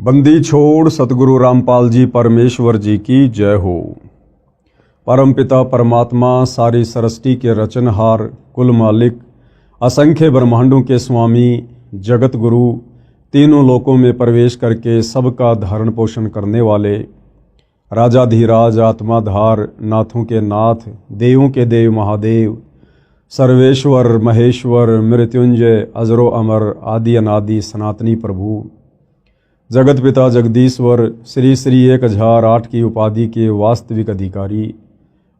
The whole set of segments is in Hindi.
बंदी छोड़ सतगुरु रामपाल जी परमेश्वर जी की जय हो। परमपिता परमात्मा सारी सृष्टि के रचनहार, कुल मालिक, असंख्य ब्रह्मांडों के स्वामी, जगत गुरु, तीनों लोकों में प्रवेश करके सबका धारण पोषण करने वाले, राजाधिराज, आत्माधार, नाथों के नाथ, देवों के देव महादेव, सर्वेश्वर महेश्वर, मृत्युंजय, अजरो अमर, आदि अनादि सनातनी प्रभु, जगत पिता जगदीश्वर, श्री श्री 1008 की उपाधि के वास्तविक अधिकारी,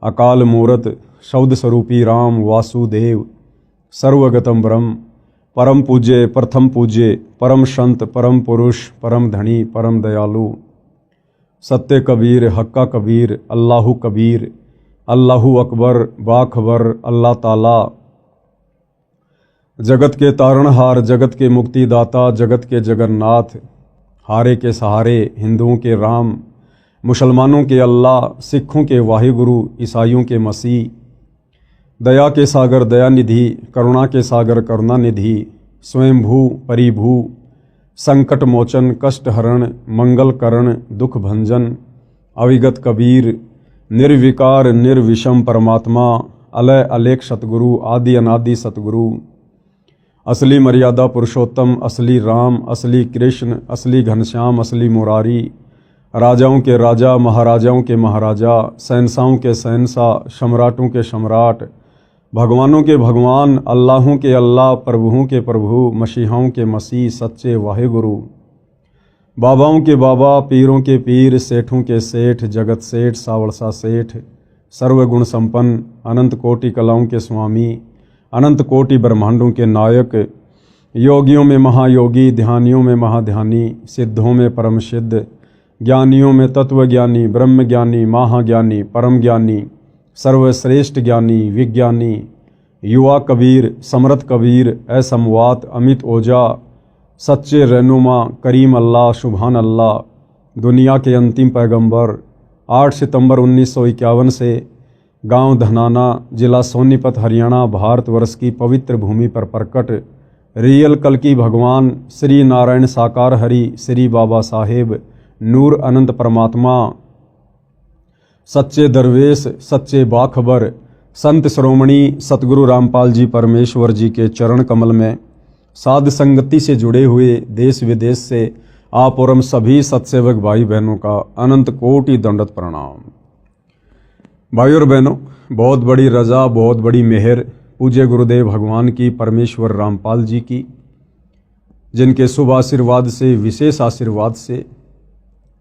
अकाल मूरत, शब्द स्वरूपी राम वासुदेव, सर्वगतम ब्रह्म, परम पूज्य, प्रथम पूज्य, परम संत, परम पुरुष, परम धनी, परम दयालु, सत्य कबीर, हक्का कबीर, अल्लाहु कबीर, अल्लाहु अकबर, बाखबर, अल्लाह ताला, जगत के तारणहार, जगत के मुक्तिदाता, जगत के जगन्नाथ, हारे के सहारे, हिंदुओं के राम, मुसलमानों के अल्लाह, सिखों के वाहिगुरु, ईसाइयों के मसीह, दया के सागर दयानिधि, करुणा के सागर करुणानिधि, स्वयंभू परिभू, संकट मोचन, कष्ट हरण, मंगल करण, दुख भंजन, अविगत कबीर, निर्विकार निर्विषम परमात्मा, अलय अलेख सतगुरु, आदि अनादि सतगुरु, असली मर्यादा पुरुषोत्तम, असली राम, असली कृष्ण, असली घनश्याम, असली मुरारी, राजाओं के राजा, महाराजाओं के महाराजा, शहंशाहों के शहंशाह, सम्राटों के सम्राट, भगवानों के भगवान, अल्लाहों के अल्लाह, प्रभुओं के प्रभु, मसीहाओं के मसीह, सच्चे वाहिगुरु, बाबाओं के बाबा, पीरों के पीर, सेठों के सेठ, जगत सेठ, सावड़सा सेठ, सर्वगुण संपन्न, अनंत कोटि कलाओं के स्वामी, अनंत कोटि ब्रह्मांडों के नायक, योगियों में महायोगी, ध्यानियों में महाध्यानी, सिद्धों में परम सिद्ध, ज्ञानियों में तत्वज्ञानी, ब्रह्म ज्ञानी, महाज्ञानी, परम ज्ञानी, सर्वश्रेष्ठ ज्ञानी, विज्ञानी, युवा कबीर, समर्थ कबीर, असमवात, अमित ओजा, सच्चे रहनुमा, करीम अल्लाह, सुभान अल्लाह, दुनिया के अंतिम पैगंबर, 8 सितंबर 1951 से गांव धनाना, जिला सोनीपत, हरियाणा, भारतवर्ष की पवित्र भूमि पर प्रकट रियल कल्कि भगवान श्री नारायण साकार हरि, श्री बाबा साहेब नूर अनंत परमात्मा, सच्चे दरवेश, सच्चे बाखबर, संत श्रोमणी सतगुरु रामपाल जी परमेश्वर जी के चरण कमल में साध संगति से जुड़े हुए देश विदेश से आप और हम सभी सत्सेवक भाई बहनों का अनंत कोटि दंडवत प्रणाम। भाई और बहनों, बहुत बड़ी रजा, बहुत बड़ी मेहर पूज्य गुरुदेव भगवान की, परमेश्वर रामपाल जी की, जिनके शुभ आशीर्वाद से, विशेष आशीर्वाद से,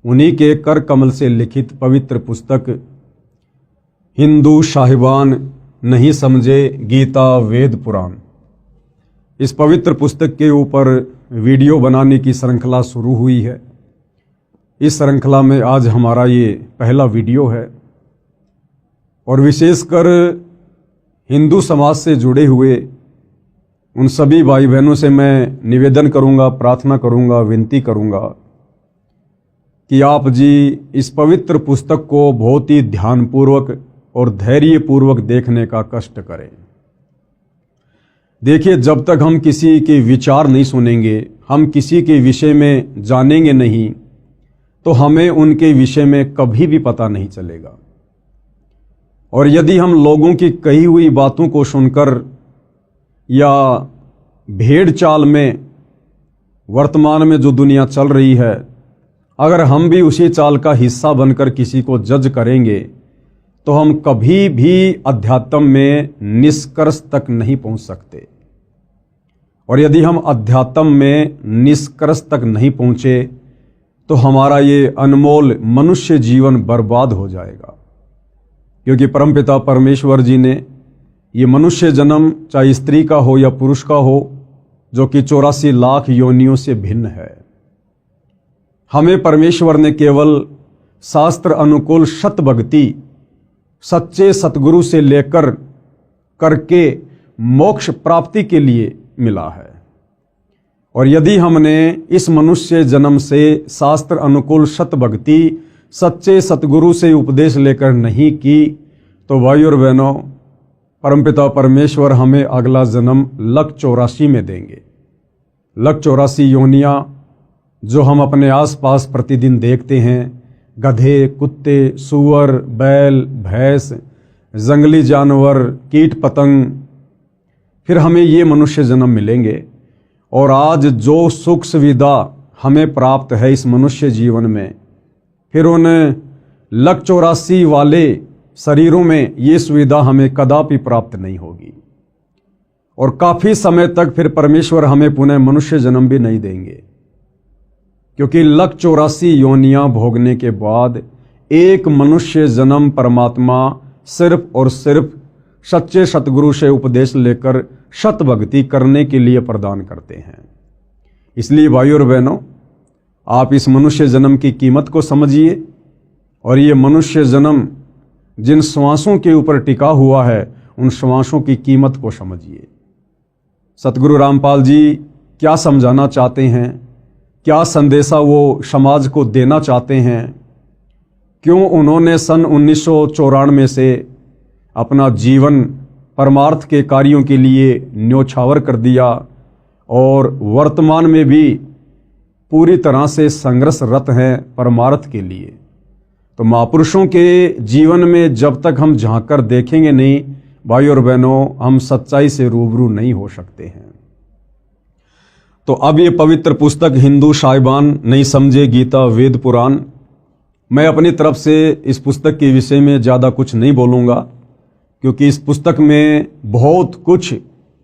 उन्हीं के कर कमल से लिखित पवित्र पुस्तक हिंदू साहिबान नहीं समझे गीता वेद पुराण, इस पवित्र पुस्तक के ऊपर वीडियो बनाने की श्रृंखला शुरू हुई है। इस श्रृंखला में आज हमारा ये पहला वीडियो है और विशेषकर हिंदू समाज से जुड़े हुए उन सभी भाई बहनों से मैं निवेदन करूंगा, प्रार्थना करूंगा, विनती करूंगा कि आप जी इस पवित्र पुस्तक को बहुत ही ध्यानपूर्वक और धैर्यपूर्वक देखने का कष्ट करें। देखिए, जब तक हम किसी के विचार नहीं सुनेंगे, हम किसी के विषय में जानेंगे नहीं, तो हमें उनके विषय में कभी भी पता नहीं चलेगा। और यदि हम लोगों की कही हुई बातों को सुनकर या भेड़ चाल में वर्तमान में जो दुनिया चल रही है, अगर हम भी उसी चाल का हिस्सा बनकर किसी को जज करेंगे तो हम कभी भी अध्यात्म में निष्कर्ष तक नहीं पहुंच सकते। और यदि हम अध्यात्म में निष्कर्ष तक नहीं पहुंचे तो हमारा ये अनमोल मनुष्य जीवन बर्बाद हो जाएगा, क्योंकि परमपिता परमेश्वर जी ने ये मनुष्य जन्म, चाहे स्त्री का हो या पुरुष का हो, जो कि 84 लाख योनियों से भिन्न है, हमें परमेश्वर ने केवल शास्त्र अनुकूल सत भक्ति, सच्चे सतगुरु से लेकर करके मोक्ष प्राप्ति के लिए मिला है। और यदि हमने इस मनुष्य जन्म से शास्त्र अनुकूल सत भक्ति, सच्चे सतगुरु से उपदेश लेकर नहीं की, तो भाई और बहनों, परमपिता परमेश्वर हमें अगला जन्म 184 में देंगे। 184 योनियाँ जो हम अपने आसपास प्रतिदिन देखते हैं, गधे, कुत्ते, सूअर, बैल, भैंस, जंगली जानवर, कीट पतंग, फिर हमें ये मनुष्य जन्म मिलेंगे। और आज जो सुख सुविधा हमें प्राप्त है इस मनुष्य जीवन में, फिर उन 1,84 वाले शरीरों में ये सुविधा हमें कदापि प्राप्त नहीं होगी। और काफ़ी समय तक फिर परमेश्वर हमें पुनः मनुष्य जन्म भी नहीं देंगे, क्योंकि 1,84 योनियां भोगने के बाद एक मनुष्य जन्म परमात्मा सिर्फ और सिर्फ सच्चे सतगुरु से उपदेश लेकर सत भक्ति करने के लिए प्रदान करते हैं। इसलिए भाइयों और बहनों, आप इस मनुष्य जन्म की कीमत को समझिए और ये मनुष्य जन्म जिन श्वासों के ऊपर टिका हुआ है उन श्वासों की कीमत को समझिए। सतगुरु रामपाल जी क्या समझाना चाहते हैं, क्या संदेशा वो समाज को देना चाहते हैं, क्यों उन्होंने सन 1994 से अपना जीवन परमार्थ के कार्यों के लिए न्योछावर कर दिया और वर्तमान में भी पूरी तरह से संघर्षरत हैं परमार्थ के लिए। तो महापुरुषों के जीवन में जब तक हम झांक कर देखेंगे नहीं भाई और बहनों, हम सच्चाई से रूबरू नहीं हो सकते हैं। तो अब ये पवित्र पुस्तक हिंदू साहिबान नहीं समझे गीता वेद पुराण, मैं अपनी तरफ से इस पुस्तक के विषय में ज़्यादा कुछ नहीं बोलूँगा, क्योंकि इस पुस्तक में बहुत कुछ,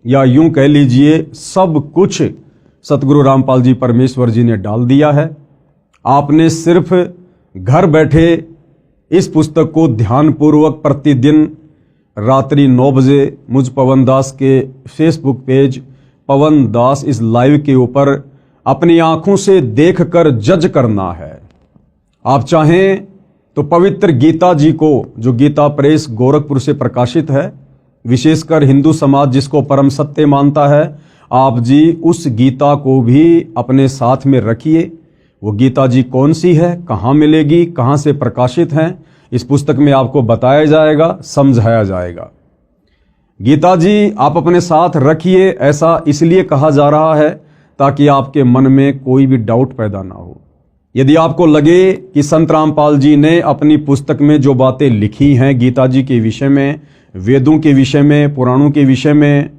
या यूं कह लीजिए सब कुछ सतगुरु रामपाल जी परमेश्वर जी ने डाल दिया है। आपने सिर्फ घर बैठे इस पुस्तक को ध्यानपूर्वक प्रतिदिन रात्रि 9 बजे मुझ पवन दास के फेसबुक पेज पवन दास इस लाइव के ऊपर अपनी आंखों से देखकर जज करना है। आप चाहें तो पवित्र गीता जी को, जो गीता प्रेस गोरखपुर से प्रकाशित है, विशेषकर हिंदू समाज जिसको परम सत्य मानता है, आप जी उस गीता को भी अपने साथ में रखिए। वो गीता जी कौन सी है, कहाँ मिलेगी, कहाँ से प्रकाशित है, इस पुस्तक में आपको बताया जाएगा, समझाया जाएगा। गीता जी आप अपने साथ रखिए, ऐसा इसलिए कहा जा रहा है ताकि आपके मन में कोई भी डाउट पैदा ना हो। यदि आपको लगे कि संत रामपाल जी ने अपनी पुस्तक में जो बातें लिखी हैं गीता जी के विषय में, वेदों के विषय में, पुराणों के विषय में,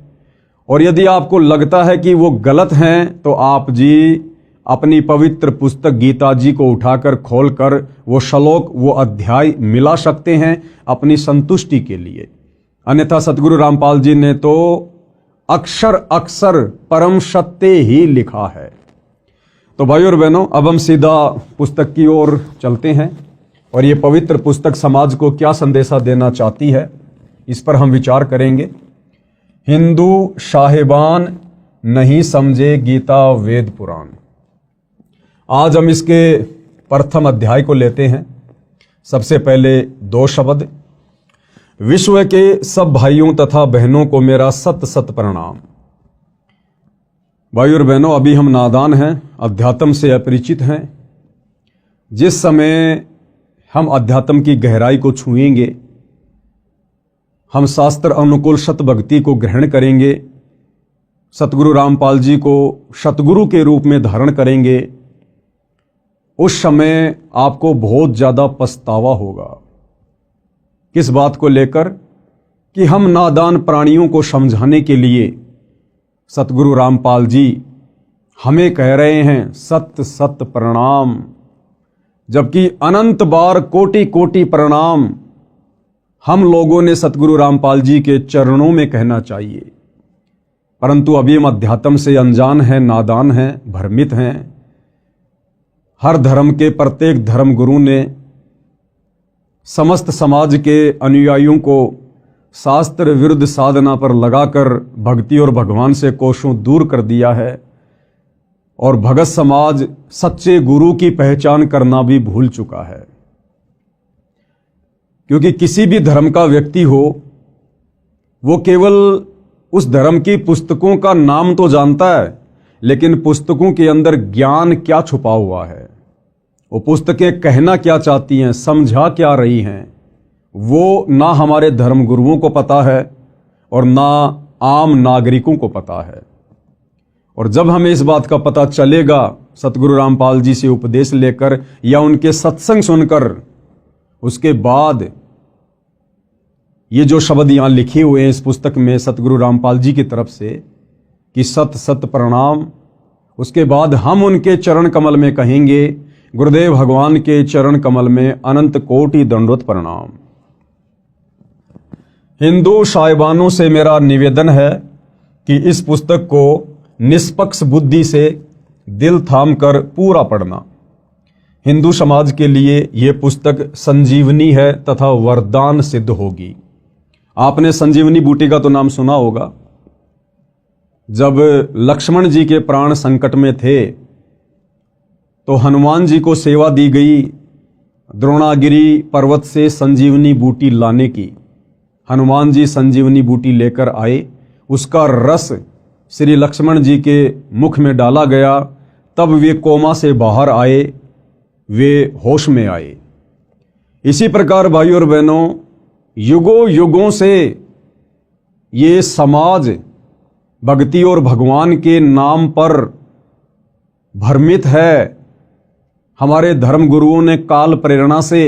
और यदि आपको लगता है कि वो गलत हैं, तो आप जी अपनी पवित्र पुस्तक गीता जी को उठाकर खोलकर वो श्लोक, वो अध्याय मिला सकते हैं अपनी संतुष्टि के लिए। अन्यथा सतगुरु रामपाल जी ने तो अक्षर अक्षर परम सत्य ही लिखा है। तो भाइयों और बहनों, अब हम सीधा पुस्तक की ओर चलते हैं और ये पवित्र पुस्तक समाज को क्या संदेशा देना चाहती है, इस पर हम विचार करेंगे। हिंदू साहिबान नहीं समझे गीता वेद पुराण। आज हम इसके प्रथम अध्याय को लेते हैं। सबसे पहले 2 शब्द। विश्व के सब भाइयों तथा बहनों को मेरा सत सत प्रणाम। भाई और बहनों, अभी हम नादान हैं, अध्यात्म से अपरिचित हैं। जिस समय हम अध्यात्म की गहराई को छुएंगे, हम शास्त्र अनुकूल सत भक्ति को ग्रहण करेंगे, सतगुरु रामपाल जी को सतगुरु के रूप में धारण करेंगे, उस समय आपको बहुत ज़्यादा पछतावा होगा। किस बात को लेकर? कि हम नादान प्राणियों को समझाने के लिए सतगुरु रामपाल जी हमें कह रहे हैं सत सत प्रणाम, जबकि अनंत बार कोटि कोटि प्रणाम हम लोगों ने सतगुरु रामपाल जी के चरणों में कहना चाहिए। परंतु अभी हम अध्यात्म से अनजान हैं, नादान हैं, भ्रमित हैं। हर धर्म के प्रत्येक धर्म गुरु ने समस्त समाज के अनुयायियों को शास्त्र विरुद्ध साधना पर लगाकर भक्ति और भगवान से कोसों दूर कर दिया है, और भगत समाज सच्चे गुरु की पहचान करना भी भूल चुका है। क्योंकि किसी भी धर्म का व्यक्ति हो, वो केवल उस धर्म की पुस्तकों का नाम तो जानता है, लेकिन पुस्तकों के अंदर ज्ञान क्या छुपा हुआ है, वो पुस्तकें कहना क्या चाहती हैं, समझा क्या रही हैं, वो ना हमारे धर्म गुरुओं को पता है और ना आम नागरिकों को पता है। और जब हमें इस बात का पता चलेगा सतगुरु रामपाल जी से उपदेश लेकर या उनके सत्संग सुनकर, उसके बाद ये जो शब्द यहाँ लिखे हुए हैं इस पुस्तक में सतगुरु रामपाल जी की तरफ से कि सत सत प्रणाम, उसके बाद हम उनके चरण कमल में कहेंगे गुरुदेव भगवान के चरण कमल में अनंत कोटि दंडोत प्रणाम। हिंदू साहिबानों से मेरा निवेदन है कि इस पुस्तक को निष्पक्ष बुद्धि से दिल थाम कर पूरा पढ़ना। हिंदू समाज के लिए यह पुस्तक संजीवनी है तथा वरदान सिद्ध होगी। आपने संजीवनी बूटी का तो नाम सुना होगा। जब लक्ष्मण जी के प्राण संकट में थे तो हनुमान जी को सेवा दी गई द्रोणागिरी पर्वत से संजीवनी बूटी लाने की। हनुमान जी संजीवनी बूटी लेकर आए, उसका रस श्री लक्ष्मण जी के मुख में डाला गया, तब वे कोमा से बाहर आए, वे होश में आए। इसी प्रकार भाइयों और बहनों, युगों युगों से ये समाज भक्ति और भगवान के नाम पर भ्रमित है। हमारे धर्म गुरुओं ने काल प्रेरणा से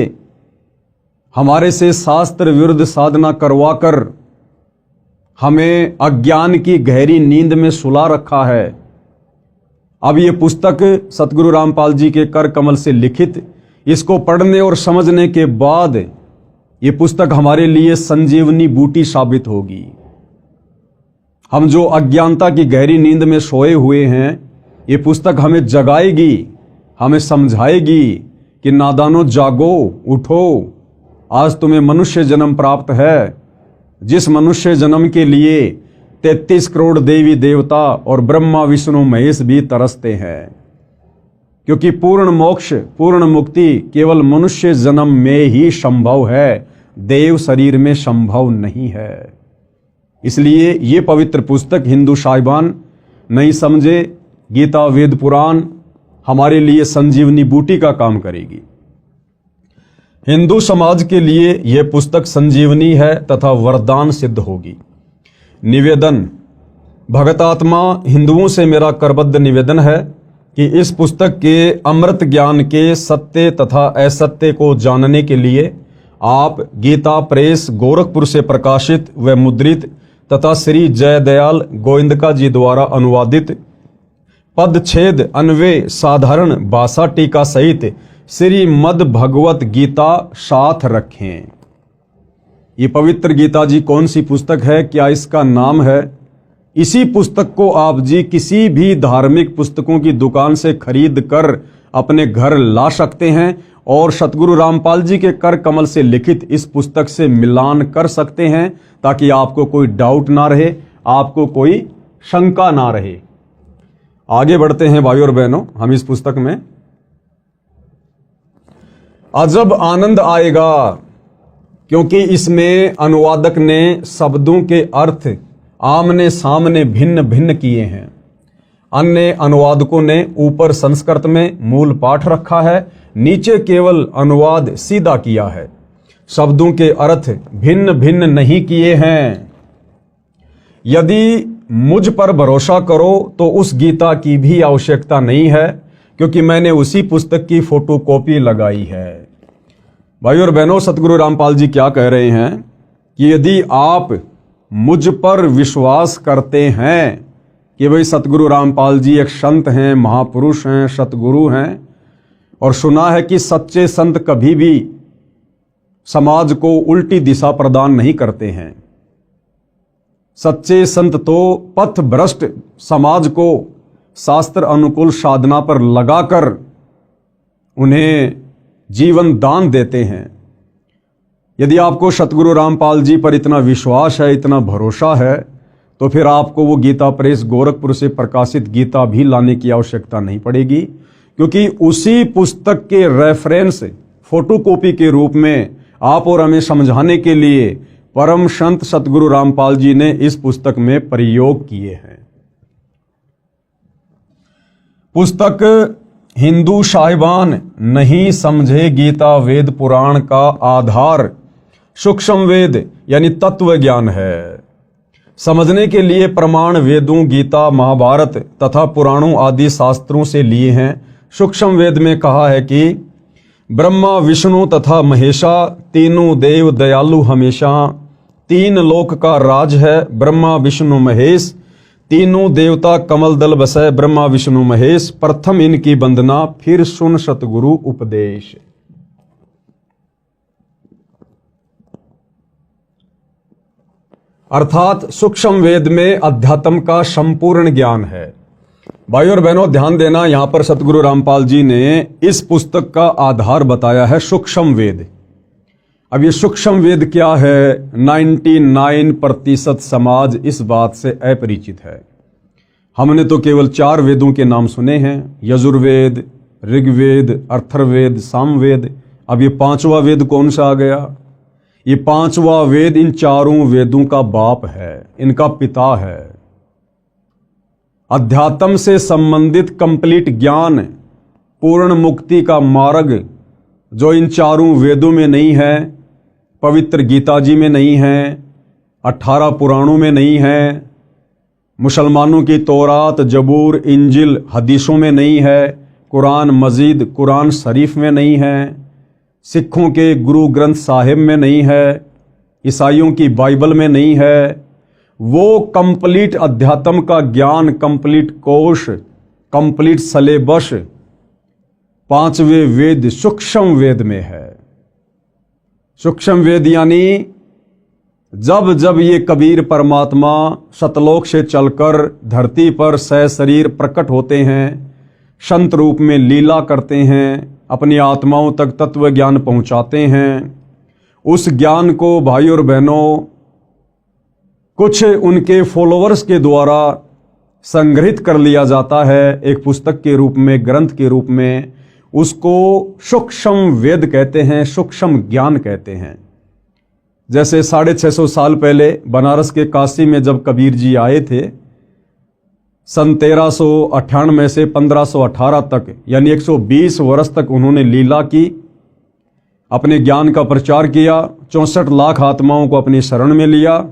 हमारे से शास्त्र विरुद्ध साधना करवाकर हमें अज्ञान की गहरी नींद में सुला रखा है। अब ये पुस्तक सतगुरु रामपाल जी के कर कमल से लिखित, इसको पढ़ने और समझने के बाद ये पुस्तक हमारे लिए संजीवनी बूटी साबित होगी। हम जो अज्ञानता की गहरी नींद में सोए हुए हैं, ये पुस्तक हमें जगाएगी, हमें समझाएगी कि नादानो जागो, उठो, आज तुम्हें मनुष्य जन्म प्राप्त है, जिस मनुष्य जन्म के लिए 33 करोड़ देवी देवता और ब्रह्मा विष्णु महेश भी तरसते हैं, क्योंकि पूर्ण मोक्ष पूर्ण मुक्ति केवल मनुष्य जन्म में ही संभव है, देव शरीर में संभव नहीं है। इसलिए ये पवित्र पुस्तक हिंदू साहिबान नहीं समझे, गीता वेद पुराण हमारे लिए संजीवनी बूटी का काम करेगी। हिंदू समाज के लिए यह पुस्तक संजीवनी है तथा वरदान सिद्ध होगी। निवेदन, भगतात्मा हिंदुओं से मेरा करबद्ध निवेदन है कि इस पुस्तक के अमृत ज्ञान के सत्य तथा असत्य को जानने के लिए आप गीता प्रेस गोरखपुर से प्रकाशित व मुद्रित तथा श्री जयदयाल गोविंदका जी द्वारा अनुवादित पदछेद अन्वय साधारण भाषा टीका सहित श्रीमद् भगवत गीता साथ रखें। ये पवित्र गीता जी कौन सी पुस्तक है, क्या इसका नाम है? इसी पुस्तक को आप जी किसी भी धार्मिक पुस्तकों की दुकान से खरीद कर अपने घर ला सकते हैं और सतगुरु रामपाल जी के कर कमल से लिखित इस पुस्तक से मिलान कर सकते हैं, ताकि आपको कोई डाउट ना रहे, आपको कोई शंका ना रहे। आगे बढ़ते हैं भाइयों और बहनों, हम इस पुस्तक में अजब आनंद आएगा, क्योंकि इसमें अनुवादक ने शब्दों के अर्थ आमने सामने भिन्न भिन्न किए हैं। अन्य अनुवादकों ने ऊपर संस्कृत में मूल पाठ रखा है, नीचे केवल अनुवाद सीधा किया है, शब्दों के अर्थ भिन्न भिन्न नहीं किए हैं। यदि मुझ पर भरोसा करो तो उस गीता की भी आवश्यकता नहीं है, क्योंकि मैंने उसी पुस्तक की फोटोकॉपी लगाई है। भाइयों और बहनों, सतगुरु रामपाल जी क्या कह रहे हैं कि यदि आप मुझ पर विश्वास करते हैं कि भाई सतगुरु रामपाल जी एक संत हैं, महापुरुष हैं, सतगुरु हैं, और सुना है कि सच्चे संत कभी भी समाज को उल्टी दिशा प्रदान नहीं करते हैं। सच्चे संत तो पथ भ्रष्ट समाज को शास्त्र अनुकूल साधना पर लगाकर उन्हें जीवन दान देते हैं। यदि आपको सतगुरु रामपाल जी पर इतना विश्वास है, इतना भरोसा है, तो फिर आपको वो गीता प्रेस गोरखपुर से प्रकाशित गीता भी लाने की आवश्यकता नहीं पड़ेगी, क्योंकि उसी पुस्तक के रेफरेंस फोटोकॉपी के रूप में आप और हमें समझाने के लिए परम संत सतगुरु रामपाल जी ने इस पुस्तक में प्रयोग किए हैं। पुस्तक हिंदू साहिबान नहीं समझे गीता वेद पुराण का आधार सूक्ष्म वेद यानी तत्व ज्ञान है। समझने के लिए प्रमाण वेदों, गीता, महाभारत तथा पुराणों आदि शास्त्रों से लिए हैं। सूक्ष्म वेद में कहा है कि ब्रह्मा, विष्णु तथा महेशा तीनों देव दयालु हमेशा, तीन लोक का राज है ब्रह्मा विष्णु महेश, तीनों देवता कमल दल बसै ब्रह्मा विष्णु महेश, प्रथम इनकी वंदना फिर सुन सतगुरु उपदेश। अर्थात सूक्ष्म वेद में अध्यात्म का संपूर्ण ज्ञान है। भाई और बहनों ध्यान देना, यहां पर सतगुरु रामपाल जी ने इस पुस्तक का आधार बताया है सूक्ष्म वेद। अब ये सूक्ष्म वेद क्या है, 99% समाज इस बात से अपरिचित है। हमने तो केवल 4 वेदों के नाम सुने हैं, यजुर्वेद, ऋग्वेद, अथर्ववेद, सामवेद। अब ये 5वां वेद कौन सा आ गया? ये 5वां वेद इन चारों वेदों का बाप है, इनका पिता है। अध्यात्म से संबंधित कंप्लीट ज्ञान, पूर्ण मुक्ति का मार्ग जो इन चारों वेदों में नहीं है, पवित्र गीता जी में नहीं है, 18 पुराणों में नहीं है, मुसलमानों की तौरात, जबूर, इंजिल, हदीसों में नहीं है, कुरान मजीद, कुरान शरीफ में नहीं है, सिखों के गुरु ग्रंथ साहिब में नहीं है, ईसाइयों की बाइबल में नहीं है, वो कंप्लीट अध्यात्म का ज्ञान, कंप्लीट कोश, कंप्लीट सलेबस 5वें वेद सूक्ष्म वेद में है। सूक्ष्म वेद यानी जब जब ये कबीर परमात्मा सतलोक से चलकर धरती पर सशरीर प्रकट होते हैं, संत रूप में लीला करते हैं, अपनी आत्माओं तक तत्व ज्ञान पहुंचाते हैं, उस ज्ञान को भाई और बहनों कुछ उनके फॉलोअर्स के द्वारा संग्रहित कर लिया जाता है एक पुस्तक के रूप में, ग्रंथ के रूप में। उसको सूक्ष्म वेद कहते हैं, सूक्ष्म ज्ञान कहते हैं। जैसे 650 साल पहले बनारस के काशी में जब कबीर जी आए थे, सन 1398 से 1518 तक यानी 120 वर्ष तक उन्होंने लीला की, अपने ज्ञान का प्रचार किया, 64 लाख आत्माओं को अपनी शरण में लिया।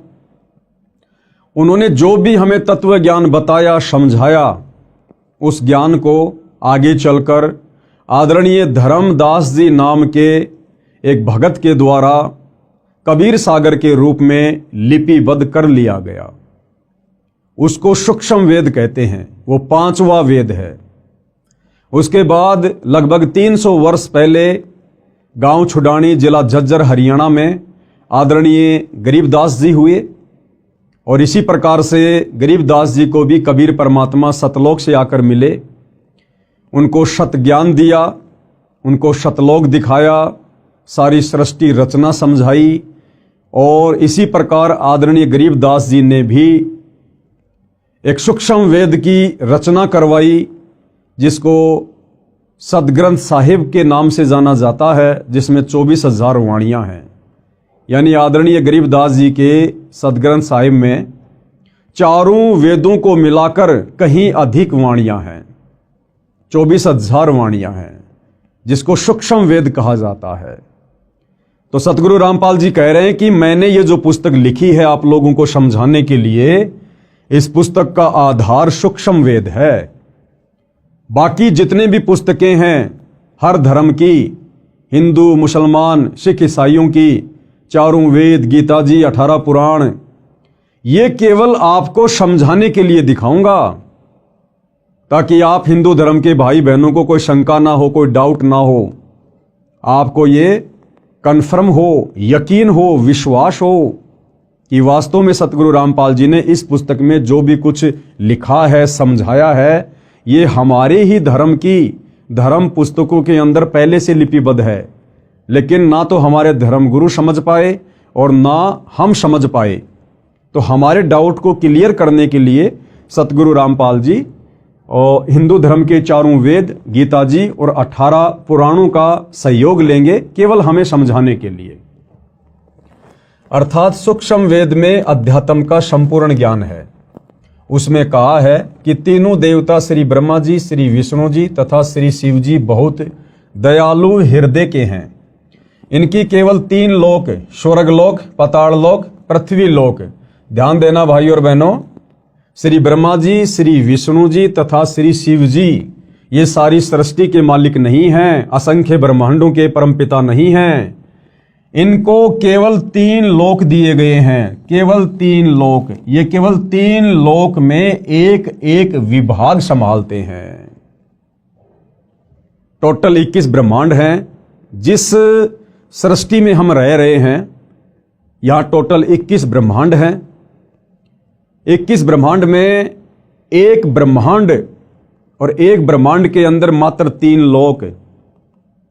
उन्होंने जो भी हमें तत्व ज्ञान बताया, समझाया, उस ज्ञान को आगे चलकर आदरणीय धर्मदास जी नाम के एक भगत के द्वारा कबीर सागर के रूप में लिपिबद्ध कर लिया गया। उसको सूक्ष्म वेद कहते हैं, वो 5वां वेद है। उसके बाद लगभग 300 वर्ष पहले गांव छुडानी, जिला झज्जर, हरियाणा में आदरणीय गरीबदास जी हुए, और इसी प्रकार से गरीबदास जी को भी कबीर परमात्मा सतलोक से आकर मिले, उनको सत ज्ञान दिया, उनको सतलोक दिखाया, सारी सृष्टि रचना समझाई, और इसी प्रकार आदरणीय गरीबदास जी ने भी एक सूक्ष्म वेद की रचना करवाई, जिसको सदग्रंथ साहिब के नाम से जाना जाता है, जिसमें 24,000 वाणियां हैं। यानी आदरणीय गरीबदास जी के सदग्रंथ साहिब में चारों वेदों को मिलाकर कहीं अधिक वाणियां हैं, 24,000 वाणियां हैं, जिसको सूक्ष्म वेद कहा जाता है। तो सतगुरु रामपाल जी कह रहे हैं कि मैंने ये जो पुस्तक लिखी है आप लोगों को समझाने के लिए, इस पुस्तक का आधार सूक्ष्म वेद है। बाकी जितने भी पुस्तकें हैं हर धर्म की, हिंदू, मुसलमान, सिख, ईसाइयों की, चारों वेद, गीता जी, 18 पुराण, ये केवल आपको समझाने के लिए दिखाऊंगा, ताकि आप हिंदू धर्म के भाई बहनों को कोई शंका ना हो, कोई डाउट ना हो, आपको ये कन्फर्म हो, यकीन हो, विश्वास हो कि वास्तव में सतगुरु रामपाल जी ने इस पुस्तक में जो भी कुछ लिखा है, समझाया है, ये हमारे ही धर्म की धर्म पुस्तकों के अंदर पहले से लिपिबद्ध है। लेकिन ना तो हमारे धर्मगुरु समझ पाए और ना हम समझ पाए, तो हमारे डाउट को क्लियर करने के लिए सतगुरु रामपाल जी और हिंदू धर्म के चारों वेद, गीता जी और 18 पुराणों का सहयोग लेंगे, केवल हमें समझाने के लिए। अर्थात सूक्ष्म वेद में अध्यात्म का संपूर्ण ज्ञान है। उसमें कहा है कि तीनों देवता श्री ब्रह्मा जी, श्री विष्णु जी तथा श्री शिव जी बहुत दयालु हृदय के हैं। इनकी केवल 3 लोक, स्वर्गलोक, पाताल लोक, पृथ्वी लोक, ध्यान देना भाई और बहनों, श्री ब्रह्मा जी, श्री विष्णु जी तथा श्री शिव जी ये सारी सृष्टि के मालिक नहीं हैं, असंख्य ब्रह्मांडों के परमपिता नहीं हैं। इनको केवल 3 लोक दिए गए हैं, केवल 3 लोक। ये केवल 3 लोक में एक एक विभाग संभालते हैं। टोटल 21 ब्रह्मांड हैं। जिस सृष्टि में हम रह रहे हैं यहां टोटल 21 ब्रह्मांड हैं। 21 ब्रह्मांड में एक ब्रह्मांड और एक ब्रह्मांड के अंदर मात्र 3 लोक,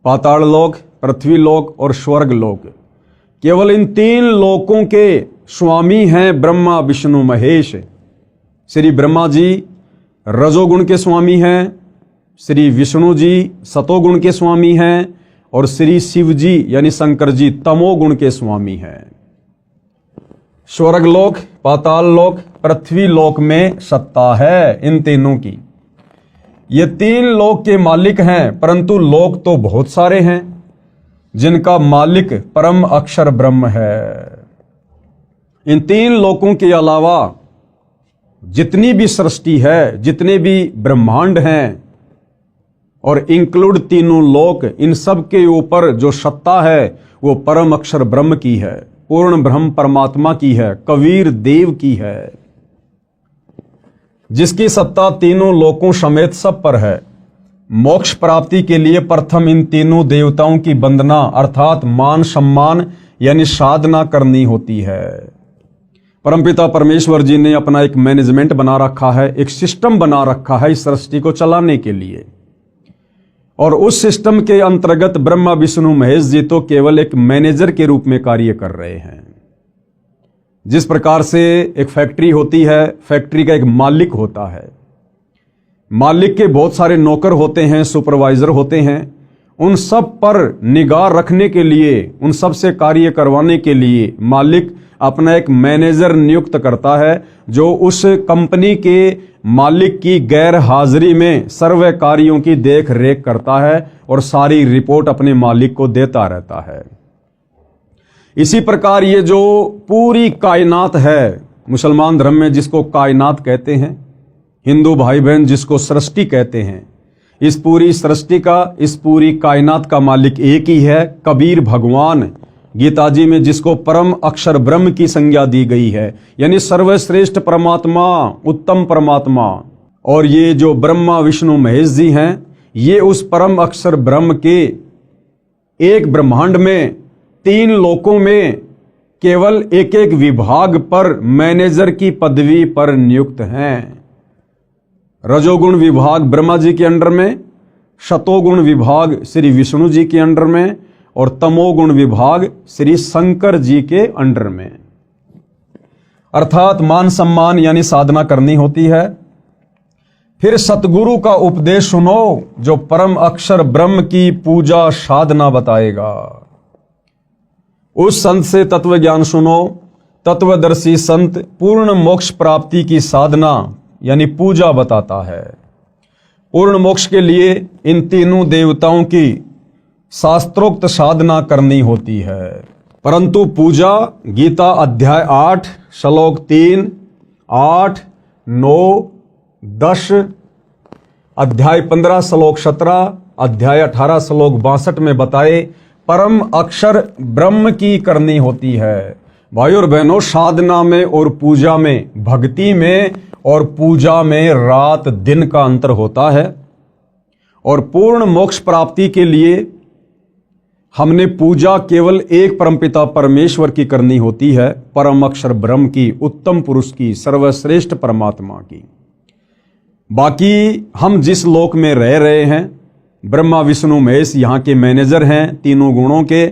पाताल लोक, पृथ्वी लोक और स्वर्ग लोक। केवल इन 3 लोकों के स्वामी हैं ब्रह्मा विष्णु महेश। श्री ब्रह्मा जी रजोगुण के स्वामी हैं, श्री विष्णु जी सतोगुण के स्वामी हैं और श्री शिव जी यानी शंकर जी तमोगुण के स्वामी हैं। स्वर्ग लोक, पाताल लोक, पृथ्वी लोक में सत्ता है इन तीनों की। ये 3 लोक के मालिक हैं, परंतु लोक तो बहुत सारे हैं जिनका मालिक परम अक्षर ब्रह्म है। इन 3 लोकों के अलावा जितनी भी सृष्टि है, जितने भी ब्रह्मांड हैं और इंक्लूड तीनों लोक, इन सब के ऊपर जो सत्ता है वो परम अक्षर ब्रह्म की है, पूर्ण ब्रह्म परमात्मा की है, कबीर देव की है, जिसकी सत्ता तीनों लोकों समेत सब पर है। मोक्ष प्राप्ति के लिए प्रथम इन तीनों देवताओं की वंदना अर्थात मान सम्मान यानी साधना करनी होती है। परमपिता परमेश्वर जी ने अपना एक मैनेजमेंट बना रखा है, एक सिस्टम बना रखा है इस सृष्टि को चलाने के लिए, और उस सिस्टम के अंतर्गत ब्रह्मा विष्णु महेश जी तो केवल एक मैनेजर के रूप में कार्य कर रहे हैं। जिस प्रकार से एक फैक्ट्री होती है, फैक्ट्री का एक मालिक होता है, मालिक के बहुत सारे नौकर होते हैं, सुपरवाइजर होते हैं, उन सब पर निगाह रखने के लिए, उन सब से कार्य करवाने के लिए मालिक अपना एक मैनेजर नियुक्त करता है जो उस कंपनी के मालिक की गैर हाजिरी में सर्व कार्यों की देख रेख करता है और सारी रिपोर्ट अपने मालिक को देता रहता है। इसी प्रकार ये जो पूरी कायनात है, मुसलमान धर्म में जिसको कायनात कहते हैं, हिंदू भाई बहन जिसको सृष्टि कहते हैं, इस पूरी सृष्टि का, इस पूरी कायनात का मालिक एक ही है, कबीर भगवान। गीता जी में जिसको परम अक्षर ब्रह्म की संज्ञा दी गई है, यानी सर्वश्रेष्ठ परमात्मा, उत्तम परमात्मा। और ये जो ब्रह्मा विष्णु महेश जी हैं, ये उस परम अक्षर ब्रह्म के एक ब्रह्मांड में 3 लोकों में केवल एक एक विभाग पर मैनेजर की पदवी पर नियुक्त हैं। रजोगुण विभाग ब्रह्मा जी के अंडर में, शतोगुण विभाग श्री विष्णु जी के अंडर में और तमोगुण विभाग श्री शंकर जी के अंडर में। अर्थात मान सम्मान यानी साधना करनी होती है। फिर सतगुरु का उपदेश सुनो जो परम अक्षर ब्रह्म की पूजा साधना बताएगा। उस संत से तत्व ज्ञान सुनो। तत्वदर्शी संत पूर्ण मोक्ष प्राप्ति की साधना यानी पूजा बताता है। पूर्ण मोक्ष के लिए इन तीनों देवताओं की शास्त्रोक्त साधना करनी होती है। परंतु पूजा गीता अध्याय 8 श्लोक 3, 8, 9, 10, अध्याय 15 श्लोक 17, अध्याय 18 श्लोक 62 में बताए परम अक्षर ब्रह्म की करनी होती है। भाई और बहनों, साधना में और पूजा में, भक्ति में और पूजा में रात दिन का अंतर होता है। और पूर्ण मोक्ष प्राप्ति के लिए हमने पूजा केवल एक परमपिता परमेश्वर की करनी होती है, परम अक्षर ब्रह्म की, उत्तम पुरुष की, सर्वश्रेष्ठ परमात्मा की। बाकी हम जिस लोक में रह रहे हैं, ब्रह्मा विष्णु महेश यहाँ के मैनेजर हैं तीनों गुणों के,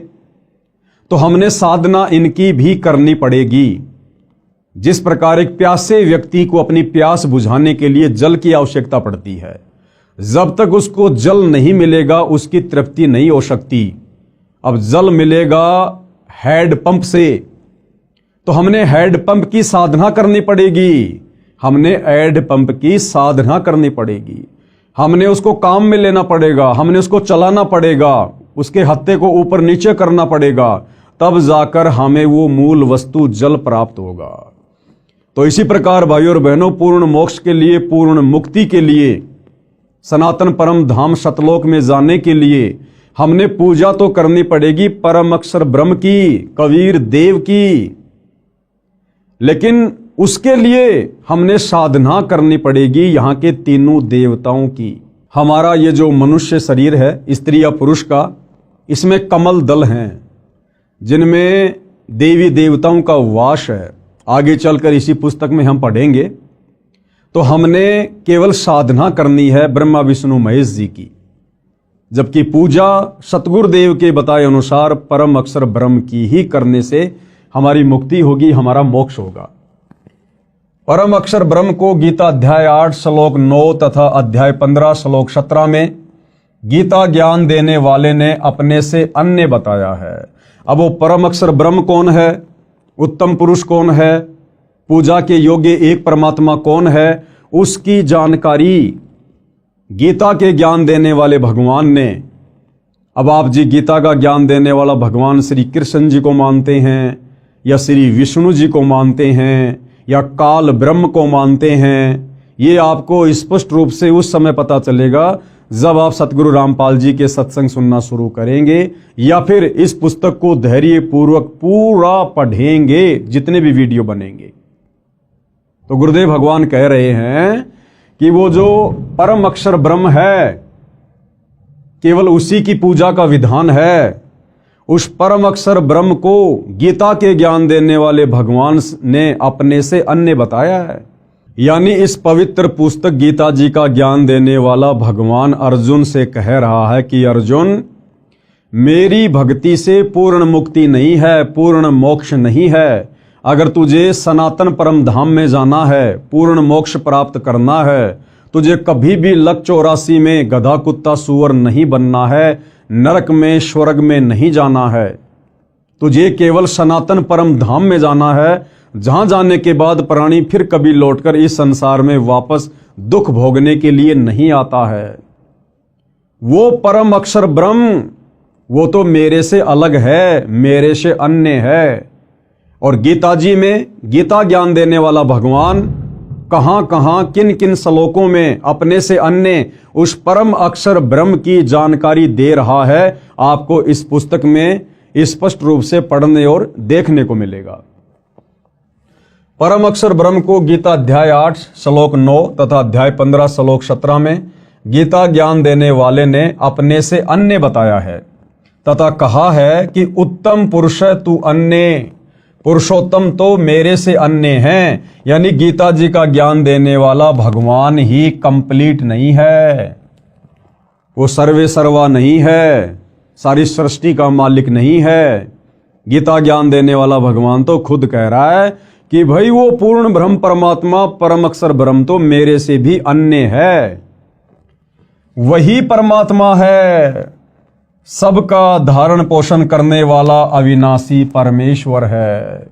तो हमने साधना इनकी भी करनी पड़ेगी। जिस प्रकार एक प्यासे व्यक्ति को अपनी प्यास बुझाने के लिए जल की आवश्यकता पड़ती है, जब तक उसको जल नहीं मिलेगा उसकी तृप्ति नहीं हो सकती। अब जल मिलेगा हैंड पंप से, तो हमने हैंड पंप की साधना करनी पड़ेगी। हमने हैंड पंप की साधना करनी पड़ेगी। हमने उसको काम में लेना पड़ेगा, हमने उसको चलाना पड़ेगा, उसके हत्थे को ऊपर नीचे करना पड़ेगा, तब जाकर हमें वो मूल वस्तु जल प्राप्त होगा। तो इसी प्रकार भाइयों और बहनों, पूर्ण मोक्ष के लिए, पूर्ण मुक्ति के लिए, सनातन परम धाम सतलोक में जाने के लिए हमने पूजा तो करनी पड़ेगी परम अक्षर ब्रह्म की, कबीर देव की, लेकिन उसके लिए हमने साधना करनी पड़ेगी यहाँ के तीनों देवताओं की। हमारा ये जो मनुष्य शरीर है, स्त्री या पुरुष का, इसमें कमल दल हैं जिनमें देवी देवताओं का वास है। आगे चलकर इसी पुस्तक में हम पढ़ेंगे। तो हमने केवल साधना करनी है ब्रह्मा विष्णु महेश जी की, जबकि पूजा सतगुरुदेव के बताए अनुसार परम अक्षर ब्रह्म की ही करने से हमारी मुक्ति होगी, हमारा मोक्ष होगा। परम अक्षर ब्रह्म को गीता अध्याय 8 श्लोक 9 तथा अध्याय 15 श्लोक 17 में गीता ज्ञान देने वाले ने अपने से अन्य बताया है। अब वो परम अक्षर ब्रह्म कौन है, उत्तम पुरुष कौन है, पूजा के योग्य एक परमात्मा कौन है, उसकी जानकारी गीता के ज्ञान देने वाले भगवान ने। अब आप जी गीता का ज्ञान देने वाला भगवान श्री कृष्ण जी को मानते हैं, या श्री विष्णु जी को मानते हैं, या काल ब्रह्म को मानते हैं, ये आपको स्पष्ट रूप से उस समय पता चलेगा जब आप सतगुरु रामपाल जी के सत्संग सुनना शुरू करेंगे, या फिर इस पुस्तक को धैर्य पूर्वक पूरा पढ़ेंगे, जितने भी वीडियो बनेंगे। तो गुरुदेव भगवान कह रहे हैं कि वो जो परम अक्षर ब्रह्म है, केवल उसी की पूजा का विधान है। उस परम अक्षर ब्रह्म को गीता के ज्ञान देने वाले भगवान ने अपने से अन्य बताया है। यानी इस पवित्र पुस्तक गीता जी का ज्ञान देने वाला भगवान अर्जुन से कह रहा है कि अर्जुन, मेरी भक्ति से पूर्ण मुक्ति नहीं है, पूर्ण मोक्ष नहीं है। अगर तुझे सनातन परम धाम में जाना है, पूर्ण मोक्ष प्राप्त करना है, तुझे कभी भी लक 84 में गधा कुत्ता सूअर नहीं बनना है, नरक में स्वर्ग में नहीं जाना है। तुझे केवल सनातन परम धाम में जाना है, जहां जाने के बाद प्राणी फिर कभी लौटकर इस संसार में वापस दुख भोगने के लिए नहीं आता है। वो परम अक्षर ब्रह्म, वो तो मेरे से अलग है, मेरे से अन्य है। और गीता जी में गीता ज्ञान देने वाला भगवान कहां कहां किन किन श्लोकों में अपने से अन्य उस परम अक्षर ब्रह्म की जानकारी दे रहा है, आपको इस पुस्तक में स्पष्ट रूप से पढ़ने और देखने को मिलेगा। परम अक्षर ब्रह्म को गीता अध्याय 8 श्लोक 9 तथा अध्याय 15 श्लोक 17 में गीता ज्ञान देने वाले ने अपने से अन्य बताया है तथा कहा है कि उत्तम पुरुष तू अन्य, पुरुषोत्तम तो मेरे से अन्य हैं। यानी गीता जी का ज्ञान देने वाला भगवान ही कंप्लीट नहीं है, वो सर्वे सर्वा नहीं है, सारी सृष्टि का मालिक नहीं है। गीता ज्ञान देने वाला भगवान तो खुद कह रहा है कि भाई वो पूर्ण ब्रह्म परमात्मा परम अक्षर ब्रह्म तो मेरे से भी अन्य है, वही परमात्मा है, सबका धारण पोषण करने वाला अविनाशी परमेश्वर है।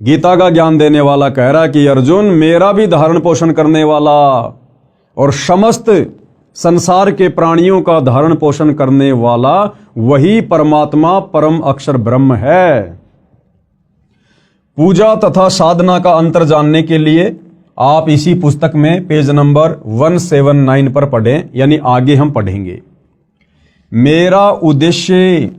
गीता का ज्ञान देने वाला कह रहा है कि अर्जुन, मेरा भी धारण पोषण करने वाला और समस्त संसार के प्राणियों का धारण पोषण करने वाला वही परमात्मा परम अक्षर ब्रह्म है। पूजा तथा साधना का अंतर जानने के लिए आप इसी पुस्तक में पेज नंबर 179 पर पढ़ें, यानी आगे हम पढ़ेंगे। मेरा उद्देश्य,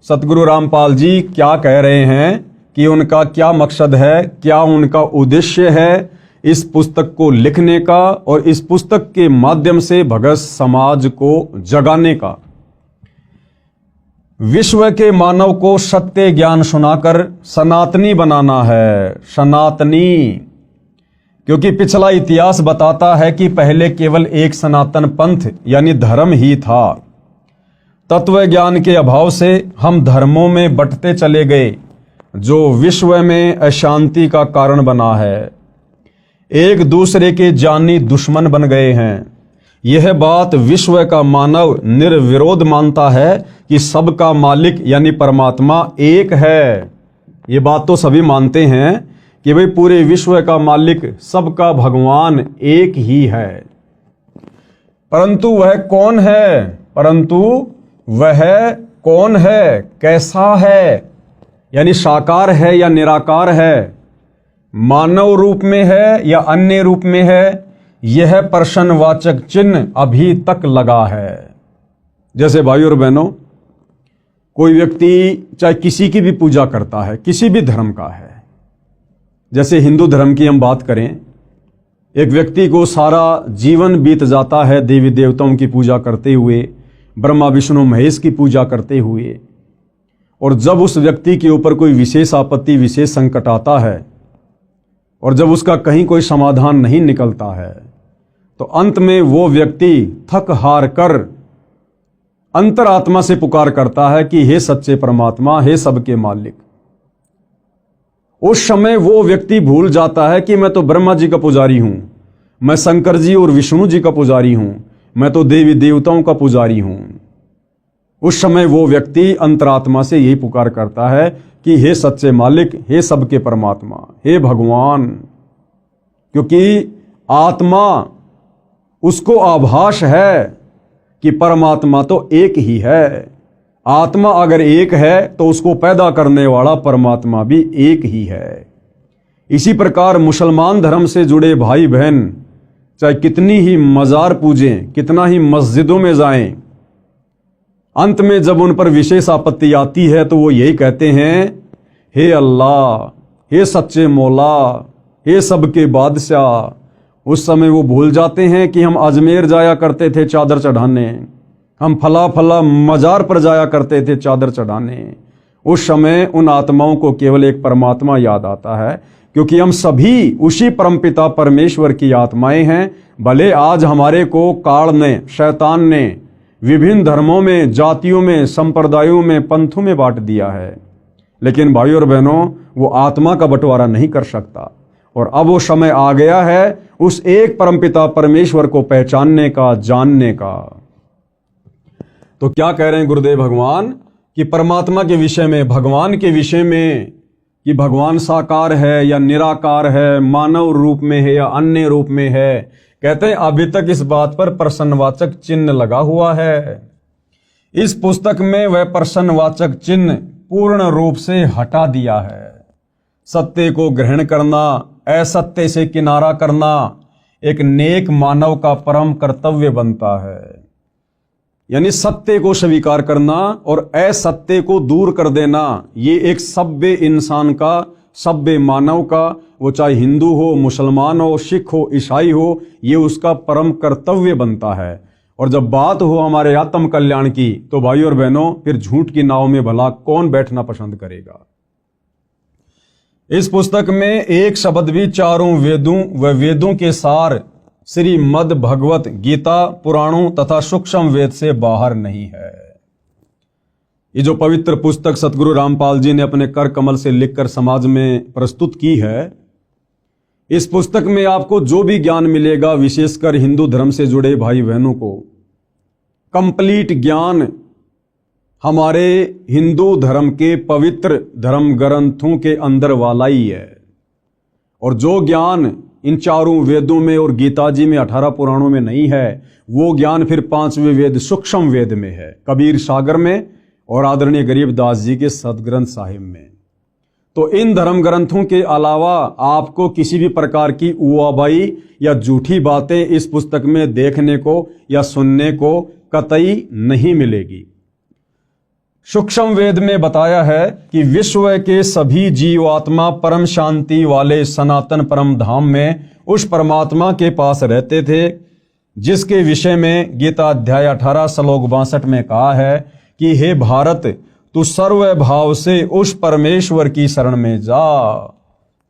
सतगुरु रामपाल जी क्या कह रहे हैं कि उनका क्या मकसद है, क्या उनका उद्देश्य है इस पुस्तक को लिखने का और इस पुस्तक के माध्यम से भगत समाज को जगाने का। विश्व के मानव को सत्य ज्ञान सुनाकर सनातनी बनाना है, सनातनी। क्योंकि पिछला इतिहास बताता है कि पहले केवल एक सनातन पंथ यानी धर्म ही था। तत्व ज्ञान के अभाव से हम धर्मों में बंटते चले गए, जो विश्व में अशांति का कारण बना है। एक दूसरे के जानी दुश्मन बन गए हैं। यह बात विश्व का मानव निर्विरोध मानता है कि सबका मालिक यानी परमात्मा एक है। ये बात तो सभी मानते हैं कि भाई पूरे विश्व का मालिक सबका भगवान एक ही है। परंतु वह कौन है? परंतु वह कौन है, कैसा है, यानी साकार है या निराकार है, मानव रूप में है या अन्य रूप में है, यह प्रश्नवाचक चिन्ह अभी तक लगा है। जैसे भाइयों और बहनों, कोई व्यक्ति चाहे किसी की भी पूजा करता है, किसी भी धर्म का है, जैसे हिंदू धर्म की हम बात करें, एक व्यक्ति को सारा जीवन बीत जाता है देवी देवताओं की पूजा करते हुए, ब्रह्मा विष्णु महेश की पूजा करते हुए, और जब उस व्यक्ति के ऊपर कोई विशेष आपत्ति, विशेष संकट आता है और जब उसका कहीं कोई समाधान नहीं निकलता है, तो अंत में वो व्यक्ति थक हार कर अंतरात्मा से पुकार करता है कि हे सच्चे परमात्मा, हे सबके मालिक। उस समय वो व्यक्ति भूल जाता है कि मैं तो ब्रह्मा जी का पुजारी हूं, मैं शंकर जी और विष्णु जी का पुजारी हूं, मैं तो देवी देवताओं का पुजारी हूं। उस समय वो व्यक्ति अंतरात्मा से यही पुकार करता है कि हे सच्चे मालिक, हे सबके परमात्मा, हे भगवान। क्योंकि आत्मा उसको आभास है कि परमात्मा तो एक ही है। आत्मा अगर एक है तो उसको पैदा करने वाला परमात्मा भी एक ही है। इसी प्रकार मुसलमान धर्म से जुड़े भाई बहन चाहे कितनी ही मजार पूजें, कितना ही मस्जिदों में जाएं, अंत में जब उन पर विशेष आपत्ति आती है तो वो यही कहते हैं, हे अल्लाह, हे सच्चे मौला, हे सबके बादशाह। उस समय वो भूल जाते हैं कि हम अजमेर जाया करते थे चादर चढ़ाने, हम फला फला मजार पर जाया करते थे चादर चढ़ाने। उस समय उन आत्माओं को केवल एक परमात्मा याद आता है, क्योंकि हम सभी उसी परमपिता परमेश्वर की आत्माएं हैं। भले आज हमारे को काल ने, शैतान ने विभिन्न धर्मों में, जातियों में, संप्रदायों में, पंथों में बांट दिया है, लेकिन भाइयों और बहनों, वो आत्मा का बंटवारा नहीं कर सकता। और अब वो समय आ गया है उस एक परमपिता परमेश्वर को पहचानने का, जानने का। तो क्या कह रहे हैं गुरुदेव भगवान कि परमात्मा के विषय में, भगवान के विषय में, कि भगवान साकार है या निराकार है, मानव रूप में है या अन्य रूप में है। कहते हैं अभी तक इस बात पर प्रश्नवाचक चिन्ह लगा हुआ है। इस पुस्तक में वह प्रश्नवाचक चिन्ह पूर्ण रूप से हटा दिया है। सत्य को ग्रहण करना, असत्य से किनारा करना एक नेक मानव का परम कर्तव्य बनता है। यानी सत्य को स्वीकार करना और असत्य को दूर कर देना, ये एक सभ्य इंसान का, सभ्य मानव का, वो चाहे हिंदू हो, मुसलमान हो, सिख हो, ईसाई हो, ये उसका परम कर्तव्य बनता है। और जब बात हो हमारे आत्म कल्याण की, तो भाइयों और बहनों, फिर झूठ की नाव में भला कौन बैठना पसंद करेगा। इस पुस्तक में एक शब्द भी चारों वेदों व वेदों के सार श्रीमद् भगवत गीता, पुराणों तथा सूक्ष्म वेद से बाहर नहीं है। ये जो पवित्र पुस्तक सतगुरु रामपाल जी ने अपने कर कमल से लिखकर समाज में प्रस्तुत की है, इस पुस्तक में आपको जो भी ज्ञान मिलेगा, विशेषकर हिंदू धर्म से जुड़े भाई बहनों को कंप्लीट ज्ञान हमारे हिंदू धर्म के पवित्र धर्म ग्रंथों के अंदर वाला ही है। और जो ज्ञान इन चारों वेदों में और गीता जी में 18 पुराणों में नहीं है, वो ज्ञान फिर 5वें वेद सूक्ष्म वेद में है, कबीर सागर में और आदरणीय गरीबदास जी के सदग्रंथ साहिब में। तो इन धर्म ग्रंथों के अलावा आपको किसी भी प्रकार की उवाबाई या झूठी बातें इस पुस्तक में देखने को या सुनने को कतई नहीं मिलेगी। सूक्ष्म वेद में बताया है कि विश्व के सभी जीवात्मा परम शांति वाले सनातन परम धाम में उस परमात्मा के पास रहते थे, जिसके विषय में गीता अध्याय 18 श्लोक 62 में कहा है कि हे भारत, तू सर्व भाव से उस परमेश्वर की शरण में जा।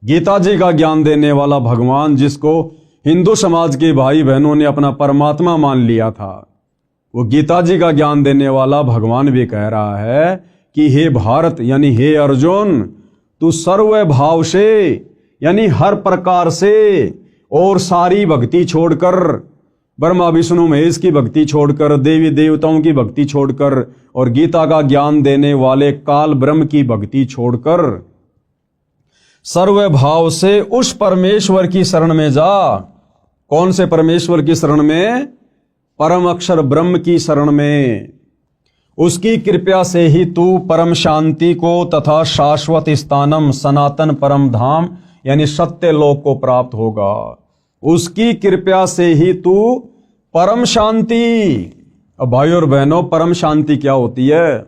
गीता जी का ज्ञान देने वाला भगवान, जिसको हिंदू समाज के भाई बहनों ने अपना परमात्मा मान लिया था, वो गीता जी का ज्ञान देने वाला भगवान भी कह रहा है कि हे भारत, यानी हे अर्जुन, तू सर्व भाव से, यानी हर प्रकार से, और सारी भक्ति छोड़कर, ब्रह्मा विष्णु महेश की भक्ति छोड़कर, देवी देवताओं की भक्ति छोड़कर, और गीता का ज्ञान देने वाले काल ब्रह्म की भक्ति छोड़कर सर्व भाव से उस परमेश्वर की शरण में जा। कौन से परमेश्वर की शरण में? परम अक्षर ब्रह्म की शरण में। उसकी कृपया से ही तू परम शांति को तथा शाश्वत स्थानम सनातन परम धाम यानी सत्य लोक को प्राप्त होगा। उसकी कृपा से ही तू परम शांति। अब भाइयों और बहनों, परम शांति क्या होती है?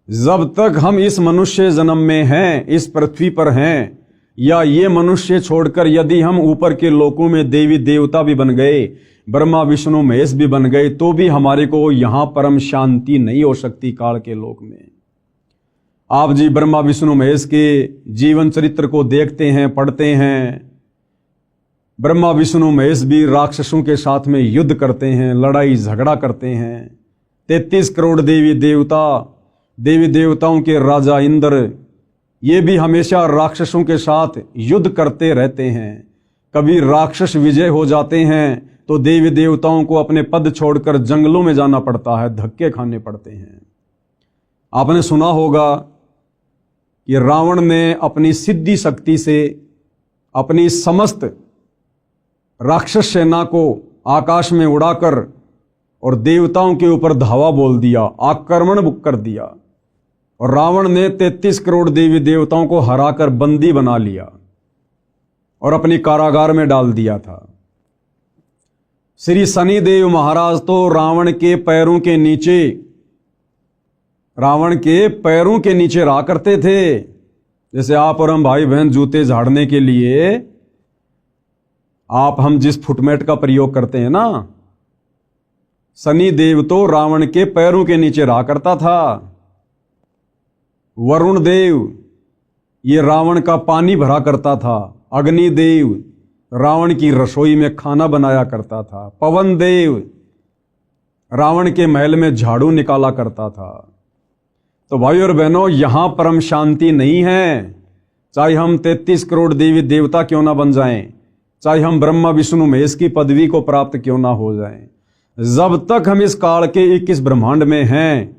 जब तक हम इस मनुष्य जन्म में हैं, इस पृथ्वी पर हैं, या ये मनुष्य छोड़कर यदि हम ऊपर के लोकों में देवी देवता भी बन गए, ब्रह्मा विष्णु महेश भी बन गए, तो भी हमारे को यहां परम शांति नहीं हो सकती काल के लोक में। आप जी ब्रह्मा विष्णु महेश के जीवन चरित्र को देखते हैं, पढ़ते हैं। ब्रह्मा विष्णु महेश भी राक्षसों के साथ में युद्ध करते हैं, लड़ाई झगड़ा करते हैं। 33 करोड़ देवी देवताओं के राजा इंद्र, ये भी हमेशा राक्षसों के साथ युद्ध करते रहते हैं। कभी राक्षस विजय हो जाते हैं तो देवी देवताओं को अपने पद छोड़कर जंगलों में जाना पड़ता है, धक्के खाने पड़ते हैं। आपने सुना होगा कि रावण ने अपनी सिद्धि शक्ति से अपनी समस्त राक्षस सेना को आकाश में उड़ाकर और देवताओं के ऊपर धावा बोल दिया, आक्रमण कर दिया, और रावण ने 33 करोड़ देवी देवताओं को हराकर बंदी बना लिया और अपनी कारागार में डाल दिया था। श्री शनिदेव महाराज तो रावण के पैरों के नीचे रहा करते थे। जैसे आप और हम भाई बहन जूते झाड़ने के लिए हम जिस फुटमेट का प्रयोग करते हैं ना, शनिदेव तो रावण के पैरों के नीचे रहा करता था। वरुण देव ये रावण का पानी भरा करता था। अग्निदेव रावण की रसोई में खाना बनाया करता था। पवन देव रावण के महल में झाड़ू निकाला करता था। तो भाई और बहनों, यहां परम शांति नहीं है। चाहे हम 33 करोड़ देवी देवता क्यों ना बन जाएं, चाहे हम ब्रह्मा विष्णु महेश की पदवी को प्राप्त क्यों ना हो जाएं, जब तक हम इस काल के 21 ब्रह्मांड में हैं,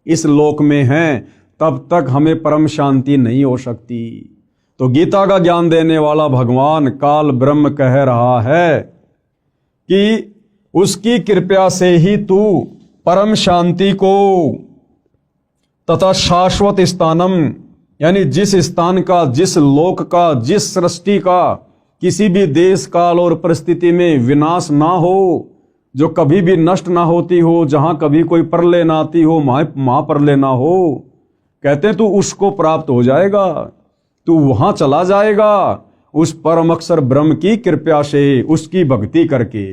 इस लोक में हैं, तब तक हमें परम शांति नहीं हो सकती। तो गीता का ज्ञान देने वाला भगवान काल ब्रह्म कह रहा है कि उसकी कृपा से ही तू परम शांति को तथा शाश्वत स्थानम, यानी जिस स्थान का, जिस लोक का, जिस सृष्टि का किसी भी देश काल और परिस्थिति में विनाश ना हो, जो कभी भी नष्ट ना होती हो, जहां कभी कोई प्रलय ना आती हो, महाप्रलय ना हो, कहते हैं तू उसको प्राप्त हो जाएगा, तू वहां चला जाएगा उस परम अक्षर ब्रह्म की कृपा से, उसकी भक्ति करके।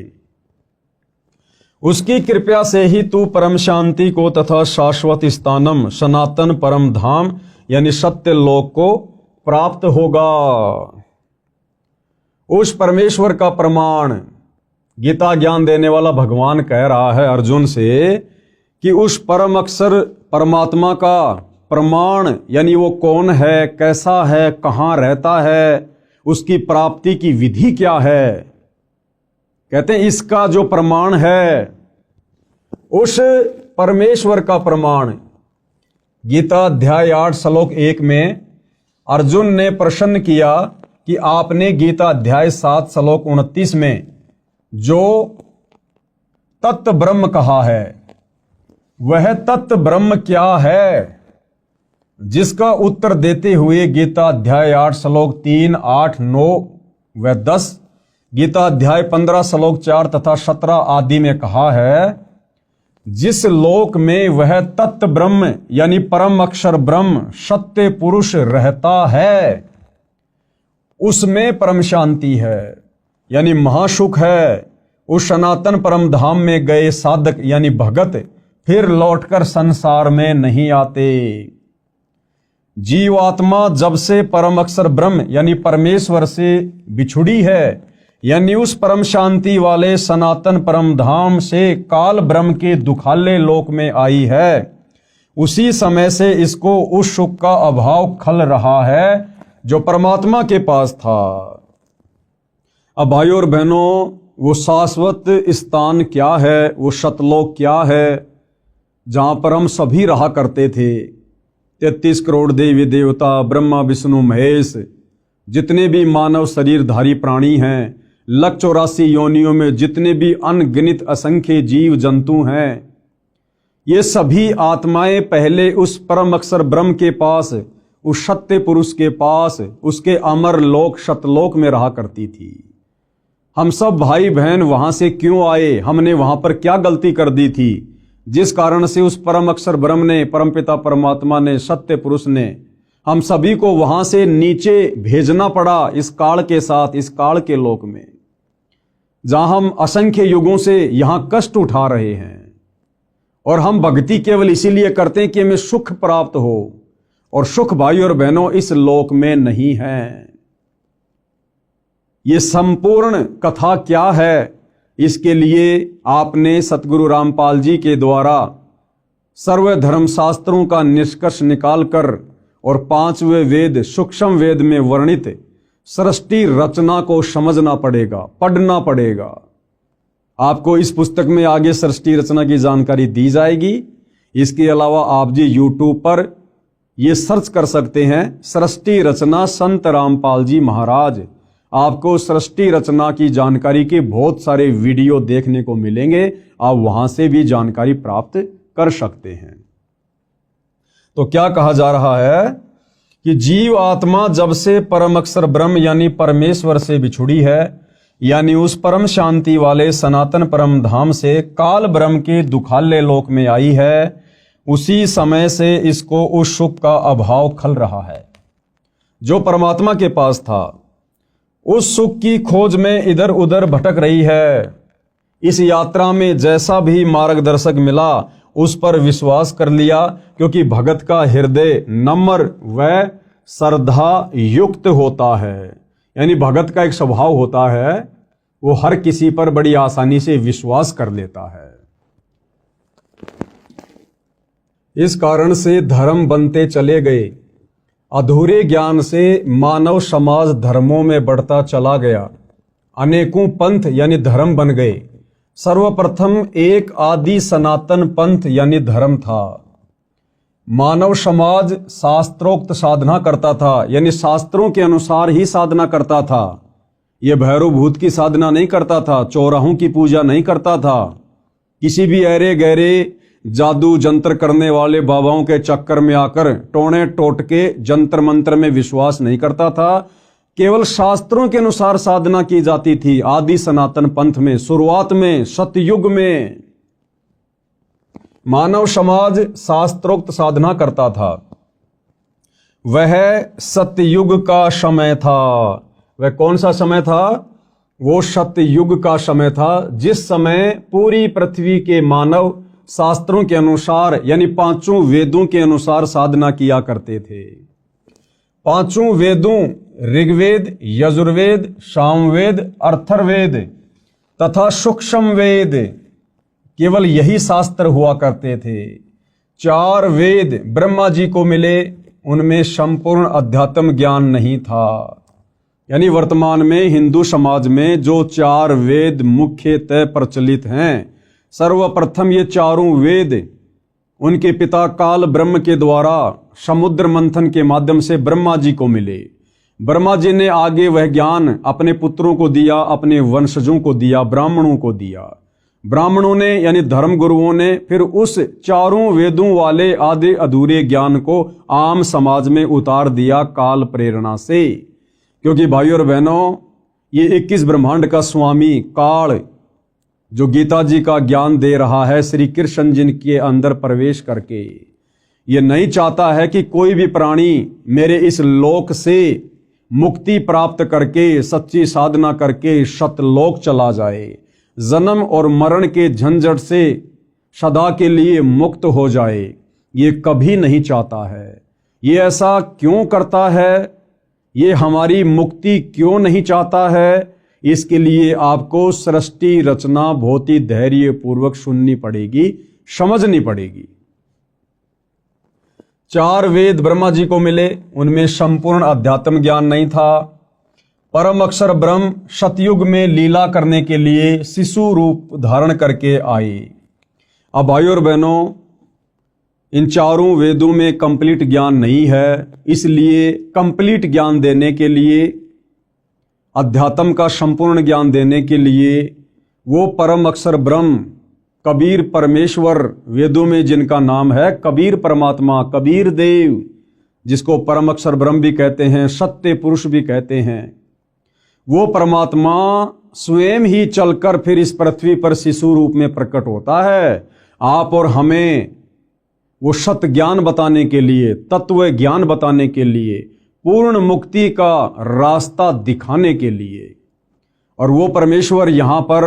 उसकी कृपा से ही तू परम शांति को तथा शाश्वत स्थानम, सनातन परम धाम यानी सत्य लोक को प्राप्त होगा। उस परमेश्वर का प्रमाण गीता ज्ञान देने वाला भगवान कह रहा है अर्जुन से कि उस परम अक्षर परमात्मा का प्रमाण, यानी वो कौन है, कैसा है, कहां रहता है, उसकी प्राप्ति की विधि क्या है। कहते हैं इसका जो प्रमाण है, उस परमेश्वर का प्रमाण, गीता अध्याय 8 श्लोक 1 में अर्जुन ने प्रश्न किया कि आपने गीता अध्याय 7 श्लोक 29 में जो तत्व ब्रह्म कहा है, वह तत्व ब्रह्म क्या है? जिसका उत्तर देते हुए गीता अध्याय 8 श्लोक 3, 8, 9 व 10, गीता अध्याय 15 श्लोक 4 तथा 17 आदि में कहा है, जिस लोक में वह तत्व ब्रह्म यानी परम अक्षर ब्रह्म सत्य पुरुष रहता है, उसमें परम शांति है, यानी महासुख है। उस सनातन परम धाम में गए साधक यानी भगत फिर लौटकर संसार में नहीं आते। जीवात्मा जब से परम अक्षर ब्रह्म यानी परमेश्वर से बिछुड़ी है, यानी उस परम शांति वाले सनातन परम धाम से काल ब्रह्म के दुखाले लोक में आई है, उसी समय से इसको उस सुख का अभाव खल रहा है जो परमात्मा के पास था। अब भाइयों और बहनों, वो शाश्वत स्थान क्या है, वो सतलोक क्या है, जहां पर हम सभी रहा करते थे। 33 करोड़ देवी देवता, ब्रह्मा विष्णु महेश, जितने भी मानव शरीरधारी प्राणी हैं, 184 योनियों में जितने भी अनगिनत असंख्य जीव जंतु हैं, ये सभी आत्माएं पहले उस परम अक्षर ब्रह्म के पास, उस सत्य पुरुष के पास उसके अमर लोक सतलोक में रहा करती थी। हम सब भाई बहन वहां से क्यों आए, हमने वहां पर क्या गलती कर दी थी, जिस कारण से उस परम अक्षर ब्रह्म ने, परमपिता परमात्मा ने, सत्य पुरुष ने हम सभी को वहां से नीचे भेजना पड़ा इस काल के साथ, इस काल के लोक में, जहां हम असंख्य युगों से यहां कष्ट उठा रहे हैं। और हम भक्ति केवल इसीलिए करते हैं कि हमें सुख प्राप्त हो, और सुख भाई और बहनों इस लोक में नहीं है। ये संपूर्ण कथा क्या है, इसके लिए आपने सतगुरु रामपाल जी के द्वारा सर्व धर्म शास्त्रों का निष्कर्ष निकालकर और 5वें वेद सूक्ष्म वेद में वर्णित सृष्टि रचना को समझना पड़ेगा, पढ़ना पड़ेगा। आपको इस पुस्तक में आगे सृष्टि रचना की जानकारी दी जाएगी। इसके अलावा आप जी YouTube पर ये सर्च कर सकते हैं, सृष्टि रचना संत रामपाल जी महाराज। आपको सृष्टि रचना की जानकारी के बहुत सारे वीडियो देखने को मिलेंगे, आप वहां से भी जानकारी प्राप्त कर सकते हैं। तो क्या कहा जा रहा है कि जीव आत्मा जब से परम अक्षर ब्रह्म यानी परमेश्वर से बिछुड़ी है, यानी उस परम शांति वाले सनातन परम धाम से काल ब्रह्म के दुखाले लोक में आई है, उसी समय से इसको उस सुख का अभाव खल रहा है जो परमात्मा के पास था। उस सुख की खोज में इधर उधर भटक रही है। इस यात्रा में जैसा भी मार्गदर्शक मिला उस पर विश्वास कर लिया, क्योंकि भगत का हृदय नम्र व श्रद्धा युक्त होता है। यानी भगत का एक स्वभाव होता है, वो हर किसी पर बड़ी आसानी से विश्वास कर लेता है। इस कारण से धर्म बनते चले गए। अधूरे ज्ञान से मानव समाज धर्मों में बढ़ता चला गया। अनेकों पंथ यानी धर्म बन गए। सर्वप्रथम एक आदि सनातन पंथ यानी धर्म था। मानव समाज शास्त्रोक्त साधना करता था, यानी शास्त्रों के अनुसार ही साधना करता था। यह भैरव भूत की साधना नहीं करता था, चौराहों की पूजा नहीं करता था, किसी भी ऐरे गहरे जादू जंत्र करने वाले बाबाओं के चक्कर में आकर टोने टोटके जंत्र मंत्र में विश्वास नहीं करता था। केवल शास्त्रों के अनुसार साधना की जाती थी। आदि सनातन पंथ में शुरुआत में सतयुग में मानव समाज शास्त्रोक्त साधना करता था। वह सतयुग का समय था। वह कौन सा समय था? वो सतयुग का समय था, जिस समय पूरी पृथ्वी के मानव शास्त्रों के अनुसार यानी पांचों वेदों के अनुसार साधना किया करते थे। पांचों वेदों ऋग्वेद, यजुर्वेद, सामवेद, अथर्ववेद तथा सूक्ष्म वेद, केवल यही शास्त्र हुआ करते थे। 4 वेद ब्रह्मा जी को मिले, उनमें संपूर्ण अध्यात्म ज्ञान नहीं था। यानी वर्तमान में हिंदू समाज में जो 4 वेद मुख्यतः प्रचलित हैं, सर्वप्रथम ये चारों वेद उनके पिता काल ब्रह्म के द्वारा समुद्र मंथन के माध्यम से ब्रह्मा जी को मिले। ब्रह्मा जी ने आगे वह ज्ञान अपने पुत्रों को दिया, अपने वंशजों को दिया, ब्राह्मणों को दिया। ब्राह्मणों ने यानी धर्म गुरुओं ने फिर उस चारों वेदों वाले आधे अधूरे ज्ञान को आम समाज में उतार दिया काल प्रेरणा से। क्योंकि भाइयों और बहनों, ये 21 ब्रह्मांड का स्वामी काल जो गीता जी का ज्ञान दे रहा है श्री कृष्ण जी के अंदर प्रवेश करके, ये नहीं चाहता है कि कोई भी प्राणी मेरे इस लोक से मुक्ति प्राप्त करके सच्ची साधना करके सतलोक चला जाए, जन्म और मरण के झंझट से सदा के लिए मुक्त हो जाए। ये कभी नहीं चाहता है। ये ऐसा क्यों करता है? ये हमारी मुक्ति क्यों नहीं चाहता है? इसके लिए आपको सृष्टि रचना बहुत ही धैर्य पूर्वक सुननी पड़ेगी, समझनी पड़ेगी। 4 वेद ब्रह्मा जी को मिले, उनमें संपूर्ण अध्यात्म ज्ञान नहीं था। परम अक्षर ब्रह्म सतयुग में लीला करने के लिए शिशु रूप धारण करके आए। अब भाइयों और बहनों, इन चारों वेदों में कंप्लीट ज्ञान नहीं है, इसलिए कंप्लीट ज्ञान देने के लिए, अध्यात्म का संपूर्ण ज्ञान देने के लिए वो परम अक्षर ब्रह्म कबीर परमेश्वर, वेदों में जिनका नाम है कबीर परमात्मा, कबीर देव, जिसको परम अक्षर ब्रह्म भी कहते हैं, सत्य पुरुष भी कहते हैं, वो परमात्मा स्वयं ही चलकर फिर इस पृथ्वी पर शिशु रूप में प्रकट होता है, आप और हमें वो सत्य ज्ञान बताने के लिए, तत्व ज्ञान बताने के लिए, पूर्ण मुक्ति का रास्ता दिखाने के लिए। और वो परमेश्वर यहां पर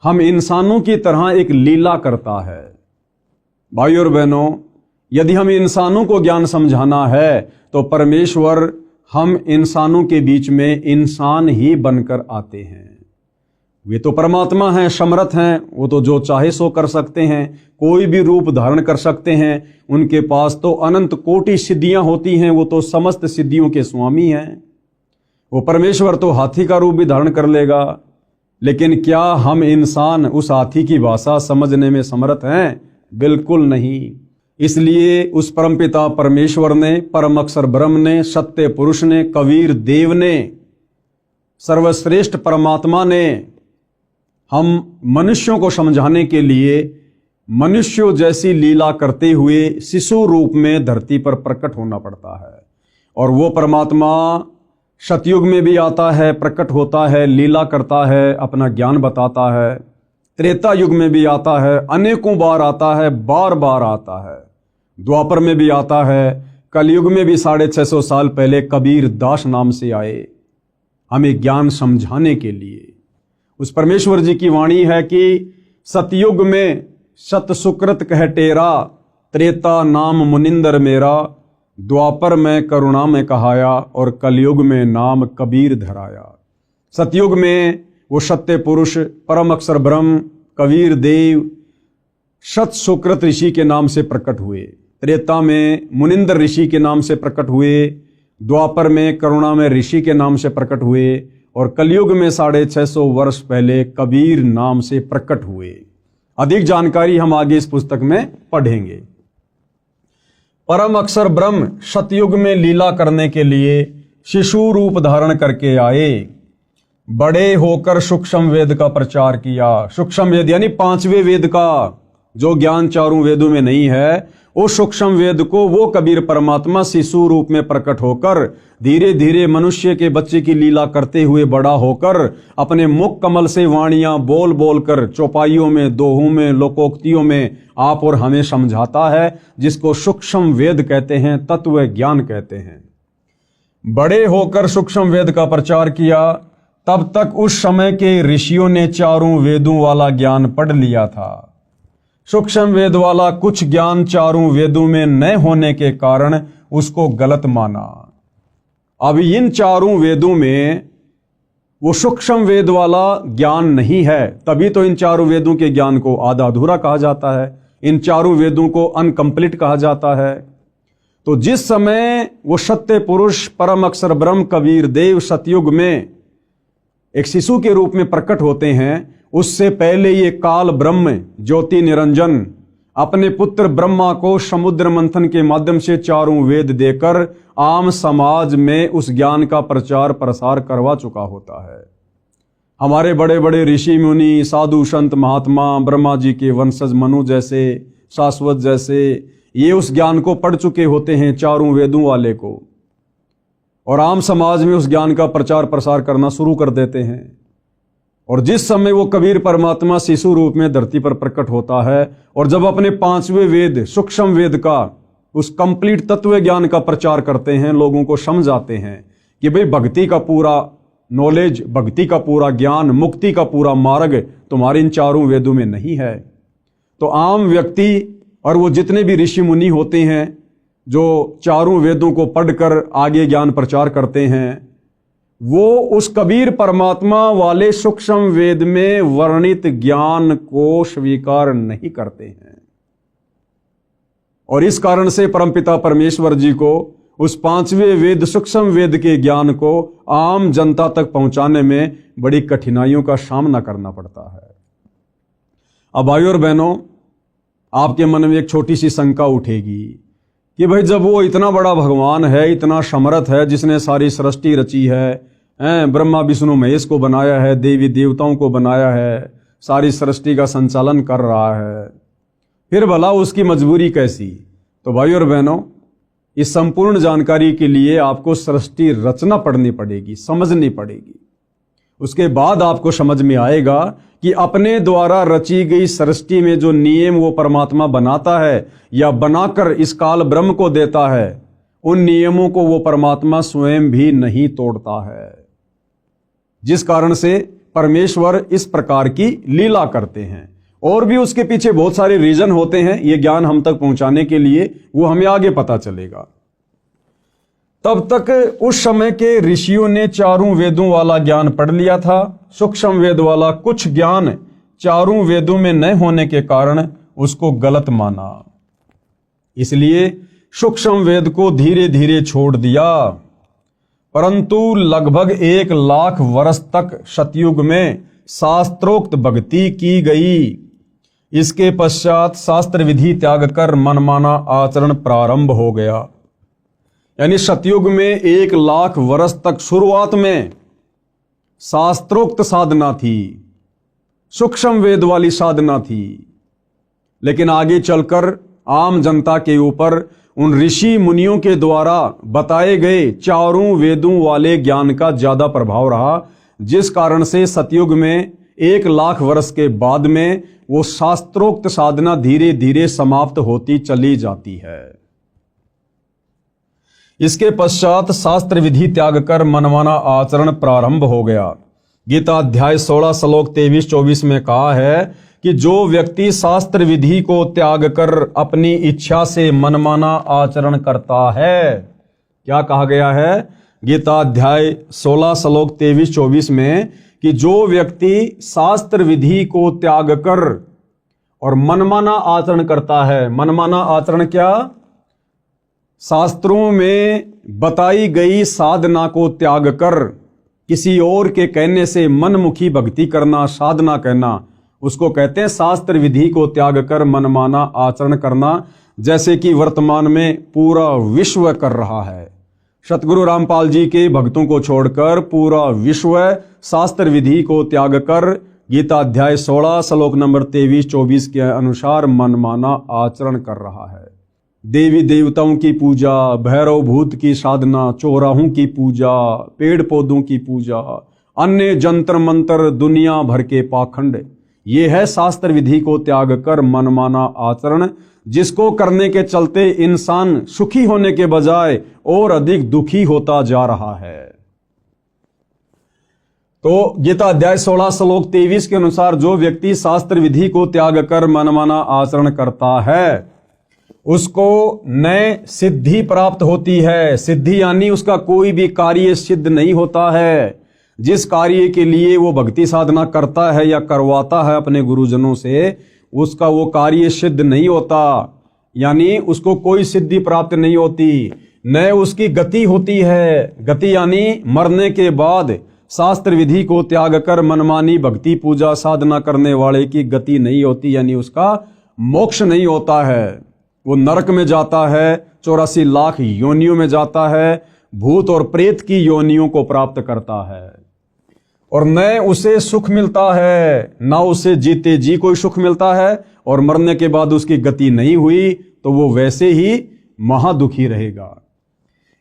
हम इंसानों की तरह एक लीला करता है। भाइयों और बहनों, यदि हम इंसानों को ज्ञान समझाना है तो परमेश्वर हम इंसानों के बीच में इंसान ही बनकर आते हैं। वे तो परमात्मा हैं, समर्थ हैं, वो तो जो चाहे सो कर सकते हैं, कोई भी रूप धारण कर सकते हैं। उनके पास तो अनंत कोटि सिद्धियां होती हैं, वो तो समस्त सिद्धियों के स्वामी हैं। वो परमेश्वर तो हाथी का रूप भी धारण कर लेगा, लेकिन क्या हम इंसान उस हाथी की भाषा समझने में समर्थ हैं? बिल्कुल नहीं। इसलिए उस परमपिता परमेश्वर ने, परम अक्षर ब्रह्म ने, सत्य पुरुष ने, कबीर देव ने, सर्वश्रेष्ठ परमात्मा ने हम मनुष्यों को समझाने के लिए मनुष्यों जैसी लीला करते हुए शिशु रूप में धरती पर प्रकट होना पड़ता है। और वो परमात्मा सतयुग में भी आता है, प्रकट होता है, लीला करता है, अपना ज्ञान बताता है। त्रेता युग में भी आता है, अनेकों बार आता है, बार बार आता है। द्वापर में भी आता है, कलयुग में भी 650 साल पहले कबीर दास नाम से आए हमें ज्ञान समझाने के लिए। उस परमेश्वर जी की वाणी है कि सतयुग में सत सुकृत कह टेरा, त्रेता नाम मुनिंदर मेरा, द्वापर में करुणा में कहाया और कलयुग में नाम कबीर धराया। सतयुग में वो सत्य पुरुष परम अक्षर ब्रह्म कबीर देव सत सुकृत ऋषि के नाम से प्रकट हुए, त्रेता में मुनिंदर ऋषि के नाम से प्रकट हुए, द्वापर में करुणा में ऋषि के नाम से प्रकट हुए और कलयुग में 650 वर्ष पहले कबीर नाम से प्रकट हुए। अधिक जानकारी हम आगे इस पुस्तक में पढ़ेंगे। परम अक्षर ब्रह्म सतयुग में लीला करने के लिए शिशु रूप धारण करके आए, बड़े होकर सूक्ष्म वेद का प्रचार किया। सूक्ष्म वेद यानी 5वें वेद का जो ज्ञान चारों वेदों में नहीं है, उस सूक्ष्म वेद को वो कबीर परमात्मा शिशु रूप में प्रकट होकर धीरे धीरे मनुष्य के बच्चे की लीला करते हुए बड़ा होकर अपने मुख कमल से वाणियां बोल बोल कर चौपाइयों में, दोहों में, लोकोक्तियों में आप और हमें समझाता है, जिसको सूक्ष्म वेद कहते हैं, तत्व ज्ञान कहते हैं। बड़े होकर सूक्ष्म वेद का प्रचार किया, तब तक उस समय के ऋषियों ने चारों वेदों वाला ज्ञान पढ़ लिया था। सूक्ष्म वेद वाला कुछ ज्ञान चारों वेदों में न होने के कारण उसको गलत माना। अब इन चारों वेदों में वो सूक्ष्म वेद वाला ज्ञान नहीं है, तभी तो इन चारों वेदों के ज्ञान को आधा अधूरा कहा जाता है, इन चारों वेदों को अनकंप्लीट कहा जाता है। तो जिस समय वो सत्य पुरुष परम अक्षर ब्रह्म कबीर देव सतयुग में एक शिशु के रूप में प्रकट होते हैं, उससे पहले ये काल ब्रह्म ज्योति निरंजन अपने पुत्र ब्रह्मा को समुद्र मंथन के माध्यम से चारों वेद देकर आम समाज में उस ज्ञान का प्रचार प्रसार करवा चुका होता है। हमारे बड़े बड़े ऋषि मुनि, साधु संत महात्मा, ब्रह्मा जी के वंशज मनु जैसे, शाश्वत जैसे, ये उस ज्ञान को पढ़ चुके होते हैं, चारों वेदों वाले को, और आम समाज में उस ज्ञान का प्रचार प्रसार करना शुरू कर देते हैं। और जिस समय वो कबीर परमात्मा शिशु रूप में धरती पर प्रकट होता है और जब अपने 5वें वेद सूक्ष्म वेद का उस कंप्लीट तत्व ज्ञान का प्रचार करते हैं, लोगों को समझाते हैं कि भाई भक्ति का पूरा नॉलेज, भक्ति का पूरा ज्ञान, मुक्ति का पूरा मार्ग तुम्हारे इन चारों वेदों में नहीं है। तो आम व्यक्ति और वो जितने भी ऋषि मुनि होते हैं जो चारों वेदों को पढ़कर आगे ज्ञान प्रचार करते हैं, वो उस कबीर परमात्मा वाले सूक्ष्म वेद में वर्णित ज्ञान को स्वीकार नहीं करते हैं। और इस कारण से परमपिता परमेश्वर जी को उस 5वें वेद सूक्ष्म वेद के ज्ञान को आम जनता तक पहुंचाने में बड़ी कठिनाइयों का सामना करना पड़ता है। अब भाइयों और बहनों, आपके मन में एक छोटी सी शंका उठेगी कि भाई जब वो इतना बड़ा भगवान है, इतना समर्थ है, जिसने सारी सृष्टि रची है, ब्रह्मा विष्णु महेश को बनाया है, देवी देवताओं को बनाया है, सारी सृष्टि का संचालन कर रहा है, फिर भला उसकी मजबूरी कैसी? तो भाइयों और बहनों, इस संपूर्ण जानकारी के लिए आपको सृष्टि रचना पढ़नी पड़ेगी, समझनी पड़ेगी। उसके बाद आपको समझ में आएगा कि अपने द्वारा रची गई सृष्टि में जो नियम वो परमात्मा बनाता है या बनाकर इस काल ब्रह्म को देता है, उन नियमों को वो परमात्मा स्वयं भी नहीं तोड़ता है, जिस कारण से परमेश्वर इस प्रकार की लीला करते हैं। और भी उसके पीछे बहुत सारे रीजन होते हैं, ये ज्ञान हम तक पहुंचाने के लिए, वो हमें आगे पता चलेगा। तब तक उस समय के ऋषियों ने चारों वेदों वाला ज्ञान पढ़ लिया था। सूक्ष्म वेद वाला कुछ ज्ञान चारों वेदों में न होने के कारण उसको गलत माना, इसलिए सूक्ष्म वेद को धीरे धीरे छोड़ दिया। परंतु लगभग 1 लाख वर्ष तक सतयुग में शास्त्रोक्त भक्ति की गई। इसके पश्चात शास्त्र विधि त्याग कर मनमाना आचरण प्रारंभ हो गया। यानी सतयुग में 1 लाख वर्ष तक शुरुआत में शास्त्रोक्त साधना थी, सूक्ष्म वेद वाली साधना थी, लेकिन आगे चलकर आम जनता के ऊपर उन ऋषि मुनियों के द्वारा बताए गए चारों वेदों वाले ज्ञान का ज्यादा प्रभाव रहा, जिस कारण से सतयुग में 1 लाख वर्ष के बाद में वो शास्त्रोक्त साधना धीरे धीरे समाप्त होती चली जाती है। इसके पश्चात शास्त्र विधि त्याग कर मनमाना आचरण प्रारंभ हो गया। गीता अध्याय 16 श्लोक 23-24 में कहा है कि जो व्यक्ति शास्त्र विधि को त्याग कर अपनी इच्छा से मनमाना आचरण करता है, क्या कहा गया है गीता अध्याय 16 श्लोक 23-24 में, कि जो व्यक्ति शास्त्र विधि को त्याग कर और मनमाना आचरण करता है। मनमाना आचरण क्या? शास्त्रों में बताई गई साधना को त्याग कर किसी और के कहने से मनमुखी भक्ति करना, साधना कहना, उसको कहते हैं शास्त्र विधि को त्याग कर मनमाना आचरण करना, जैसे कि वर्तमान में पूरा विश्व कर रहा है। सतगुरु रामपाल जी के भक्तों को छोड़कर पूरा विश्व शास्त्र विधि को त्याग कर गीता अध्याय 16 श्लोक नंबर 23-24 के अनुसार मनमाना आचरण कर रहा है। देवी देवताओं की पूजा, भैरव भूत की साधना, चौराहों की पूजा, पेड़ पौधों की पूजा, अन्य जंतर मंत्र, दुनिया भर के पाखंड, ये है शास्त्र विधि को त्याग कर मनमाना आचरण, जिसको करने के चलते इंसान सुखी होने के बजाय और अधिक दुखी होता जा रहा है। तो गीता अध्याय 16 श्लोक 23 के अनुसार जो व्यक्ति शास्त्र विधि को त्याग कर मनमाना आचरण करता है, उसको नए सिद्धि प्राप्त होती है। सिद्धि यानी उसका कोई भी कार्य सिद्ध नहीं होता है। जिस कार्य के लिए वो भक्ति साधना करता है या करवाता है अपने गुरुजनों से, उसका वो कार्य सिद्ध नहीं होता, यानी उसको कोई सिद्धि प्राप्त नहीं होती, न उसकी गति होती है। गति यानी मरने के बाद शास्त्र विधि को त्याग कर मनमानी भक्ति पूजा साधना करने वाले की गति नहीं होती, यानी उसका मोक्ष नहीं होता है। वो नरक में जाता है, 84 लाख योनियों में जाता है, भूत और प्रेत की योनियों को प्राप्त करता है, और न उसे सुख मिलता है, न उसे जीते जी कोई सुख मिलता है, और मरने के बाद उसकी गति नहीं हुई तो वो वैसे ही महादुखी रहेगा।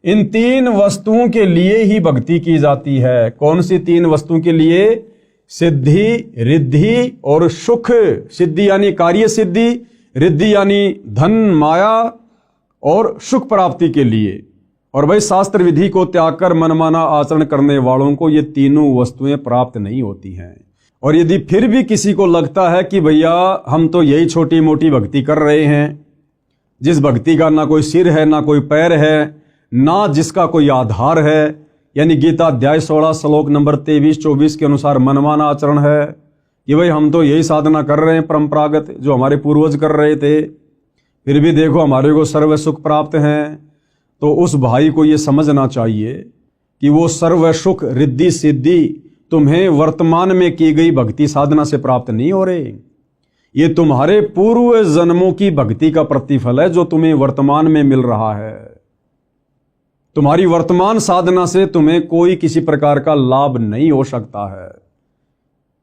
इन 3 वस्तुओं के लिए ही भक्ति की जाती है। कौन सी 3 वस्तुओं के लिए? सिद्धि, रिद्धि और सुख। सिद्धि यानी कार्य सिद्धि, रिद्धि यानी धन माया और सुख प्राप्ति के लिए। और भाई शास्त्र विधि को त्याग कर मनमाना आचरण करने वालों को ये तीनों वस्तुएं प्राप्त नहीं होती हैं। और यदि फिर भी किसी को लगता है कि भैया हम तो यही छोटी मोटी भक्ति कर रहे हैं, जिस भक्ति का ना कोई सिर है, ना कोई पैर है, ना जिसका कोई आधार है, यानी गीता अध्याय 16 श्लोक नंबर 23-24 के अनुसार मनमाना आचरण है कि भाई हम तो यही साधना कर रहे हैं परंपरागत जो हमारे पूर्वज कर रहे थे, फिर भी देखो हमारे को सर्व सुख प्राप्त हैं, तो उस भाई को ये समझना चाहिए कि वो सर्व सुख रिद्धि सिद्धि तुम्हें वर्तमान में की गई भक्ति साधना से प्राप्त नहीं हो रहे। ये तुम्हारे पूर्व जन्मों की भक्ति का प्रतिफल है जो तुम्हें वर्तमान में मिल रहा है। तुम्हारी वर्तमान साधना से तुम्हें कोई किसी प्रकार का लाभ नहीं हो सकता है।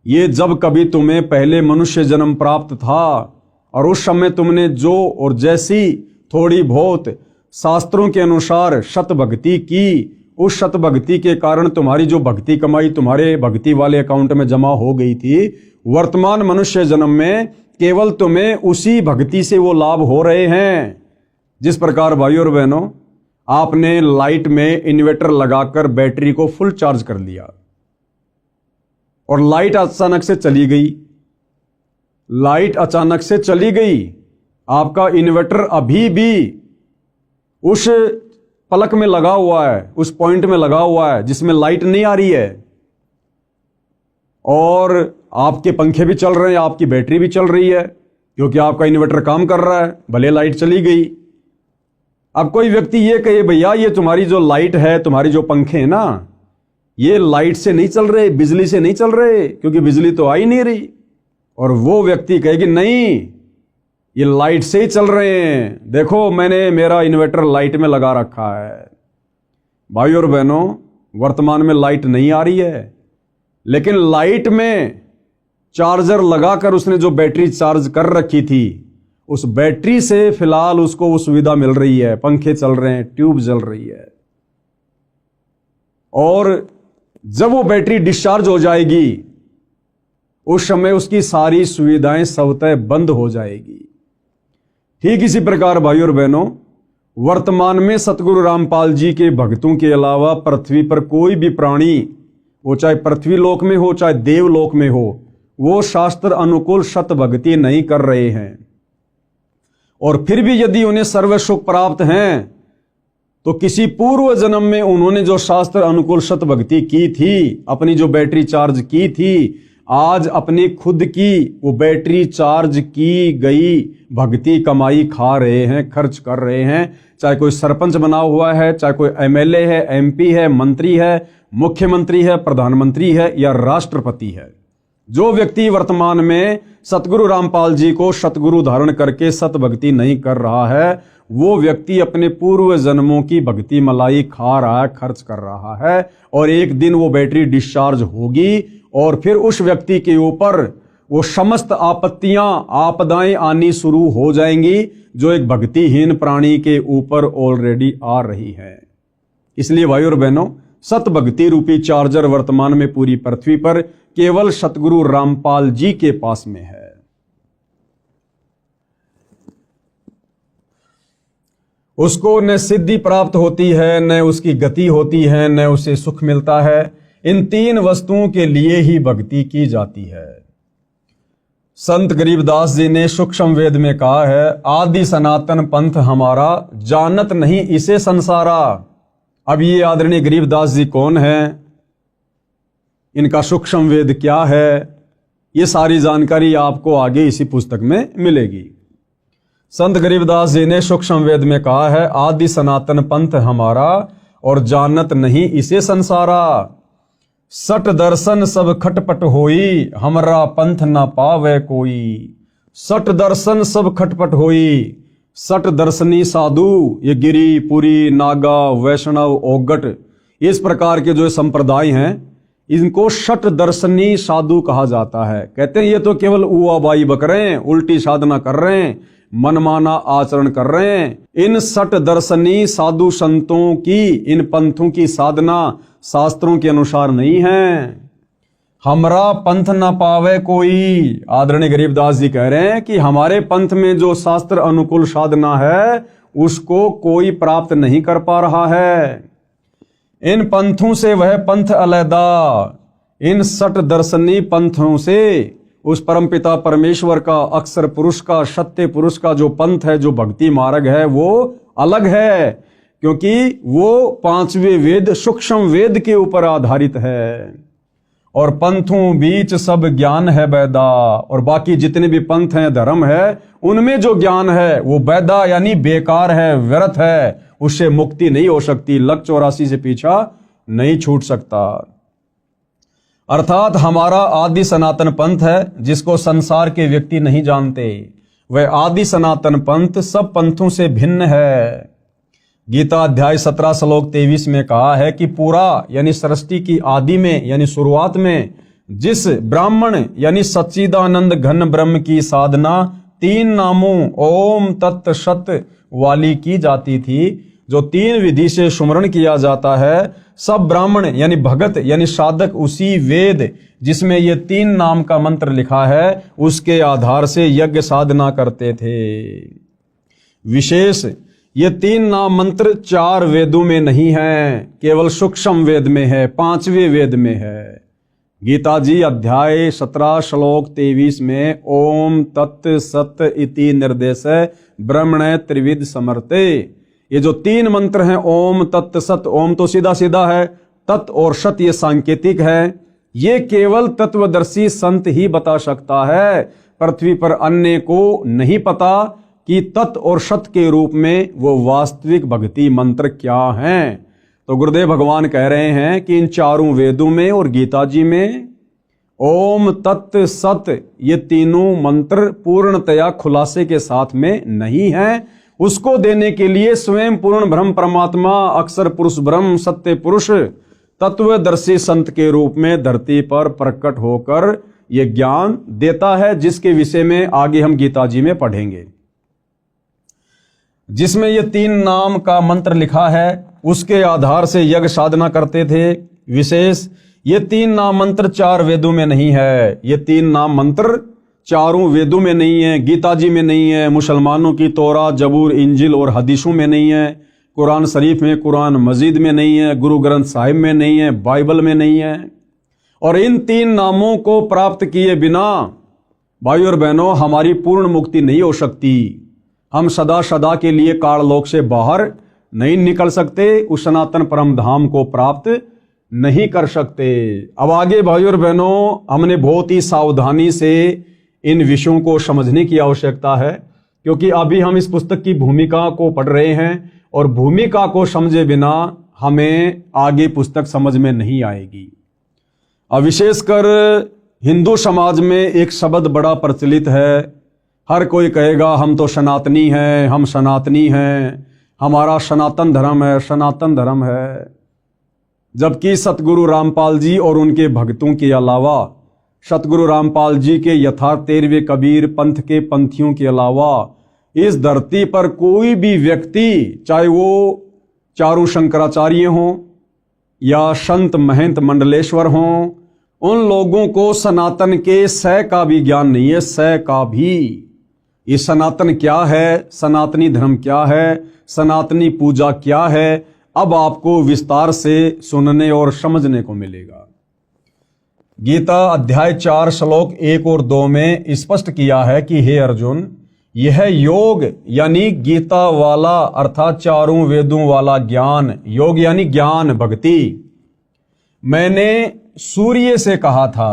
ये जब कभी तुम्हें पहले मनुष्य जन्म प्राप्त था और उस समय तुमने जो और जैसी थोड़ी बहुत शास्त्रों के अनुसार शत भक्ति की, उस शत भक्ति के कारण तुम्हारी जो भक्ति कमाई तुम्हारे भक्ति वाले अकाउंट में जमा हो गई थी, वर्तमान मनुष्य जन्म में केवल तुम्हें उसी भक्ति से वो लाभ हो रहे हैं। जिस प्रकार भाइयों और बहनों, आपने लाइट में इन्वर्टर लगाकर बैटरी को फुल चार्ज कर लिया और लाइट अचानक से चली गई, लाइट अचानक से चली गई, आपका इन्वर्टर अभी भी उस पलक में लगा हुआ है, उस पॉइंट में लगा हुआ है जिसमें लाइट नहीं आ रही है, और आपके पंखे भी चल रहे हैं, आपकी बैटरी भी चल रही है, क्योंकि आपका इन्वर्टर काम कर रहा है, भले लाइट चली गई। अब कोई व्यक्ति ये कहे भैया ये तुम्हारी जो लाइट है, तुम्हारी जो पंखे हैं ना, ये लाइट से नहीं चल रहे, बिजली से नहीं चल रहे, क्योंकि बिजली तो आ ही नहीं रही। और वो व्यक्ति कहेगी नहीं, ये लाइट से ही चल रहे हैं, देखो मैंने मेरा इन्वर्टर लाइट में लगा रखा है। भाइयों और बहनों, वर्तमान में लाइट नहीं आ रही है, लेकिन लाइट में चार्जर लगाकर उसने जो बैटरी चार्ज कर रखी थी, उस बैटरी से फिलहाल उसको वो सुविधा मिल रही है, पंखे चल रहे हैं, ट्यूब जल रही है। और जब वो बैटरी डिस्चार्ज हो जाएगी, उस समय उसकी सारी सुविधाएं स्वतः बंद हो जाएगी। ठीक इसी प्रकार भाइयों और बहनों, वर्तमान में सतगुरु रामपाल जी के भक्तों के अलावा पृथ्वी पर कोई भी प्राणी, वो चाहे पृथ्वी लोक में हो चाहे देवलोक में हो, वो शास्त्र अनुकूल शत भक्ति नहीं कर रहे हैं। और फिर भी यदि उन्हें सर्व सुख प्राप्त हैं, तो किसी पूर्व जन्म में उन्होंने जो शास्त्र अनुकूल शत भक्ति की थी, अपनी जो बैटरी चार्ज की थी, आज अपनी खुद की वो बैटरी चार्ज की गई भक्ति कमाई खा रहे हैं, खर्च कर रहे हैं। चाहे कोई सरपंच बना हुआ है, चाहे कोई एमएलए है, एमपी है, मंत्री है, मुख्यमंत्री है, प्रधानमंत्री है या राष्ट्रपति है, जो व्यक्ति वर्तमान में सतगुरु रामपाल जी को सतगुरु धारण करके सत भक्ति नहीं कर रहा है, वो व्यक्ति अपने पूर्व जन्मों की भक्ति मलाई खा रहा है, खर्च कर रहा है। और एक दिन वो बैटरी डिस्चार्ज होगी और फिर उस व्यक्ति के ऊपर वो समस्त आपत्तियां, आपदाएं आनी शुरू हो जाएंगी, जो एक भक्तिहीन प्राणी के ऊपर ऑलरेडी आ रही है। इसलिए भाइयों और बहनों, सत भक्ति रूपी चार्जर वर्तमान में पूरी पृथ्वी पर केवल सतगुरु रामपाल जी के पास में है। उसको न सिद्धि प्राप्त होती है, न उसकी गति होती है, न उसे सुख मिलता है। इन तीन वस्तुओं के लिए ही भक्ति की जाती है। संत गरीबदास जी ने सूक्ष्म वेद में कहा है, आदि सनातन पंथ हमारा, जानत नहीं इसे संसारा। अब ये आदरणीय गरीबदास जी कौन है, इनका सूक्ष्म वेद क्या है, ये सारी जानकारी आपको आगे इसी पुस्तक में मिलेगी। संत गरीबदास जी ने सूक्ष्म वेद में कहा है, आदि सनातन पंथ हमारा और जानत नहीं इसे संसारा। सट दर्शन सब खटपट होई, हमरा पंथ न पावे कोई। सट दर्शन सब खटपट होई, सट दर्शनी साधु, ये गिरी, पुरी, नागा, वैष्णव, ओगट, इस प्रकार के जो संप्रदाय हैं, इनको शट दर्शनी साधु कहा जाता है। कहते हैं ये तो केवल उआबाई बक रहे हैं, उल्टी साधना कर रहे हैं, मनमाना आचरण कर रहे हैं। इन सट दर्शनी साधु संतों की, इन पंथों की साधना शास्त्रों के अनुसार नहीं है। हमरा पंथ न पावे कोई, आदरणीय गरीबदास जी कह रहे हैं कि हमारे पंथ में जो शास्त्र अनुकूल साधना है, उसको कोई प्राप्त नहीं कर पा रहा है। इन पंथों से वह पंथ अलैदा, इन सट दर्शनी पंथों से उस परमपिता परमेश्वर का, अक्षर पुरुष का, सत्य पुरुष का जो पंथ है, जो भक्ति मार्ग है, वो अलग है, क्योंकि वो पांचवें वेद सूक्ष्म वेद के ऊपर आधारित है। और पंथों बीच सब ज्ञान है बैदा, और बाकी जितने भी पंथ हैं, धर्म है, उनमें जो ज्ञान है वो बैदा यानी बेकार है, व्यर्थ है, उससे मुक्ति नहीं हो सकती, लक 84 से पीछा नहीं छूट सकता। अर्थात हमारा आदि सनातन पंथ है, जिसको संसार के व्यक्ति नहीं जानते। वह आदि सनातन पंथ सब पंथों से भिन्न है। गीता अध्याय 17 श्लोक 23 में कहा है कि पूरा यानी सृष्टि की आदि में यानी शुरुआत में जिस ब्राह्मण यानी सच्चिदानंद घन ब्रह्म की साधना तीन नामों ओम तत् सत वाली की जाती थी, जो तीन विधि से सुमरण किया जाता है, सब ब्राह्मण यानी भगत यानी साधक उसी वेद जिसमें ये तीन नाम का मंत्र लिखा है उसके आधार से यज्ञ साधना करते थे। विशेष ये तीन नाम मंत्र चार वेदों में नहीं है, केवल सूक्ष्म वेद में है, पांचवें वेद में है। गीता जी अध्याय 17 श्लोक 23 में ओम तत् सत इति निर्देश ब्रह्मण त्रिविध समर्थे, ये जो तीन मंत्र हैं ओम तत् सत, ओम तो सीधा सीधा है, तत् और सत ये सांकेतिक है। ये केवल तत्वदर्शी संत ही बता सकता है, पृथ्वी पर अन्य को नहीं पता कि तत् और सत के रूप में वो वास्तविक भक्ति मंत्र क्या हैं। तो गुरुदेव भगवान कह रहे हैं कि इन चारों वेदों में और गीता जी में ओम तत् सत ये तीनों मंत्र पूर्णतया खुलासे के साथ में नहीं है। उसको देने के लिए स्वयं पूर्ण ब्रह्म परमात्मा अक्षर पुरुष ब्रह्म सत्य पुरुष तत्वदर्शी संत के रूप में धरती पर प्रकट होकर ये ज्ञान देता है, जिसके विषय में आगे हम गीता जी में पढ़ेंगे। जिसमें ये तीन नाम का मंत्र लिखा है उसके आधार से यज्ञ साधना करते थे। विशेष ये तीन नाम मंत्र चार वेदों में नहीं है, ये तीन नाम मंत्र चारों वेदों में नहीं है, गीता जी में नहीं है, मुसलमानों की तोरा जबूर इंजिल और हदीसों में नहीं है, कुरान शरीफ में, कुरान मजीद में नहीं है, गुरु ग्रंथ साहिब में नहीं है, बाइबल में नहीं है। और इन तीन नामों को प्राप्त किए बिना भाइयों और बहनों हमारी पूर्ण मुक्ति नहीं हो सकती। हम सदा सदा के लिए काललोक से बाहर नहीं निकल सकते, उस सनातन परम धाम को प्राप्त नहीं कर सकते। अब आगे भाइयों और बहनों हमने बहुत ही सावधानी से इन विषयों को समझने की आवश्यकता है, क्योंकि अभी हम इस पुस्तक की भूमिका को पढ़ रहे हैं और भूमिका को समझे बिना हमें आगे पुस्तक समझ में नहीं आएगी। अब विशेषकर हिंदू समाज में एक शब्द बड़ा प्रचलित है, हर कोई कहेगा हम तो सनातनी हैं, हम सनातनी हैं, हमारा सनातन धर्म है, सनातन धर्म है। जबकि सतगुरु रामपाल जी और उनके भक्तों के अलावा, सतगुरु रामपाल जी के यथार्थ 13वें कबीर पंथ के पंथियों के अलावा इस धरती पर कोई भी व्यक्ति, चाहे वो चारों शंकराचार्य हों या संत महंत मंडलेश्वर हों, उन लोगों को सनातन के सै का भी ज्ञान नहीं है, सै का भी। ये सनातन क्या है, सनातनी धर्म क्या है, सनातनी पूजा क्या है, अब आपको विस्तार से सुनने और समझने को मिलेगा। गीता अध्याय 4 श्लोक 1 और 2 में स्पष्ट किया है कि हे अर्जुन, यह योग यानी गीता वाला अर्थात चारों वेदों वाला ज्ञान, योग यानी ज्ञान भक्ति, मैंने सूर्य से कहा था।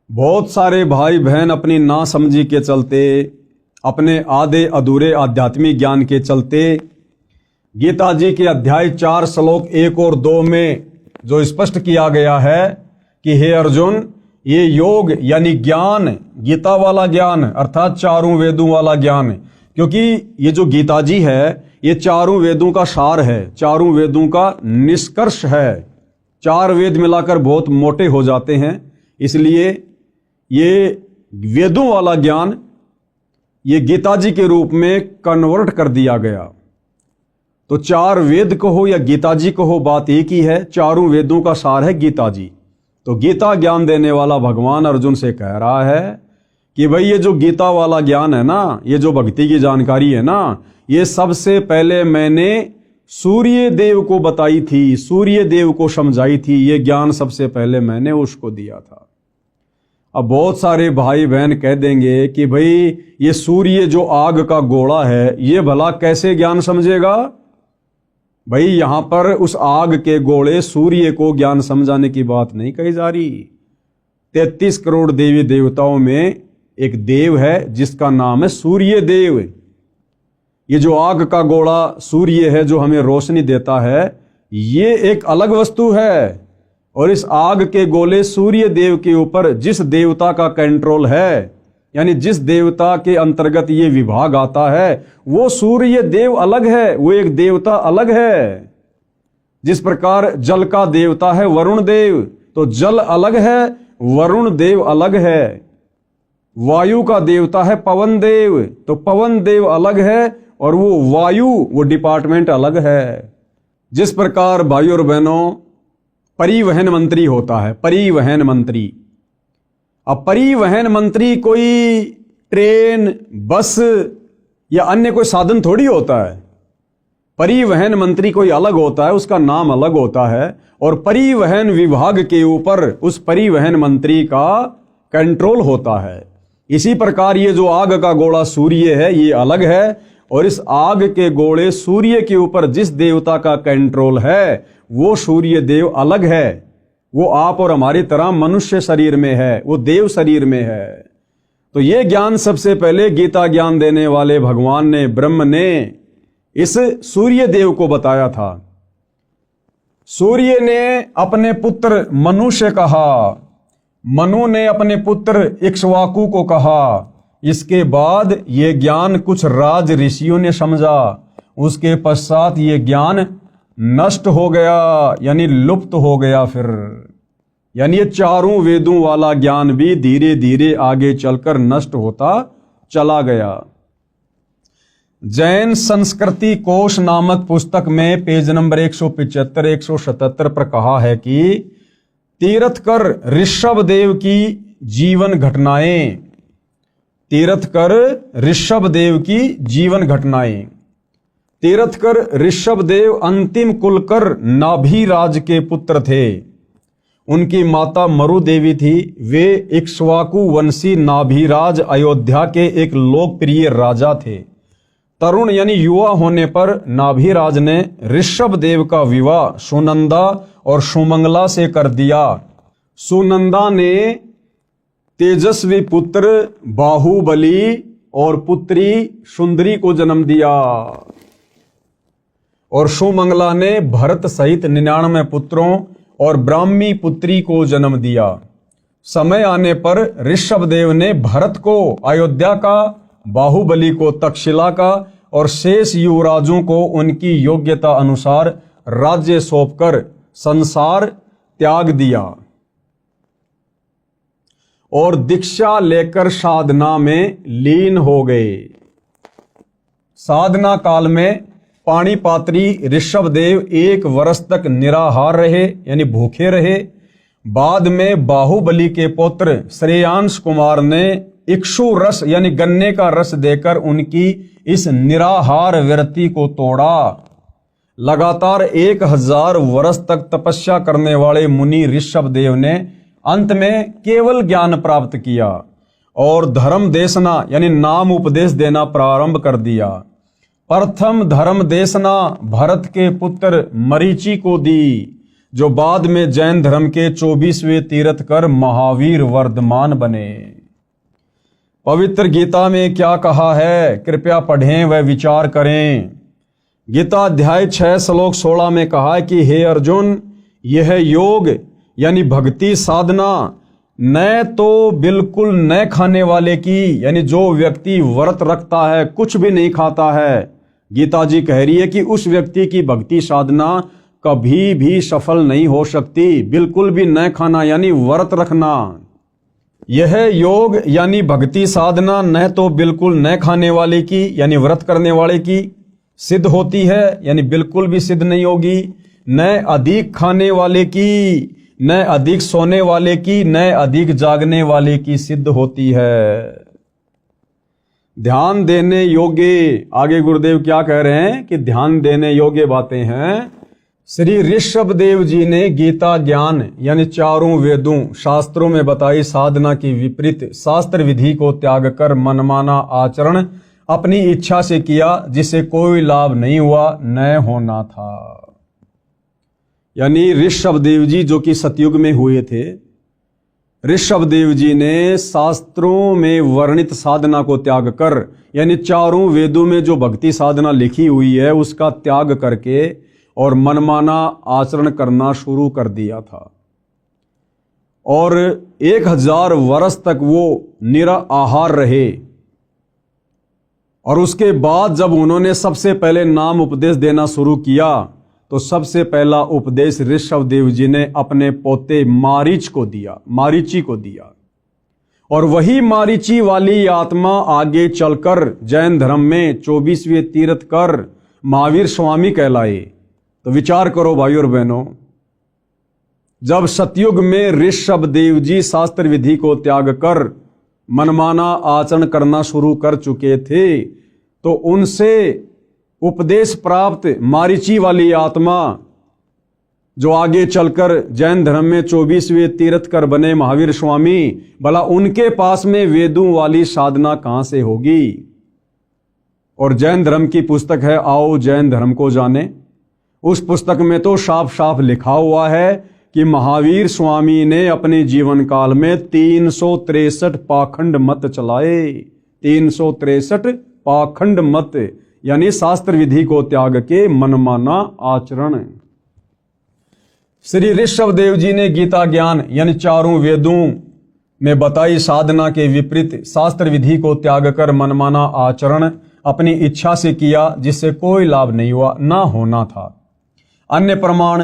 बहुत सारे भाई बहन अपनी नासमझी के चलते, अपने आधे अधूरे आध्यात्मिक ज्ञान के चलते गीता जी के अध्याय 4 श्लोक 1 और 2 में जो स्पष्ट किया गया है कि हे अर्जुन, ये योग यानी ज्ञान, गीता वाला ज्ञान अर्थात चारों वेदों वाला ज्ञान, क्योंकि ये जो गीता जी है ये चारों वेदों का सार है, चारों वेदों का निष्कर्ष है। चार वेद मिलाकर बहुत मोटे हो जाते हैं, इसलिए ये वेदों वाला ज्ञान ये गीता जी के रूप में कन्वर्ट कर दिया गया। तो चार वेद कहो या गीता जी कहो, बात एक ही है, चारों वेदों का सार है गीता जी। तो गीता ज्ञान देने वाला भगवान अर्जुन से कह रहा है कि भाई ये जो गीता वाला ज्ञान है ना, ये जो भक्ति की जानकारी है ना, ये सबसे पहले मैंने सूर्य देव को बताई थी, सूर्य देव को समझाई थी, ये ज्ञान सबसे पहले मैंने उसको दिया था। अब बहुत सारे भाई बहन कह देंगे कि भाई ये सूर्य जो आग का गोला है ये भला कैसे ज्ञान समझेगा। भाई यहां पर उस आग के गोले सूर्य को ज्ञान समझाने की बात नहीं कही जा रही। 33 करोड़ देवी देवताओं में एक देव है जिसका नाम है सूर्य देव। ये जो आग का गोला सूर्य है जो हमें रोशनी देता है, ये एक अलग वस्तु है। और इस आग के गोले सूर्य देव के ऊपर जिस देवता का कंट्रोल है, यानी जिस देवता के अंतर्गत ये विभाग आता है, वो सूर्य देव अलग है, वो एक देवता अलग है। जिस प्रकार जल का देवता है वरुण देव, तो जल अलग है, वरुण देव अलग है। वायु का देवता है पवन देव, तो पवन देव अलग है और वो वायु, वो डिपार्टमेंट अलग है। जिस प्रकार भाई और बहनों परिवहन मंत्री होता है, परिवहन मंत्री, अब परिवहन मंत्री कोई ट्रेन, बस या अन्य कोई साधन थोड़ी होता है। परिवहन मंत्री कोई अलग होता है, उसका नाम अलग होता है और परिवहन विभाग के ऊपर उस परिवहन मंत्री का कंट्रोल होता है। इसी प्रकार ये जो आग का गोला सूर्य है ये अलग है और इस आग के गोले सूर्य के ऊपर जिस देवता का कंट्रोल है वो सूर्य देव अलग है। वो आप और हमारी तरह मनुष्य शरीर में है, वो देव शरीर में है। तो ये ज्ञान सबसे पहले गीता ज्ञान देने वाले भगवान ने, ब्रह्म ने इस सूर्य देव को बताया था। सूर्य ने अपने पुत्र मनु से कहा, मनु ने अपने पुत्र इक्ष्वाकु को कहा। इसके बाद ये ज्ञान कुछ राज ऋषियों ने समझा, उसके पश्चात ये ज्ञान नष्ट हो गया, यानी लुप्त हो गया। फिर यानी ये चारों वेदों वाला ज्ञान भी धीरे धीरे आगे चलकर नष्ट होता चला गया। जैन संस्कृति कोश नामक पुस्तक में पेज नंबर 175 177 पर कहा है कि तीर्थकर ऋषभ देव की जीवन घटनाएं, तीर्थकर ऋषभ देव की जीवन घटनाएं। तीर्थकर ऋषभ देव अंतिम कुलकर नाभिराज के पुत्र थे। उनकी माता मरु देवी थी। वे इक्ष्वाकु वंशी नाभिराज अयोध्या के एक लोकप्रिय राजा थे। तरुण यानी युवा होने पर नाभिराज ने ऋषभ देव का विवाह सुनंदा और सुमंगला से कर दिया। सुनंदा ने तेजस्वी पुत्र बाहुबली और पुत्री सुंदरी को जन्म दिया और सुमंगला ने भरत सहित 99 पुत्रों और ब्राह्मी पुत्री को जन्म दिया। समय आने पर ऋषभ देव ने भरत को अयोध्या का, बाहुबली को तक्षशिला का और शेष युवराजों को उनकी योग्यता अनुसार राज्य सौंपकर संसार त्याग दिया और दीक्षा लेकर साधना में लीन हो गए। साधना काल में पाणिपात्री ऋषभ देव 1 वर्ष तक निराहार रहे, यानी भूखे रहे। बाद में बाहुबली के पुत्र श्रेयांश कुमार ने इक्षु रस यानी गन्ने का रस देकर उनकी इस निराहार व्रति को तोड़ा। लगातार 1000 वर्ष तक तपस्या करने वाले मुनि ऋषभ देव ने अंत में केवल ज्ञान प्राप्त किया और धर्म देशना यानी नाम उपदेश देना प्रारंभ कर दिया। प्रथम धर्म देशना भरत के पुत्र मरीचि को दी, जो बाद में जैन धर्म के 24वें तीर्थकर महावीर वर्धमान बने। पवित्र गीता में क्या कहा है, कृपया पढ़ें व विचार करें। गीता अध्याय 6 श्लोक 16 में कहा है कि हे अर्जुन, यह योग यानी भक्ति साधना न तो बिल्कुल न खाने वाले की, यानी जो व्यक्ति व्रत रखता है, कुछ भी नहीं खाता है, गीता जी कह रही है कि उस व्यक्ति की भक्ति साधना कभी भी सफल नहीं हो सकती। बिल्कुल भी न खाना यानी व्रत रखना। यह योग यानी भक्ति साधना न तो बिल्कुल न खाने वाले की यानी व्रत करने वाले की सिद्ध होती है, यानी बिल्कुल भी सिद्ध नहीं होगी, न अधिक खाने वाले की, न अधिक सोने वाले की, न अधिक जागने वाले की सिद्ध होती है। ध्यान देने योग्य, आगे गुरुदेव क्या कह रहे हैं कि ध्यान देने योग्य बातें हैं। श्री ऋषभ देव जी ने गीता ज्ञान यानी चारों वेदों शास्त्रों में बताई साधना की विपरीत शास्त्र विधि को त्याग कर मनमाना आचरण अपनी इच्छा से किया, जिससे कोई लाभ नहीं हुआ, न होना था। यानी ऋषभ देव जी जो कि सतयुग में हुए थे, ऋषभ देव जी ने शास्त्रों में वर्णित साधना को त्याग कर यानी चारों वेदों में जो भक्ति साधना लिखी हुई है उसका त्याग करके और मनमाना आचरण करना शुरू कर दिया था और 1000 वर्ष तक वो निराहार रहे। और उसके बाद जब उन्होंने सबसे पहले नाम उपदेश देना शुरू किया तो सबसे पहला उपदेश ऋषभ देव जी ने अपने पोते मारीच को दिया, मारीची को दिया। और वही मारीची वाली आत्मा आगे चलकर जैन धर्म में 24वें तीर्थ कर महावीर स्वामी कहलाए। तो विचार करो भाई और बहनों, जब सतयुग में ऋषभ देव जी शास्त्र विधि को त्याग कर मनमाना आचरण करना शुरू कर चुके थे, तो उनसे उपदेश प्राप्त मारीची वाली आत्मा जो आगे चलकर जैन धर्म में 24वें तीर्थकर बने महावीर स्वामी, भला उनके पास में वेदों वाली साधना कहां से होगी। और जैन धर्म की पुस्तक है आओ जैन धर्म को जाने, उस पुस्तक में तो साफ साफ लिखा हुआ है कि महावीर स्वामी ने अपने जीवन काल में 363 पाखंड मत चलाए। 363 पाखंड मत यानी शास्त्र विधि को त्याग के मनमाना आचरण। श्री ऋषभ देव जी ने गीता ज्ञान यानी चारों वेदों में बताई साधना के विपरीत शास्त्र विधि को त्याग कर मनमाना आचरण अपनी इच्छा से किया, जिससे कोई लाभ नहीं हुआ, ना होना था। अन्य प्रमाण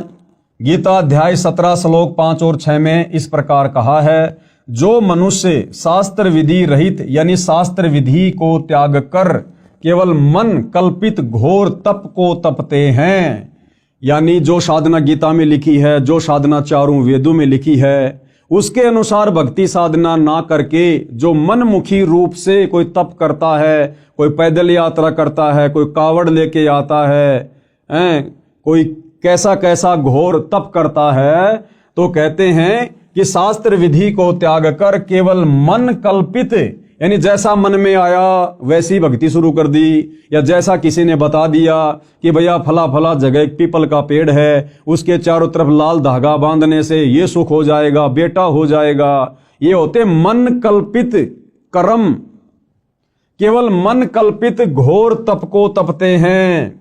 गीता अध्याय 17 श्लोक 5 और 6 में इस प्रकार कहा है, जो मनुष्य शास्त्र विधि रहित यानी शास्त्र विधि को त्याग कर केवल मन कल्पित घोर तप को तपते हैं, यानी जो साधना गीता में लिखी है, जो साधना चारों वेदों में लिखी है, उसके अनुसार भक्ति साधना ना करके जो मनमुखी रूप से कोई तप करता है, कोई पैदल यात्रा करता है, कोई कावड़ लेके आता है, कोई कैसा कैसा घोर तप करता है, तो कहते हैं कि शास्त्र विधि को त्याग कर केवल मन कल्पित यानी जैसा मन में आया वैसी भक्ति शुरू कर दी, या जैसा किसी ने बता दिया कि भैया फला फला जगह एक पीपल का पेड़ है, उसके चारों तरफ लाल धागा बांधने से ये सुख हो जाएगा, बेटा हो जाएगा। ये होते मन कल्पित कर्म, केवल मन कल्पित घोर तप को तपते हैं।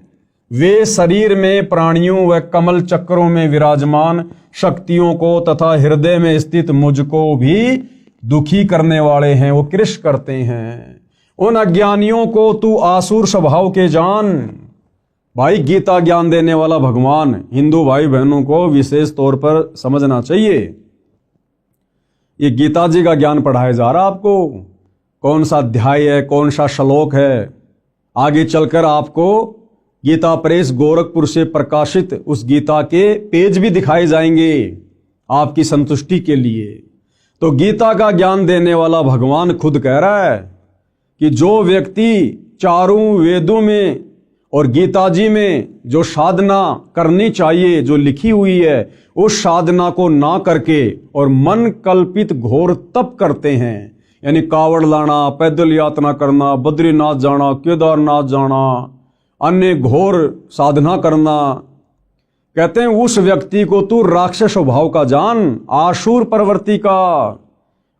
वे शरीर में प्राणियों व कमल चक्रों में विराजमान शक्तियों को तथा हृदय में स्थित मुझको भी दुखी करने वाले हैं, वो कृष करते हैं। उन अज्ञानियों को तू आसुर स्वभाव के जान। भाई गीता ज्ञान देने वाला भगवान हिंदू भाई बहनों को विशेष तौर पर समझना चाहिए। ये गीता जी का ज्ञान पढ़ाया जा रहा आपको, कौन सा अध्याय है, कौन सा श्लोक है, आगे चलकर आपको गीता प्रेस गोरखपुर से प्रकाशित उस गीता के पेज भी दिखाए जाएंगे आपकी संतुष्टि के लिए। तो गीता का ज्ञान देने वाला भगवान खुद कह रहा है कि जो व्यक्ति चारों वेदों में और गीता जी में जो साधना करनी चाहिए जो लिखी हुई है, उस साधना को ना करके और मन कल्पित घोर तप करते हैं, यानी कावड़ लाना, पैदल यात्रा करना, बद्रीनाथ जाना, केदारनाथ जाना, अन्य घोर साधना करना, कहते हैं उस व्यक्ति को तू राक्षस स्वभाव का जान, आसुर प्रवृत्ति का।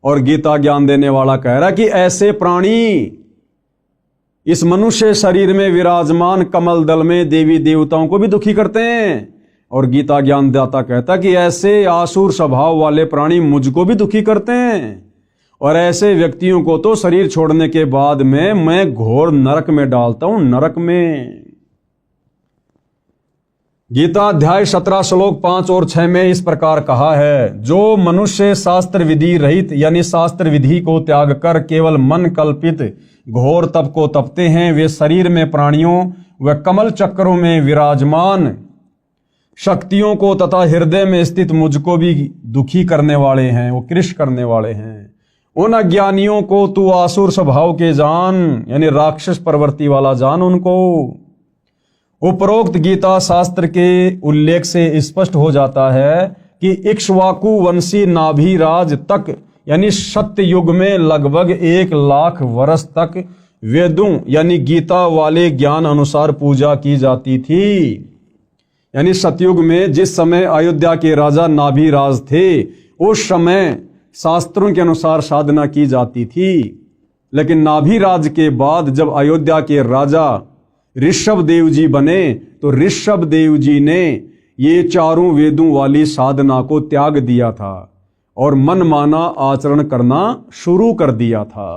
और गीता ज्ञान देने वाला कह रहा है कि ऐसे प्राणी इस मनुष्य शरीर में विराजमान कमल दल में देवी देवताओं को भी दुखी करते हैं। और गीता ज्ञान दाता कहता कि ऐसे आसुर स्वभाव वाले प्राणी मुझको भी दुखी करते हैं, और ऐसे व्यक्तियों को तो शरीर छोड़ने के बाद में मैं घोर नरक में डालता हूं, नरक में। गीता अध्याय 17 श्लोक 5 और 6 में इस प्रकार कहा है, जो मनुष्य शास्त्र विधि रहित यानी शास्त्र विधि को त्याग कर केवल मन कल्पित घोर तप को तपते हैं, वे शरीर में प्राणियों व कमल चक्रों में विराजमान शक्तियों को तथा हृदय में स्थित मुझको भी दुखी करने वाले हैं, वो कृष करने वाले हैं। उन अज्ञानियों को तू आसुर स्वभाव के जान, यानी राक्षस प्रवृत्ति वाला जान उनको। उपरोक्त गीता शास्त्र के उल्लेख से स्पष्ट हो जाता है कि इक्ष्वाकु वंशी नाभिराज तक यानी सत्य युग में लगभग 1 लाख वर्ष तक वेदों यानी गीता वाले ज्ञान अनुसार पूजा की जाती थी। यानी सतयुग में जिस समय अयोध्या के राजा नाभिराज थे, उस समय शास्त्रों के अनुसार साधना की जाती थी। लेकिन नाभिराज के बाद जब अयोध्या के राजा ऋषभ देव जी बने, तो ऋषभ देव जी ने ये चारों वेदों वाली साधना को त्याग दिया था और मनमाना आचरण करना शुरू कर दिया था।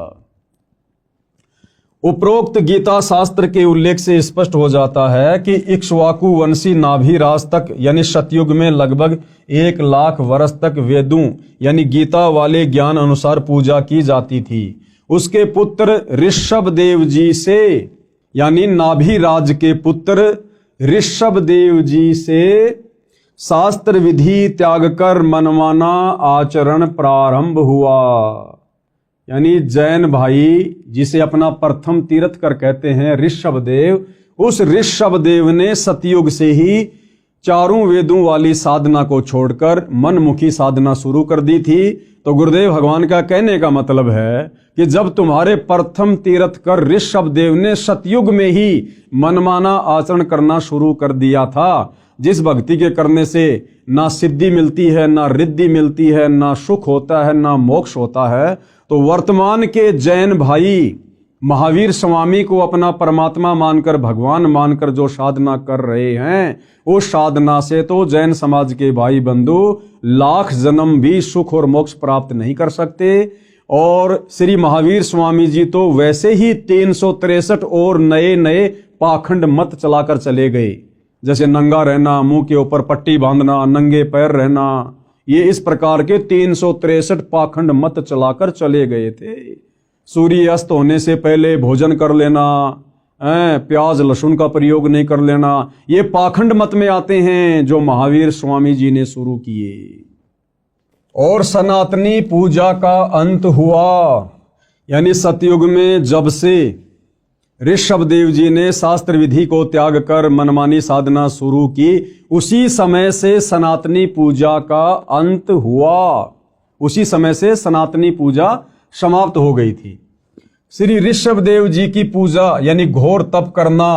उपरोक्त गीता शास्त्र के उल्लेख से स्पष्ट हो जाता है कि इक्ष्वाकु वंशी नाभिराज तक यानी सतयुग में लगभग 1,00,000 वर्ष तक वेदों यानी गीता वाले ज्ञान अनुसार पूजा की जाती थी। उसके पुत्र ऋषभदेव जी से यानी नाभिराज के पुत्र ऋषभदेव जी से शास्त्र विधि त्याग कर मनमाना आचरण प्रारंभ हुआ। यानी जैन भाई जिसे अपना प्रथम तीर्थकर कहते हैं ऋषभदेव, उस ऋषभदेव ने सतयुग से ही चारों वेदों वाली साधना को छोड़कर मनमुखी साधना शुरू कर दी थी। तो गुरुदेव भगवान का कहने का मतलब है कि जब तुम्हारे प्रथम तीर्थकर ऋषभदेव ने सतयुग में ही मनमाना आचरण करना शुरू कर दिया था, जिस भक्ति के करने से ना सिद्धि मिलती है, ना रिद्धि मिलती है, ना सुख होता है, ना मोक्ष होता है, तो वर्तमान के जैन भाई महावीर स्वामी को अपना परमात्मा मानकर, भगवान मानकर जो साधना कर रहे हैं, उस साधना से तो जैन समाज के भाई बंधु लाख जन्म भी सुख और मोक्ष प्राप्त नहीं कर सकते। और श्री महावीर स्वामी जी तो वैसे ही 363 और नए नए पाखंड मत चलाकर चले गए, जैसे नंगा रहना, मुंह के ऊपर पट्टी बांधना, नंगे पैर रहना, ये इस प्रकार के 363 पाखंड मत चलाकर चले गए थे। सूर्य अस्त होने से पहले भोजन कर लेना, प्याज लहसुन का प्रयोग नहीं कर लेना, ये पाखंड मत में आते हैं जो महावीर स्वामी जी ने शुरू किए। और सनातनी पूजा का अंत हुआ, यानी सतयुग में जब से ऋषभदेव जी ने शास्त्र विधि को त्याग कर मनमानी साधना शुरू की, उसी समय से सनातनी पूजा का अंत हुआ, उसी समय से सनातनी पूजा समाप्त हो गई थी। श्री ऋषभदेव जी की पूजा यानी घोर तप करना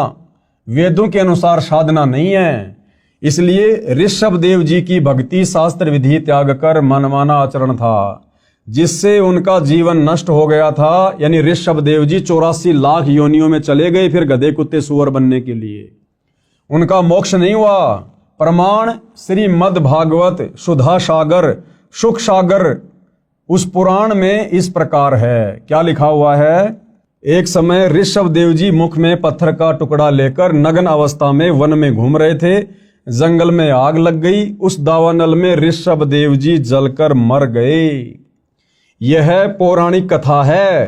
वेदों के अनुसार साधना नहीं है, इसलिए ऋषभदेव जी की भक्ति शास्त्र विधि त्याग कर मनमाना आचरण था, जिससे उनका जीवन नष्ट हो गया था। यानी ऋषभदेव जी 84 लाख योनियों में चले गए फिर गधे कुत्ते सुअर बनने के लिए, उनका मोक्ष नहीं हुआ। प्रमाण श्रीमद् भागवत सुधा सागर सुख सागर उस पुराण में इस प्रकार है। क्या लिखा हुआ है? एक समय ऋषभदेव जी मुख में पत्थर का टुकड़ा लेकर नग्न अवस्था में वन में घूम रहे थे। जंगल में आग लग गई, उस दावानल में ऋषभदेव जी जलकर मर गए। यह पौराणिक कथा है।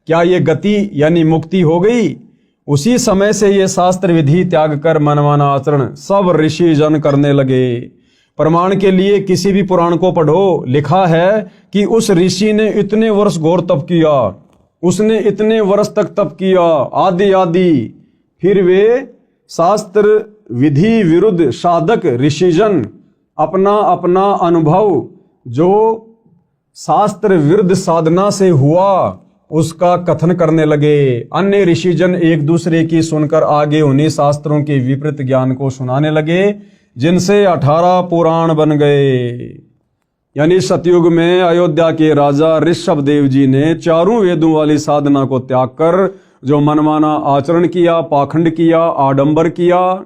क्या ये गति यानी मुक्ति हो गई? उसी समय से ये शास्त्र विधि त्याग कर मनमाना आचरण सब ऋषि जन करने लगे। प्रमाण के लिए किसी भी पुराण को पढ़ो, लिखा है कि उस ऋषि ने इतने वर्ष घोर तप किया, उसने इतने वर्ष तक तप किया आदि आदि, फिर वे शास्त्र विधि विरुद्ध साधक ऋषिजन अपना अपना अनुभव जो शास्त्र विरुद्ध साधना से हुआ उसका कथन करने लगे। अन्य ऋषिजन एक दूसरे की सुनकर आगे उन्हीं शास्त्रों के विपरीत ज्ञान को सुनाने लगे, जिनसे 18 पुराण बन गए। यानी सतयुग में अयोध्या के राजा ऋषभदेव जी ने चारों वेदों वाली साधना को त्याग कर जो मनमाना आचरण किया, पाखंड किया, आडंबर किया,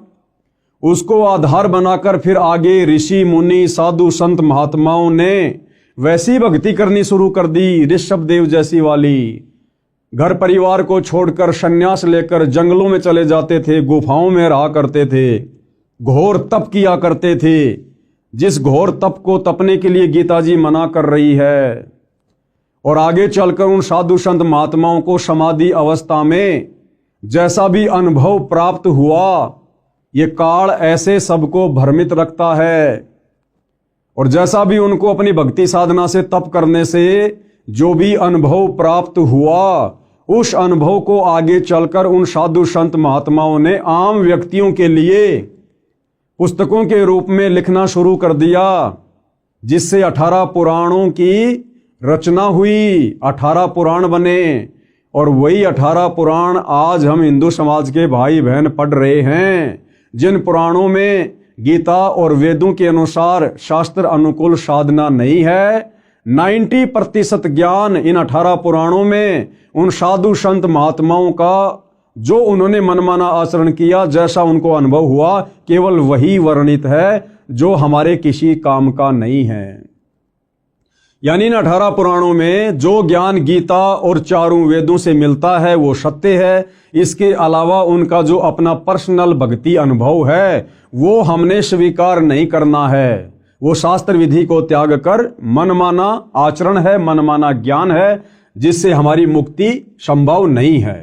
उसको आधार बनाकर फिर आगे ऋषि मुनि साधु संत महात्माओं ने वैसी भक्ति करनी शुरू कर दी ऋषभदेव जैसी वाली। घर परिवार को छोड़कर संन्यास लेकर जंगलों में चले जाते थे, गुफाओं में रहा करते थे, घोर तप किया करते थे, जिस घोर तप को तपने के लिए गीता जी मना कर रही है। और आगे चलकर उन साधु संत महात्माओं को समाधि अवस्था में जैसा भी अनुभव प्राप्त हुआ, ये काल ऐसे सबको भ्रमित रखता है। और जैसा भी उनको अपनी भक्ति साधना से तप करने से जो भी अनुभव प्राप्त हुआ, उस अनुभव को आगे चलकर उन साधु संत महात्माओं ने आम व्यक्तियों के लिए पुस्तकों के रूप में लिखना शुरू कर दिया, जिससे 18 पुराणों की रचना हुई, 18 पुराण बने। और वही 18 पुराण आज हम हिंदू समाज के भाई बहन पढ़ रहे हैं, जिन पुराणों में गीता और वेदों के अनुसार शास्त्र अनुकूल साधना नहीं है। 90% ज्ञान इन 18 पुराणों में उन साधु संत महात्माओं का जो उन्होंने मनमाना आचरण किया, जैसा उनको अनुभव हुआ, केवल वही वर्णित है जो हमारे किसी काम का नहीं है। यानी इन 18 पुराणों में जो ज्ञान गीता और चारों वेदों से मिलता है वो सत्य है। इसके अलावा उनका जो अपना पर्सनल भक्ति अनुभव है वो हमने स्वीकार नहीं करना है। वो शास्त्र विधि को त्याग कर मनमाना आचरण है, मनमाना ज्ञान है, जिससे हमारी मुक्ति संभव नहीं है।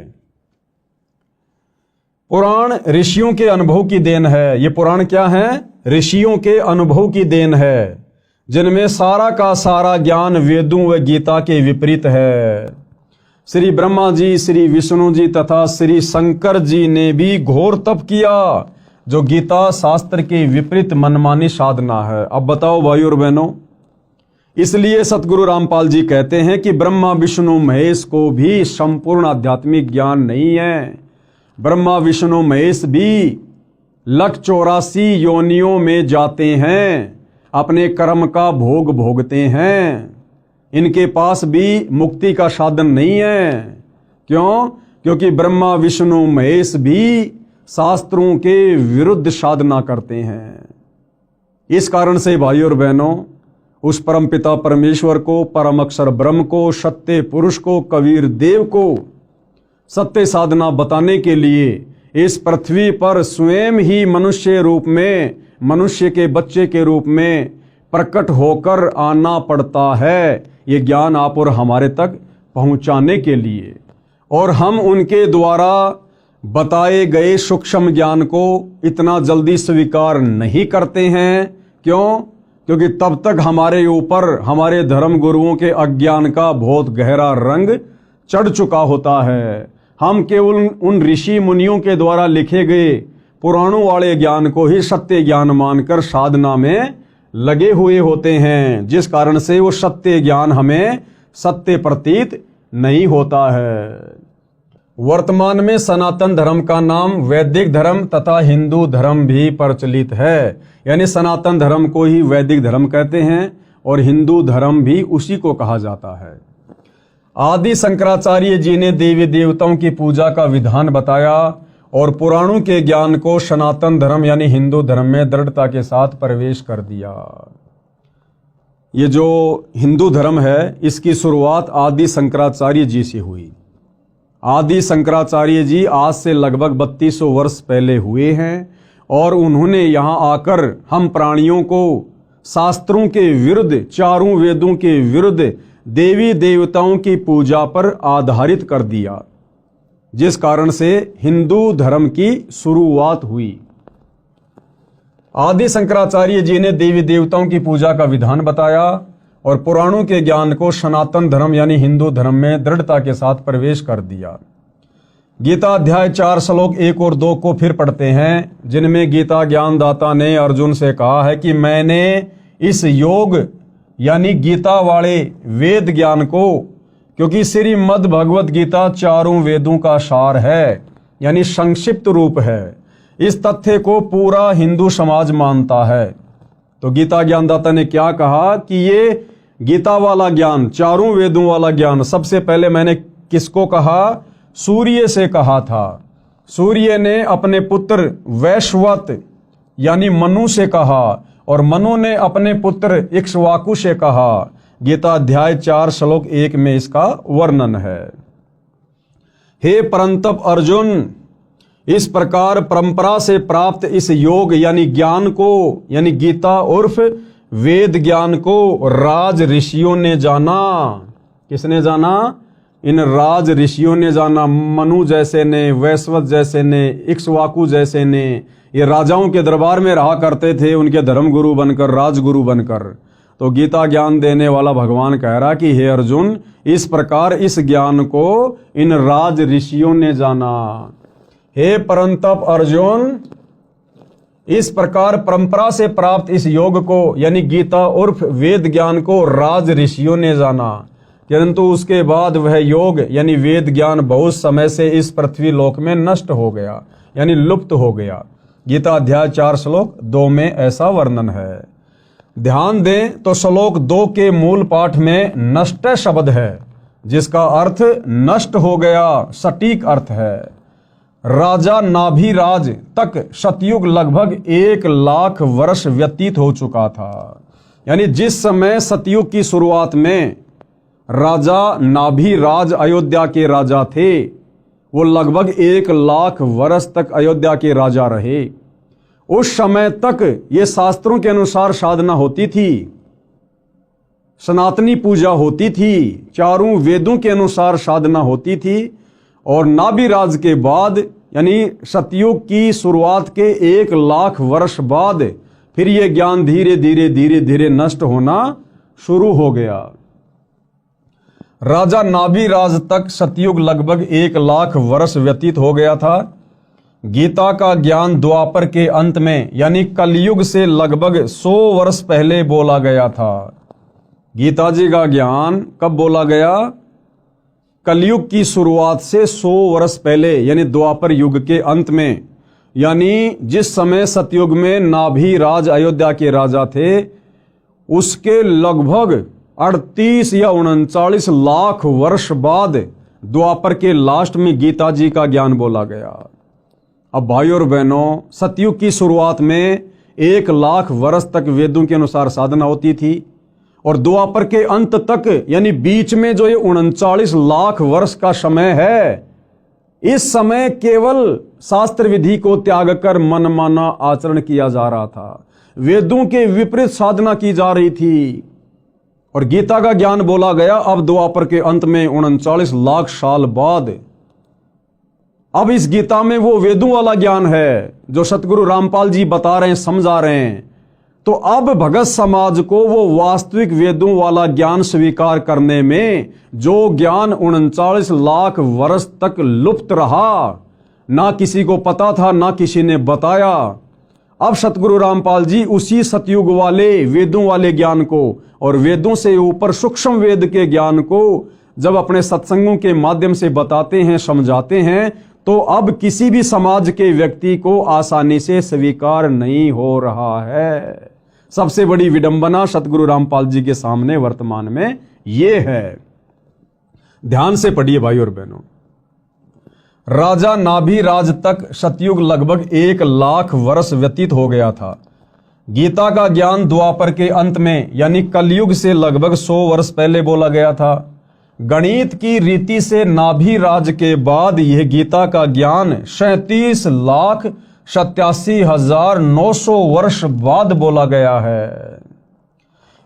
पुराण ऋषियों के अनुभव की देन है। ये पुराण क्या है? ऋषियों के अनुभव की देन है, जिनमें सारा का सारा ज्ञान वेदों व गीता के विपरीत है। श्री ब्रह्मा जी, श्री विष्णु जी तथा श्री शंकर जी ने भी घोर तप किया, जो गीता शास्त्र के विपरीत मनमानी साधना है। अब बताओ भाई और बहनों, इसलिए सतगुरु रामपाल जी कहते हैं कि ब्रह्मा विष्णु महेश को भी संपूर्ण आध्यात्मिक ज्ञान नहीं है। ब्रह्मा विष्णु महेश भी 184 योनियों में जाते हैं, अपने कर्म का भोग भोगते हैं। इनके पास भी मुक्ति का साधन नहीं है। क्यों? क्योंकि ब्रह्मा विष्णु महेश भी शास्त्रों के विरुद्ध साधना करते हैं। इस कारण से भाइयों और बहनों, उस परमपिता परमेश्वर को, परम अक्षर ब्रह्म को, सत्य पुरुष को, कबीर देव को सत्य साधना बताने के लिए इस पृथ्वी पर स्वयं ही मनुष्य रूप में, मनुष्य के बच्चे के रूप में प्रकट होकर आना पड़ता है, ये ज्ञान आप और हमारे तक पहुंचाने के लिए। और हम उनके द्वारा बताए गए सूक्ष्म ज्ञान को इतना जल्दी स्वीकार नहीं करते हैं। क्यों? क्योंकि तब तक हमारे ऊपर हमारे धर्म गुरुओं के अज्ञान का बहुत गहरा रंग चढ़ चुका होता है। हम केवल उन ऋषि मुनियों के द्वारा लिखे गए पुराणों वाले ज्ञान को ही सत्य ज्ञान मानकर साधना में लगे हुए होते हैं, जिस कारण से वो सत्य ज्ञान हमें सत्य प्रतीत नहीं होता है। वर्तमान में सनातन धर्म का नाम वैदिक धर्म तथा हिंदू धर्म भी प्रचलित है। यानी सनातन धर्म को ही वैदिक धर्म कहते हैं और हिंदू धर्म भी उसी को कहा जाता है। आदि शंकराचार्य जी ने देवी देवताओं की पूजा का विधान बताया और पुराणों के ज्ञान को सनातन धर्म यानी हिंदू धर्म में दृढ़ता के साथ प्रवेश कर दिया। ये जो हिंदू धर्म है, इसकी शुरुआत आदि शंकराचार्य जी से हुई। आदि शंकराचार्य जी आज से लगभग 3200 वर्ष पहले हुए हैं और उन्होंने यहाँ आकर हम प्राणियों को शास्त्रों के विरुद्ध, चारों वेदों के विरुद्ध देवी देवताओं की पूजा पर आधारित कर दिया, जिस कारण से हिंदू धर्म की शुरुआत हुई। आदि शंकराचार्य जी ने देवी देवताओं की पूजा का विधान बताया और पुराणों के ज्ञान को सनातन धर्म यानी हिंदू धर्म में दृढ़ता के साथ प्रवेश कर दिया। गीता अध्याय 4 श्लोक 1 और 2 को फिर पढ़ते हैं, जिनमें गीता ज्ञानदाता ने अर्जुन से कहा है कि मैंने इस योग यानी गीता वाले वेद ज्ञान को, क्योंकि श्रीमद् भगवत गीता चारों वेदों का सार है यानी संक्षिप्त रूप है, इस तथ्य को पूरा हिंदू समाज मानता है। तो गीता ज्ञानदाता ने क्या कहा कि ये गीता वाला ज्ञान, चारों वेदों वाला ज्ञान, सबसे पहले मैंने किसको कहा? सूर्य से कहा था। सूर्य ने अपने पुत्र वैश्वत यानी मनु से कहा और मनु ने अपने पुत्र इक्ष्वाकु से कहा। गीता अध्याय 4 श्लोक 1 में इसका वर्णन है। हे परंतप अर्जुन, इस प्रकार परंपरा से प्राप्त इस योग यानी ज्ञान को, यानी गीता उर्फ वेद ज्ञान को राज ऋषियों ने जाना। किसने जाना? इन राज ऋषियों ने जाना। मनु जैसे ने, वैश्वत जैसे ने, इक्ष्वाकु जैसे ने, ये राजाओं के दरबार में रहा करते थे, उनके धर्म गुरु बनकर, राजगुरु बनकर। तो गीता ज्ञान देने वाला भगवान कह रहा कि हे अर्जुन, इस प्रकार इस ज्ञान को इन राज ऋषियों ने जाना। हे परंतप अर्जुन, इस प्रकार परंपरा से प्राप्त इस योग को यानी गीता उर्फ वेद ज्ञान को राज ऋषियों ने जाना, किंतु उसके बाद वह योग यानी वेद ज्ञान बहुत समय से इस पृथ्वी लोक में नष्ट हो गया यानी लुप्त हो गया। गीता अध्याय 4 श्लोक 2 में ऐसा वर्णन है। ध्यान दें तो श्लोक 2 के मूल पाठ में नष्ट शब्द है, जिसका अर्थ नष्ट हो गया, सटीक अर्थ है। राजा नाभिराज तक सतयुग लगभग 1 लाख वर्ष व्यतीत हो चुका था। यानी जिस समय सतयुग की शुरुआत में राजा नाभिराज अयोध्या के राजा थे, वो लगभग 1,00,000 वर्ष तक अयोध्या के राजा रहे। उस समय तक ये शास्त्रों के अनुसार साधना होती थी, सनातनी पूजा होती थी, चारों वेदों के अनुसार साधना होती थी। और नाभिराज के बाद यानी सतयुग की शुरुआत के 1,00,000 वर्ष बाद फिर ये ज्ञान धीरे धीरे धीरे धीरे नष्ट होना शुरू हो गया। राजा नाभिराज तक सतयुग लगभग 1,00,000 वर्ष व्यतीत हो गया था। गीता का ज्ञान द्वापर के अंत में यानी कलयुग से लगभग 100 वर्ष पहले बोला गया था। गीता जी का ज्ञान कब बोला गया? कलयुग की शुरुआत से 100 वर्ष पहले यानी द्वापर युग के अंत में, यानी जिस समय सतयुग में नाभिराज अयोध्या के राजा थे उसके लगभग 38 या 39 लाख वर्ष बाद द्वापर के लास्ट में गीता जी का ज्ञान बोला गया। अब भाइयों और बहनों, सतयुग की शुरुआत में 1,00,000 वर्ष तक वेदों के अनुसार साधना होती थी और द्वापर के अंत तक यानी बीच में जो ये 39 लाख वर्ष का समय है, इस समय केवल शास्त्र विधि को त्याग कर मनमाना आचरण किया जा रहा था, वेदों के विपरीत साधना की जा रही थी। और गीता का ज्ञान बोला गया अब द्वापर के अंत में 39 लाख साल बाद। अब इस गीता में वो वेदों वाला ज्ञान है जो सतगुरु रामपाल जी बता रहे हैं, समझा रहे हैं। तो अब भगत समाज को वो वास्तविक वेदों वाला ज्ञान स्वीकार करने में जो ज्ञान 39 लाख वर्ष तक लुप्त रहा, ना किसी को पता था ना किसी ने बताया, अब सतगुरु रामपाल जी उसी सतयुग वाले वेदों वाले ज्ञान को और वेदों से ऊपर सूक्ष्म वेद के ज्ञान को जब अपने सत्संगों के माध्यम से बताते हैं, समझाते हैं, तो अब किसी भी समाज के व्यक्ति को आसानी से स्वीकार नहीं हो रहा है। सबसे बड़ी विडंबना सतगुरु रामपाल जी के सामने वर्तमान में ये है। ध्यान से पढ़िए भाई और बहनों, राजा नाभिराज तक सतयुग लगभग 1,00,000 वर्ष व्यतीत हो गया था। गीता का ज्ञान द्वापर के अंत में यानी कलयुग से लगभग 100 वर्ष पहले बोला गया था। गणित की रीति से नाभिराज के बाद यह गीता का ज्ञान 37,87,900 वर्ष बाद बोला गया है।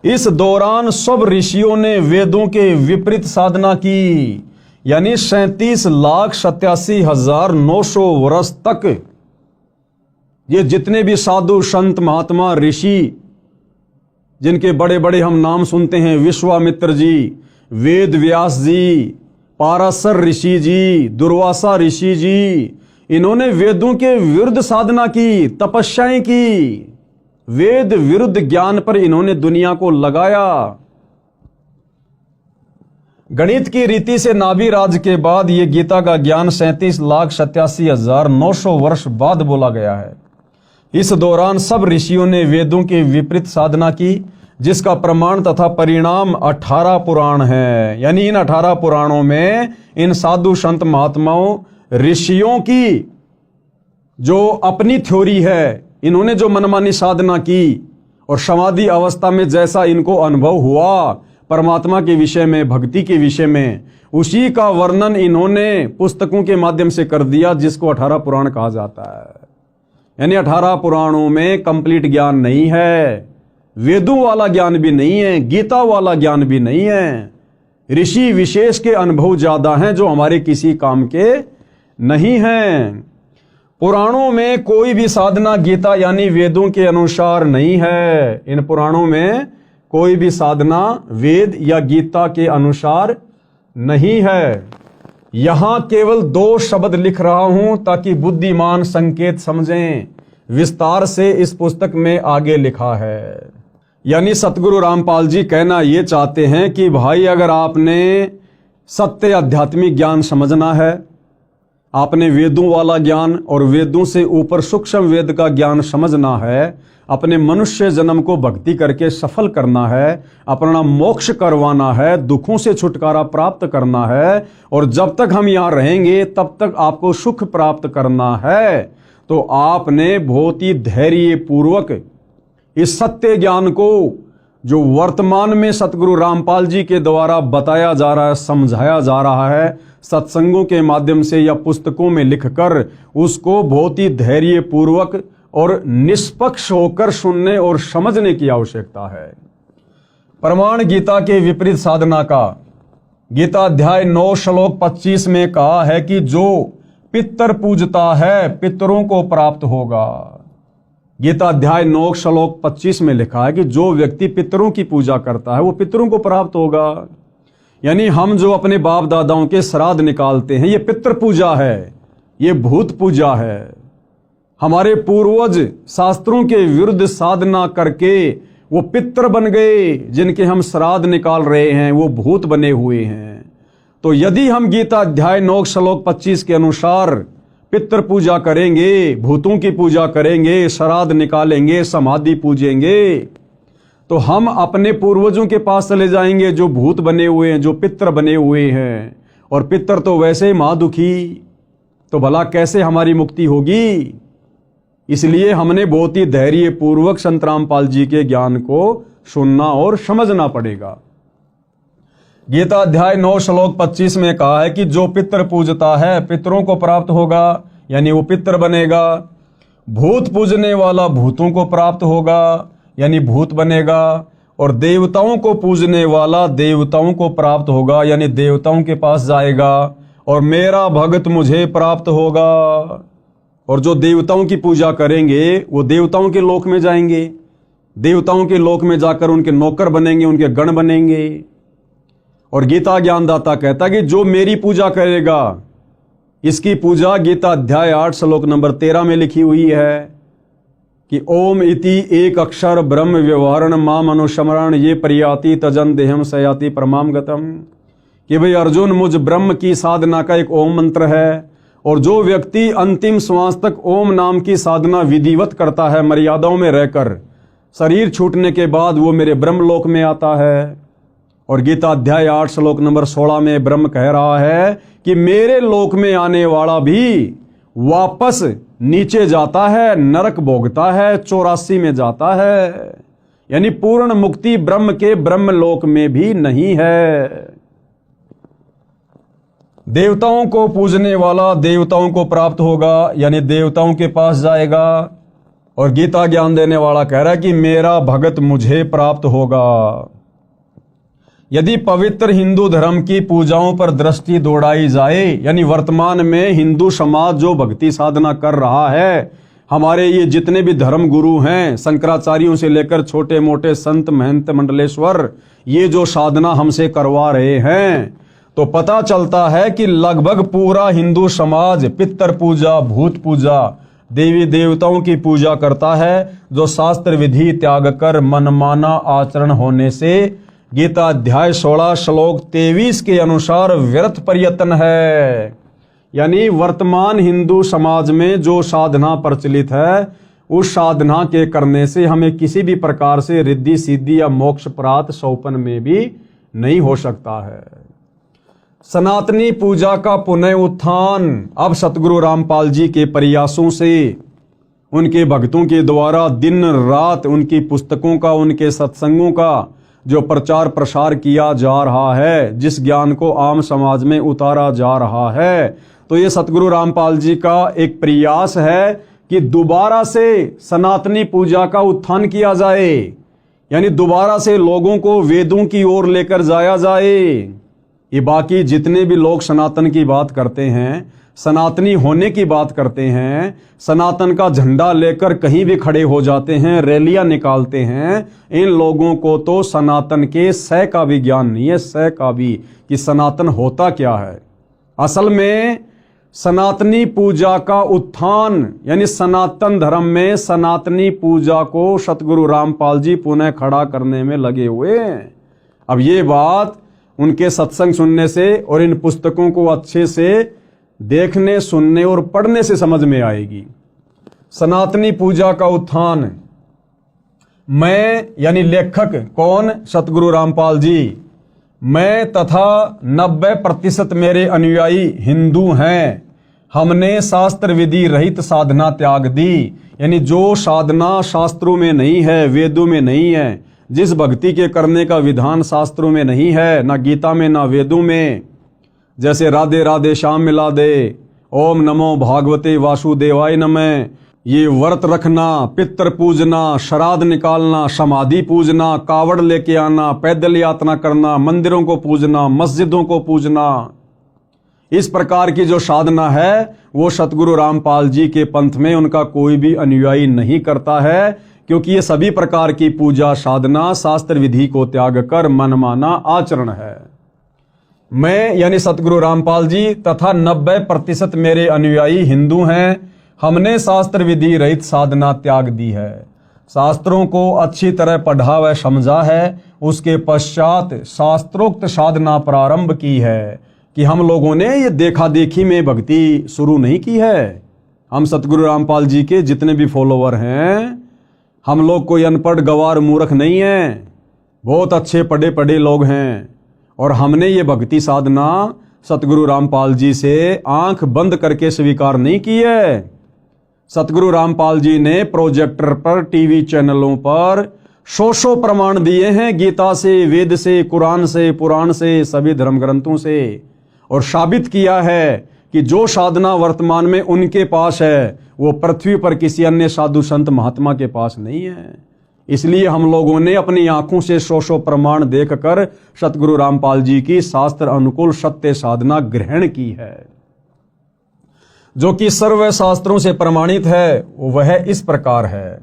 इस दौरान सब ऋषियों ने वेदों के विपरीत साधना की, यानी 37,87,900 वर्ष तक ये जितने भी साधु संत महात्मा ऋषि जिनके बड़े बड़े हम नाम सुनते हैं, विश्वामित्र जी, वेद व्यास जी, पाराशर ऋषि जी, दुर्वासा ऋषि जी, इन्होंने वेदों के विरुद्ध साधना की, तपस्याएं की, वेद विरुद्ध ज्ञान पर इन्होंने दुनिया को लगाया। गणित की रीति से नाभिराज के बाद यह गीता का ज्ञान 37,87,900 वर्ष बाद बोला गया है। इस दौरान सब ऋषियों ने वेदों के विपरीत साधना की, जिसका प्रमाण तथा परिणाम 18 पुराण है। यानी इन 18 पुराणों में इन साधु संत महात्माओं ऋषियों की जो अपनी थ्योरी है, इन्होंने जो मनमानी साधना की और समाधि अवस्था में जैसा इनको अनुभव हुआ परमात्मा के विषय में, भक्ति के विषय में, उसी का वर्णन इन्होंने पुस्तकों के माध्यम से कर दिया, जिसको 18 पुराण कहा जाता है। यानी 18 पुराणों में कंप्लीट ज्ञान नहीं है, वेदों वाला ज्ञान भी नहीं है, गीता वाला ज्ञान भी नहीं है। ऋषि विशेष के अनुभव ज्यादा हैं जो हमारे किसी काम के नहीं हैं। पुराणों में कोई भी साधना गीता यानी वेदों के अनुसार नहीं है। इन पुराणों में कोई भी साधना वेद या गीता के अनुसार नहीं है। यहां केवल 2 शब्द लिख रहा हूं ताकि बुद्धिमान संकेत समझें। विस्तार से इस पुस्तक में आगे लिखा है। यानी सतगुरु रामपाल जी कहना ये चाहते हैं कि भाई, अगर आपने सत्य आध्यात्मिक ज्ञान समझना है, आपने वेदों वाला ज्ञान और वेदों से ऊपर सूक्ष्म वेद का ज्ञान समझना है, अपने मनुष्य जन्म को भक्ति करके सफल करना है, अपना मोक्ष करवाना है, दुखों से छुटकारा प्राप्त करना है, और जब तक हम यहाँ रहेंगे तब तक आपको सुख प्राप्त करना है, तो आपने बहुत ही धैर्य पूर्वक इस सत्य ज्ञान को जो वर्तमान में सतगुरु रामपाल जी के द्वारा बताया जा रहा है, समझाया जा रहा है, सत्संगों के माध्यम से या पुस्तकों में लिखकर, उसको बहुत ही धैर्यपूर्वक और निष्पक्ष होकर सुनने और समझने की आवश्यकता है। प्रमाण गीता के विपरीत साधना का गीता अध्याय 9 श्लोक 25 में कहा है कि जो पितर पूजता है पितरों को प्राप्त होगा। गीता अध्याय 9 श्लोक 25 में लिखा है कि जो व्यक्ति पितरों की पूजा करता है वो पितरों को प्राप्त होगा। यानी हम जो अपने बाप दादाओं के श्राद्ध निकालते हैं, ये पितृ पूजा है, ये भूत पूजा है। हमारे पूर्वज शास्त्रों के विरुद्ध साधना करके वो पितृ बन गए, जिनके हम श्राद्ध निकाल रहे हैं वो भूत बने हुए हैं। तो यदि हम गीता अध्याय 9 श्लोक 25 के अनुसार पितृ पूजा करेंगे, भूतों की पूजा करेंगे, श्राद्ध निकालेंगे, समाधि पूजेंगे, तो हम अपने पूर्वजों के पास चले जाएंगे जो भूत बने हुए हैं, जो पितृ बने हुए हैं। और पितृ तो वैसे ही महादुखी, तो भला कैसे हमारी मुक्ति होगी? इसलिए हमने बहुत ही धैर्यपूर्वक संत रामपाल जी के ज्ञान को सुनना और समझना पड़ेगा। गीता अध्याय 9 श्लोक 25 में कहा है कि जो पितृ पूजता है पितरों को प्राप्त होगा, यानी वो पितृ बनेगा। भूत पूजने वाला भूतों को प्राप्त होगा, यानी भूत बनेगा। और देवताओं को पूजने वाला देवताओं को प्राप्त होगा, यानी देवताओं के पास जाएगा। और मेरा भगत मुझे प्राप्त होगा। और जो देवताओं की पूजा करेंगे वो देवताओं के लोक में जाएंगे, देवताओं के लोक में जाकर उनके नौकर बनेंगे, उनके गण बनेंगे। और गीता ज्ञानदाता कहता है कि जो मेरी पूजा करेगा, इसकी पूजा गीता अध्याय 8 श्लोक नंबर 13 में लिखी हुई है कि ओम इति एक अक्षर ब्रह्म व्यवहारण माम अनुस्मरण ये परियाति तजन देहम सयाति परमाम गतम। कि भाई अर्जुन, मुझ ब्रह्म की साधना का एक ओम मंत्र है, और जो व्यक्ति अंतिम श्वास तक ओम नाम की साधना विधिवत करता है मर्यादाओं में रहकर, शरीर छूटने के बाद वो मेरे ब्रह्मलोक में आता है। और गीता अध्याय 8 श्लोक नंबर 16 में ब्रह्म कह रहा है कि मेरे लोक में आने वाला भी वापस नीचे जाता है, नरक भोगता है, 84 में जाता है। यानी पूर्ण मुक्ति ब्रह्म के ब्रह्मलोक में भी नहीं है। देवताओं को पूजने वाला देवताओं को प्राप्त होगा, यानी देवताओं के पास जाएगा। और गीता ज्ञान देने वाला कह रहा है कि मेरा भगत मुझे प्राप्त होगा। यदि पवित्र हिंदू धर्म की पूजाओं पर दृष्टि दौड़ाई जाए, यानी वर्तमान में हिंदू समाज जो भक्ति साधना कर रहा है, हमारे ये जितने भी धर्म गुरु हैं, शंकराचार्यों से लेकर छोटे मोटे संत महंत मंडलेश्वर, ये जो साधना हमसे करवा रहे हैं, तो पता चलता है कि लगभग पूरा हिंदू समाज पितृ पूजा, भूत पूजा, देवी देवताओं की पूजा करता है, जो शास्त्र विधि त्याग कर मनमाना आचरण होने से गीता अध्याय 16 श्लोक 23 के अनुसार व्यर्थ प्रयत्न है। यानी वर्तमान हिंदू समाज में जो साधना प्रचलित है, उस साधना के करने से हमें किसी भी प्रकार से रिद्धि सिद्धि या मोक्ष प्राप्त सौपन में भी नहीं हो सकता है। सनातनी पूजा का पुनः उत्थान अब सतगुरु रामपाल जी के प्रयासों से, उनके भक्तों के द्वारा दिन रात उनकी पुस्तकों का, उनके सत्संगों का जो प्रचार प्रसार किया जा रहा है, जिस ज्ञान को आम समाज में उतारा जा रहा है, तो ये सतगुरु रामपाल जी का एक प्रयास है कि दोबारा से सनातनी पूजा का उत्थान किया जाए। यानी दोबारा से लोगों को वेदों की ओर लेकर जाया जाए। ये बाकी जितने भी लोग सनातन की बात करते हैं, सनातनी होने की बात करते हैं, सनातन का झंडा लेकर कहीं भी खड़े हो जाते हैं, रैलियां निकालते हैं, इन लोगों को तो सनातन के सह का भी ज्ञान नहीं है, सह का भी, कि सनातन होता क्या है। असल में सनातनी पूजा का उत्थान, यानी सनातन धर्म में सनातनी पूजा को सतगुरु रामपाल जी पुनः खड़ा करने में लगे हुए हैं। अब ये बात उनके सत्संग सुनने से और इन पुस्तकों को अच्छे से देखने, सुनने और पढ़ने से समझ में आएगी। सनातनी पूजा का उत्थान, मैं यानी लेखक कौन? सतगुरु रामपाल जी। मैं तथा 90% मेरे अनुयायी हिंदू हैं। हमने शास्त्र विधि रहित साधना त्याग दी, यानी जो साधना शास्त्रों में नहीं है, वेदों में नहीं है, जिस भक्ति के करने का विधान शास्त्रों में नहीं है, ना गीता में ना वेदों में, जैसे राधे राधे श्याम मिला दे, ओम नमो भागवते वासुदेवाय नमः, ये व्रत रखना, पितर पूजना, श्राद्ध निकालना, समाधि पूजना, कावड़ लेके आना, पैदल यात्रा करना, मंदिरों को पूजना, मस्जिदों को पूजना, इस प्रकार की जो साधना है वो सतगुरु रामपाल जी के पंथ में उनका कोई भी अनुयायी नहीं करता है, क्योंकि ये सभी प्रकार की पूजा साधना शास्त्र विधि को त्याग कर मनमाना आचरण है। मैं यानी सतगुरु रामपाल जी तथा 90% मेरे अनुयायी हिंदू हैं। हमने शास्त्र विधि रहित साधना त्याग दी है, शास्त्रों को अच्छी तरह पढ़ा व समझा है, उसके पश्चात शास्त्रोक्त साधना प्रारंभ की है कि हम लोगों ने ये देखा देखी में भक्ति शुरू नहीं की है। हम सतगुरु रामपाल जी के जितने भी फॉलोवर हैं, हम लोग कोई अनपढ़ गवार मूर्ख नहीं है, बहुत अच्छे पढ़े पढ़े लोग हैं। और हमने ये भक्ति साधना सतगुरु रामपाल जी से आंख बंद करके स्वीकार नहीं की है। सतगुरु रामपाल जी ने प्रोजेक्टर पर, टीवी चैनलों पर सौ प्रमाण दिए हैं, गीता से, वेद से, कुरान से, पुराण से, सभी धर्म ग्रंथों से, और साबित किया है कि जो साधना वर्तमान में उनके पास है वो पृथ्वी पर किसी अन्य साधु संत महात्मा के पास नहीं है। इसलिए हम लोगों ने अपनी आंखों से सौ प्रमाण देखकर सतगुरु रामपाल जी की शास्त्र अनुकूल सत्य साधना ग्रहण की है, जो कि सर्व शास्त्रों से प्रमाणित है। वह इस प्रकार है।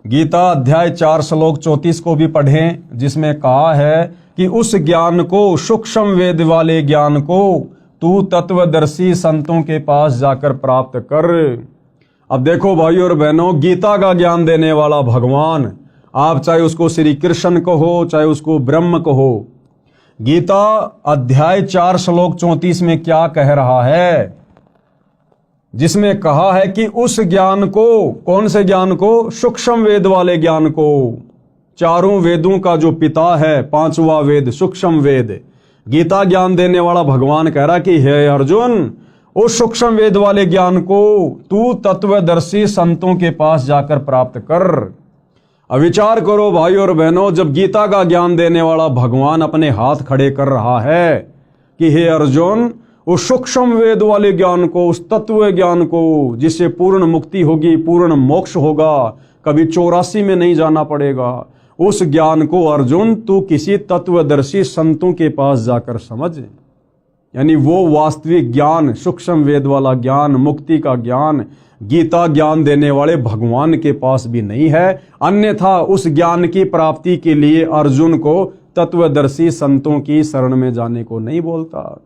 गीता अध्याय 4 श्लोक 34 को भी पढ़ें, जिसमें कहा है कि उस ज्ञान को, सूक्ष्म वेद वाले ज्ञान को तू तत्वदर्शी संतों के पास जाकर प्राप्त कर। अब देखो भाइयों और बहनों, गीता का ज्ञान देने वाला भगवान, आप चाहे उसको श्री कृष्ण कहो, चाहे उसको ब्रह्म कहो, गीता अध्याय 4 श्लोक 34 में क्या कह रहा है, जिसमें कहा है कि उस ज्ञान को, कौन से ज्ञान को, सूक्ष्म वेद वाले ज्ञान को, चारों वेदों का जो पिता है, 5वां वेद सूक्ष्म वेद, गीता ज्ञान देने वाला भगवान कह रहा कि हे अर्जुन, उस सूक्ष्म वेद वाले ज्ञान को तू तत्वदर्शी संतों के पास जाकर प्राप्त कर। अब विचार करो भाइयों और बहनों, जब गीता का ज्ञान देने वाला भगवान अपने हाथ खड़े कर रहा है कि हे अर्जुन, उस सूक्ष्म वेद वाले ज्ञान को, उस तत्व ज्ञान को, जिससे पूर्ण मुक्ति होगी, पूर्ण मोक्ष होगा, कभी 84 में नहीं जाना पड़ेगा, उस ज्ञान को अर्जुन तू किसी तत्वदर्शी संतों के पास जाकर समझ। यानी वो वास्तविक ज्ञान, सूक्ष्म वेद वाला ज्ञान, मुक्ति का ज्ञान गीता ज्ञान देने वाले भगवान के पास भी नहीं है। अन्यथा उस ज्ञान की प्राप्ति के लिए अर्जुन को तत्वदर्शी संतों की शरण में जाने को नहीं बोलता।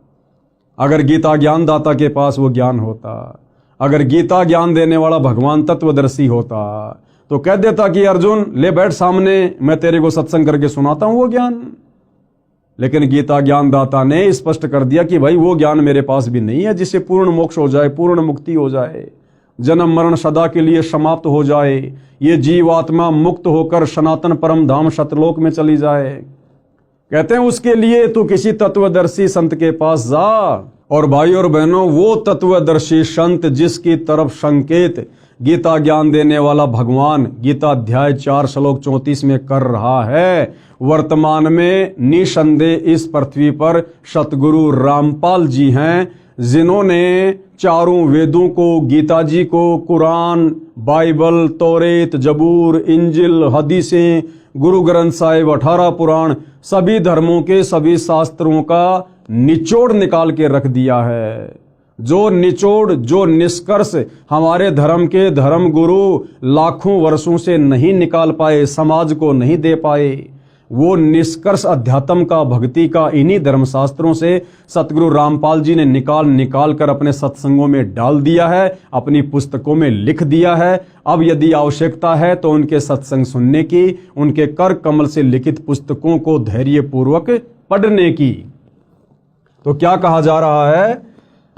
अगर गीता ज्ञान दाता के पास वो ज्ञान होता, अगर गीता ज्ञान देने वाला भगवान तत्वदर्शी होता, तो कह देता कि अर्जुन ले बैठ सामने, मैं तेरे को सत्संग करके सुनाता हूं वो ज्ञान। लेकिन गीता ज्ञान दाता ने स्पष्ट कर दिया कि भाई वो ज्ञान मेरे पास भी नहीं है जिससे पूर्ण मोक्ष हो जाए, पूर्ण मुक्ति हो जाए, जन्म मरण सदा के लिए समाप्त हो जाए, ये जीवात्मा मुक्त होकर सनातन परम धाम सतलोक में चली जाए। कहते हैं उसके लिए तू किसी तत्वदर्शी संत के पास जा। और भाई और बहनों, वो तत्वदर्शी संत जिसकी तरफ संकेत गीता ज्ञान देने वाला भगवान गीता अध्याय 4 श्लोक 34 में कर रहा है, वर्तमान में निसंदेह इस पृथ्वी पर सतगुरु रामपाल जी हैं, जिन्होंने चारों वेदों को, गीता जी को, कुरान, बाइबल, तौरेत, जबूर, इंजिल, हदीसें, गुरु ग्रंथ साहिब, 18 पुराण, सभी धर्मों के सभी शास्त्रों का निचोड़ निकाल के रख दिया है। जो निचोड़, जो निष्कर्ष हमारे धर्म के धर्म गुरु लाखों वर्षों से नहीं निकाल पाए, समाज को नहीं दे पाए, वो निष्कर्ष अध्यात्म का, भक्ति का इन्हीं धर्मशास्त्रों से सतगुरु रामपाल जी ने निकाल कर अपने सत्संगों में डाल दिया है, अपनी पुस्तकों में लिख दिया है। अब यदि आवश्यकता है तो उनके सत्संग सुनने की, उनके कर कमल से लिखित पुस्तकों को धैर्यपूर्वक पढ़ने की। तो क्या कहा जा रहा है,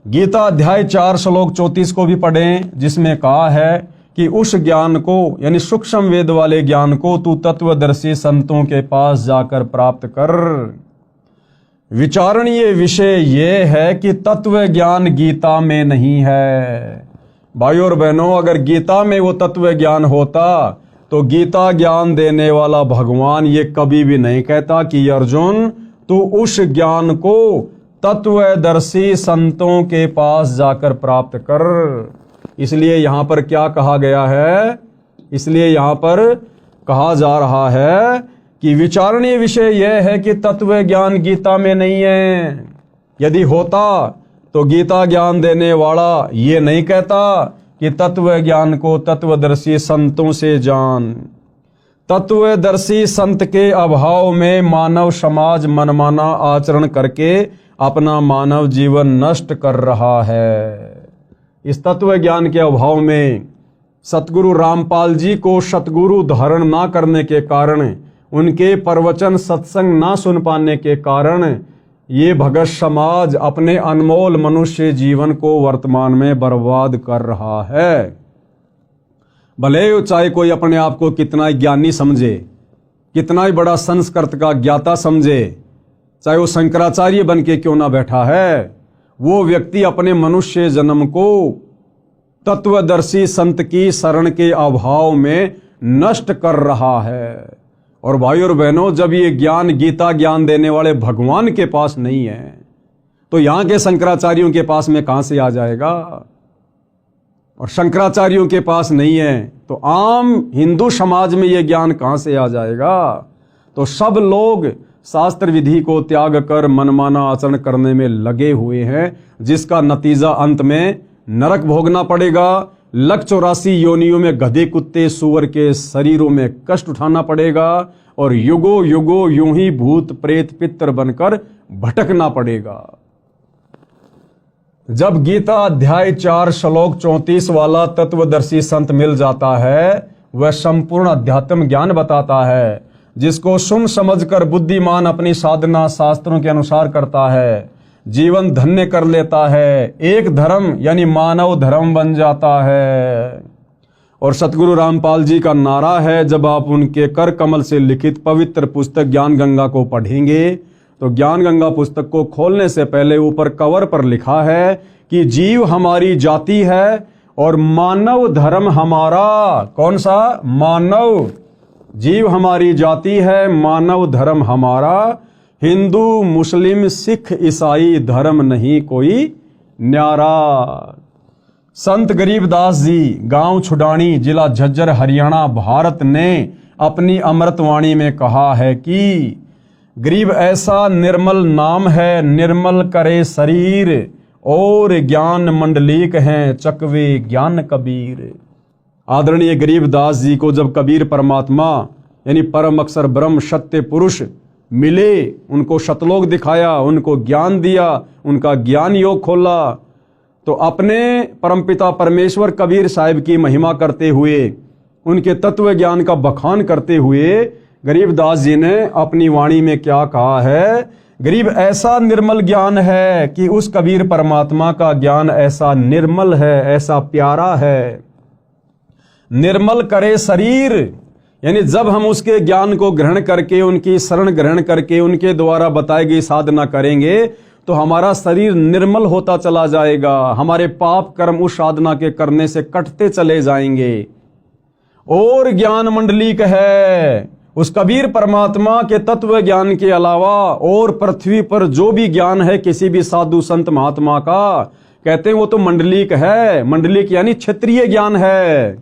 गीता अध्याय 4 श्लोक 34 को भी पढ़ें, जिसमें कहा है कि उस ज्ञान को, यानी सूक्ष्म वेद वाले ज्ञान को तू तत्वदर्शी संतों के पास जाकर प्राप्त कर। विचारणीय विषय यह है कि तत्व ज्ञान गीता में नहीं है। भाइयों और बहनों, अगर गीता में वो तत्व ज्ञान होता तो गीता ज्ञान देने वाला भगवान ये कभी भी नहीं कहता कि अर्जुन तू उस ज्ञान को तत्वदर्शी संतों के पास जाकर प्राप्त कर। इसलिए यहां पर क्या कहा गया है, इसलिए यहां पर कहा जा रहा है कि विचारणीय विषय यह है कि तत्व ज्ञान गीता में नहीं है। यदि होता तो गीता ज्ञान देने वाला ये नहीं कहता कि तत्व ज्ञान को तत्वदर्शी संतों से जान। तत्वदर्शी संत के अभाव में मानव समाज मनमाना आचरण करके अपना मानव जीवन नष्ट कर रहा है। इस तत्व ज्ञान के अभाव में सतगुरु रामपाल जी को सतगुरु धारण ना करने के कारण, उनके प्रवचन सत्संग ना सुन पाने के कारण ये भगत समाज अपने अनमोल मनुष्य जीवन को वर्तमान में बर्बाद कर रहा है। भले चाहे कोई अपने आप को कितना ही ज्ञानी समझे, कितना ही बड़ा संस्कृत का ज्ञाता समझे, चाहे वो शंकराचार्य बन के क्यों ना बैठा है, वो व्यक्ति अपने मनुष्य जन्म को तत्वदर्शी संत की शरण के अभाव में नष्ट कर रहा है। और भाई और बहनों, जब ये ज्ञान गीता ज्ञान देने वाले भगवान के पास नहीं है तो यहां के शंकराचार्यों के पास में कहां से आ जाएगा। और शंकराचार्यों के पास नहीं है तो आम हिंदू समाज में ये ज्ञान कहां से आ जाएगा। तो सब लोग शास्त्र विधि को त्याग कर मनमाना आचरण करने में लगे हुए हैं, जिसका नतीजा अंत में नरक भोगना पड़ेगा। 184 योनियों में गधे कुत्ते सूअर के शरीरों में कष्ट उठाना पड़ेगा और युगो युगो यूं ही भूत प्रेत पितर बनकर भटकना पड़ेगा। जब गीता अध्याय 4 श्लोक 34 वाला तत्वदर्शी संत मिल जाता है, वह संपूर्ण अध्यात्म ज्ञान बताता है, जिसको सुन समझकर बुद्धिमान अपनी साधना शास्त्रों के अनुसार करता है, जीवन धन्य कर लेता है, एक धर्म यानी मानव धर्म बन जाता है। और सतगुरु रामपाल जी का नारा है, जब आप उनके कर कमल से लिखित पवित्र पुस्तक ज्ञान गंगा को पढ़ेंगे तो ज्ञान गंगा पुस्तक को खोलने से पहले ऊपर कवर पर लिखा है कि जीव हमारी जाति है और मानव धर्म हमारा। कौन सा? मानव। जीव हमारी जाति है, मानव धर्म हमारा। हिंदू मुस्लिम सिख ईसाई धर्म नहीं कोई न्यारा। संत गरीबदास जी, गांव छुडानी, जिला झज्जर, हरियाणा, भारत ने अपनी अमृतवाणी में कहा है कि गरीब ऐसा निर्मल नाम है, निर्मल करे शरीर, और ज्ञान मंडलीक हैं चकवे ज्ञान कबीर। आदरणीय गरीबदास जी को जब कबीर परमात्मा यानी परम अक्षर ब्रह्म सत्य पुरुष मिले, उनको शतलोक दिखाया, उनको ज्ञान दिया, उनका ज्ञान योग खोला, तो अपने परमपिता परमेश्वर कबीर साहिब की महिमा करते हुए, उनके तत्व ज्ञान का बखान करते हुए गरीबदास जी ने अपनी वाणी में क्या कहा है? गरीब ऐसा निर्मल ज्ञान है कि उस कबीर परमात्मा का ज्ञान ऐसा निर्मल है, ऐसा प्यारा है। निर्मल करे शरीर, यानी जब हम उसके ज्ञान को ग्रहण करके, उनकी शरण ग्रहण करके, उनके द्वारा बताई गई साधना करेंगे तो हमारा शरीर निर्मल होता चला जाएगा, हमारे पाप कर्म उस साधना के करने से कटते चले जाएंगे। और ज्ञान मंडलिक है, उस कबीर परमात्मा के तत्व ज्ञान के अलावा और पृथ्वी पर जो भी ज्ञान है किसी भी साधु संत महात्मा का, कहते हैं वो तो मंडलिक है। मंडलिक यानी क्षेत्रीय ज्ञान है।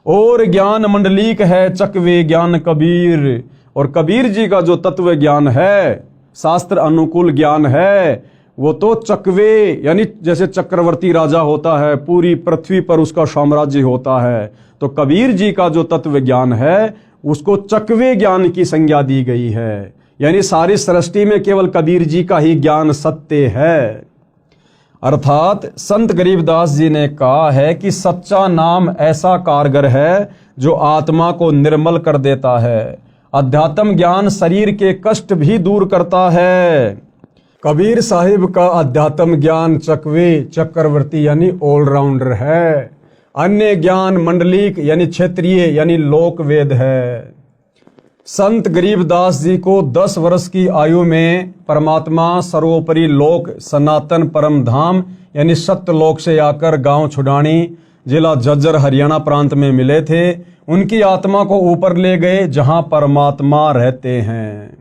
और ज्ञान मंडलिक है चकवे ज्ञान कबीर। और कबीर जी का जो तत्व ज्ञान है, शास्त्र अनुकूल ज्ञान है, वो तो चकवे यानी जैसे चक्रवर्ती राजा होता है, पूरी पृथ्वी पर उसका साम्राज्य होता है, तो कबीर जी का जो तत्व ज्ञान है उसको चकवे ज्ञान की संज्ञा दी गई है। यानी सारी सृष्टि में केवल कबीर जी का ही ज्ञान सत्य है। अर्थात संत गरीबदास जी ने कहा है कि सच्चा नाम ऐसा कारगर है जो आत्मा को निर्मल कर देता है। अध्यात्म ज्ञान शरीर के कष्ट भी दूर करता है। कबीर साहिब का अध्यात्म ज्ञान चकवे चक्रवर्ती यानी ऑलराउंडर है। अन्य ज्ञान मंडलिक यानी क्षेत्रीय यानी लोक वेद है। संत गरीबदास जी को 10 वर्ष की आयु में परमात्मा सर्वोपरि लोक सनातन परम धाम यानी सत्यलोक से आकर गांव छुडानी, जिला झज्जर, हरियाणा प्रांत में मिले थे। उनकी आत्मा को ऊपर ले गए जहां परमात्मा रहते हैं।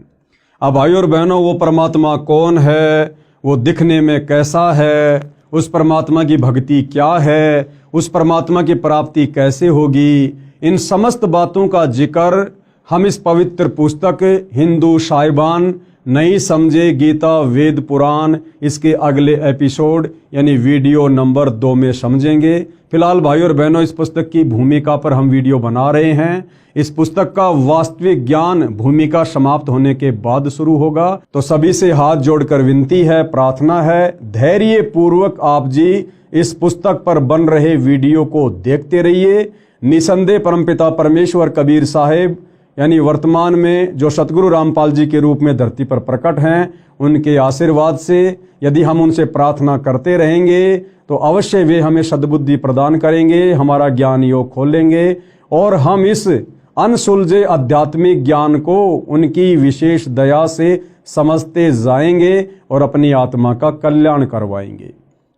अब भाइयों और बहनों, वो परमात्मा कौन है, वो दिखने में कैसा है, उस परमात्मा की भक्ति क्या है, उस परमात्मा की प्राप्ति कैसे होगी, इन समस्त बातों का जिक्र हम इस पवित्र पुस्तक हिंदू साहिबान नहीं समझे गीता वेद पुराण इसके अगले एपिसोड यानी वीडियो नंबर 2 में समझेंगे। फिलहाल भाइयों और बहनों, इस पुस्तक की भूमिका पर हम वीडियो बना रहे हैं। इस पुस्तक का वास्तविक ज्ञान भूमिका समाप्त होने के बाद शुरू होगा। तो सभी से हाथ जोड़कर विनती है, प्रार्थना है, धैर्य पूर्वक आप जी इस पुस्तक पर बन रहे वीडियो को देखते रहिए। निसंदेह परमपिता परमेश्वर कबीर साहिब यानी वर्तमान में जो सतगुरु रामपाल जी के रूप में धरती पर प्रकट हैं, उनके आशीर्वाद से यदि हम उनसे प्रार्थना करते रहेंगे तो अवश्य वे हमें सद्बुद्धि प्रदान करेंगे, हमारा ज्ञान योग खोलेंगे और हम इस अनसुलझे आध्यात्मिक ज्ञान को उनकी विशेष दया से समझते जाएंगे और अपनी आत्मा का कल्याण करवाएंगे।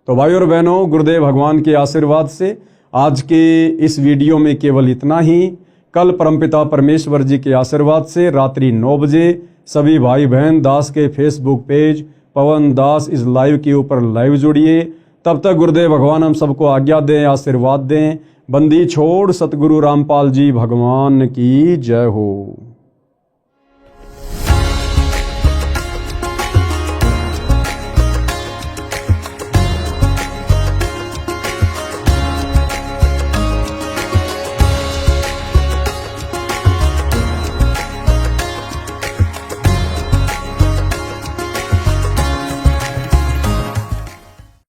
तो भाइयों और बहनों, गुरुदेव भगवान के आशीर्वाद से आज के इस वीडियो में केवल इतना ही। कल परमपिता परमेश्वर जी के आशीर्वाद से रात्रि 9 बजे सभी भाई बहन दास के फेसबुक पेज पवन दास इस लाइव के ऊपर लाइव जुड़िए। तब तक गुरुदेव भगवान हम सबको आज्ञा दें, आशीर्वाद दें। बंदी छोड़ सतगुरु रामपाल जी भगवान की जय हो।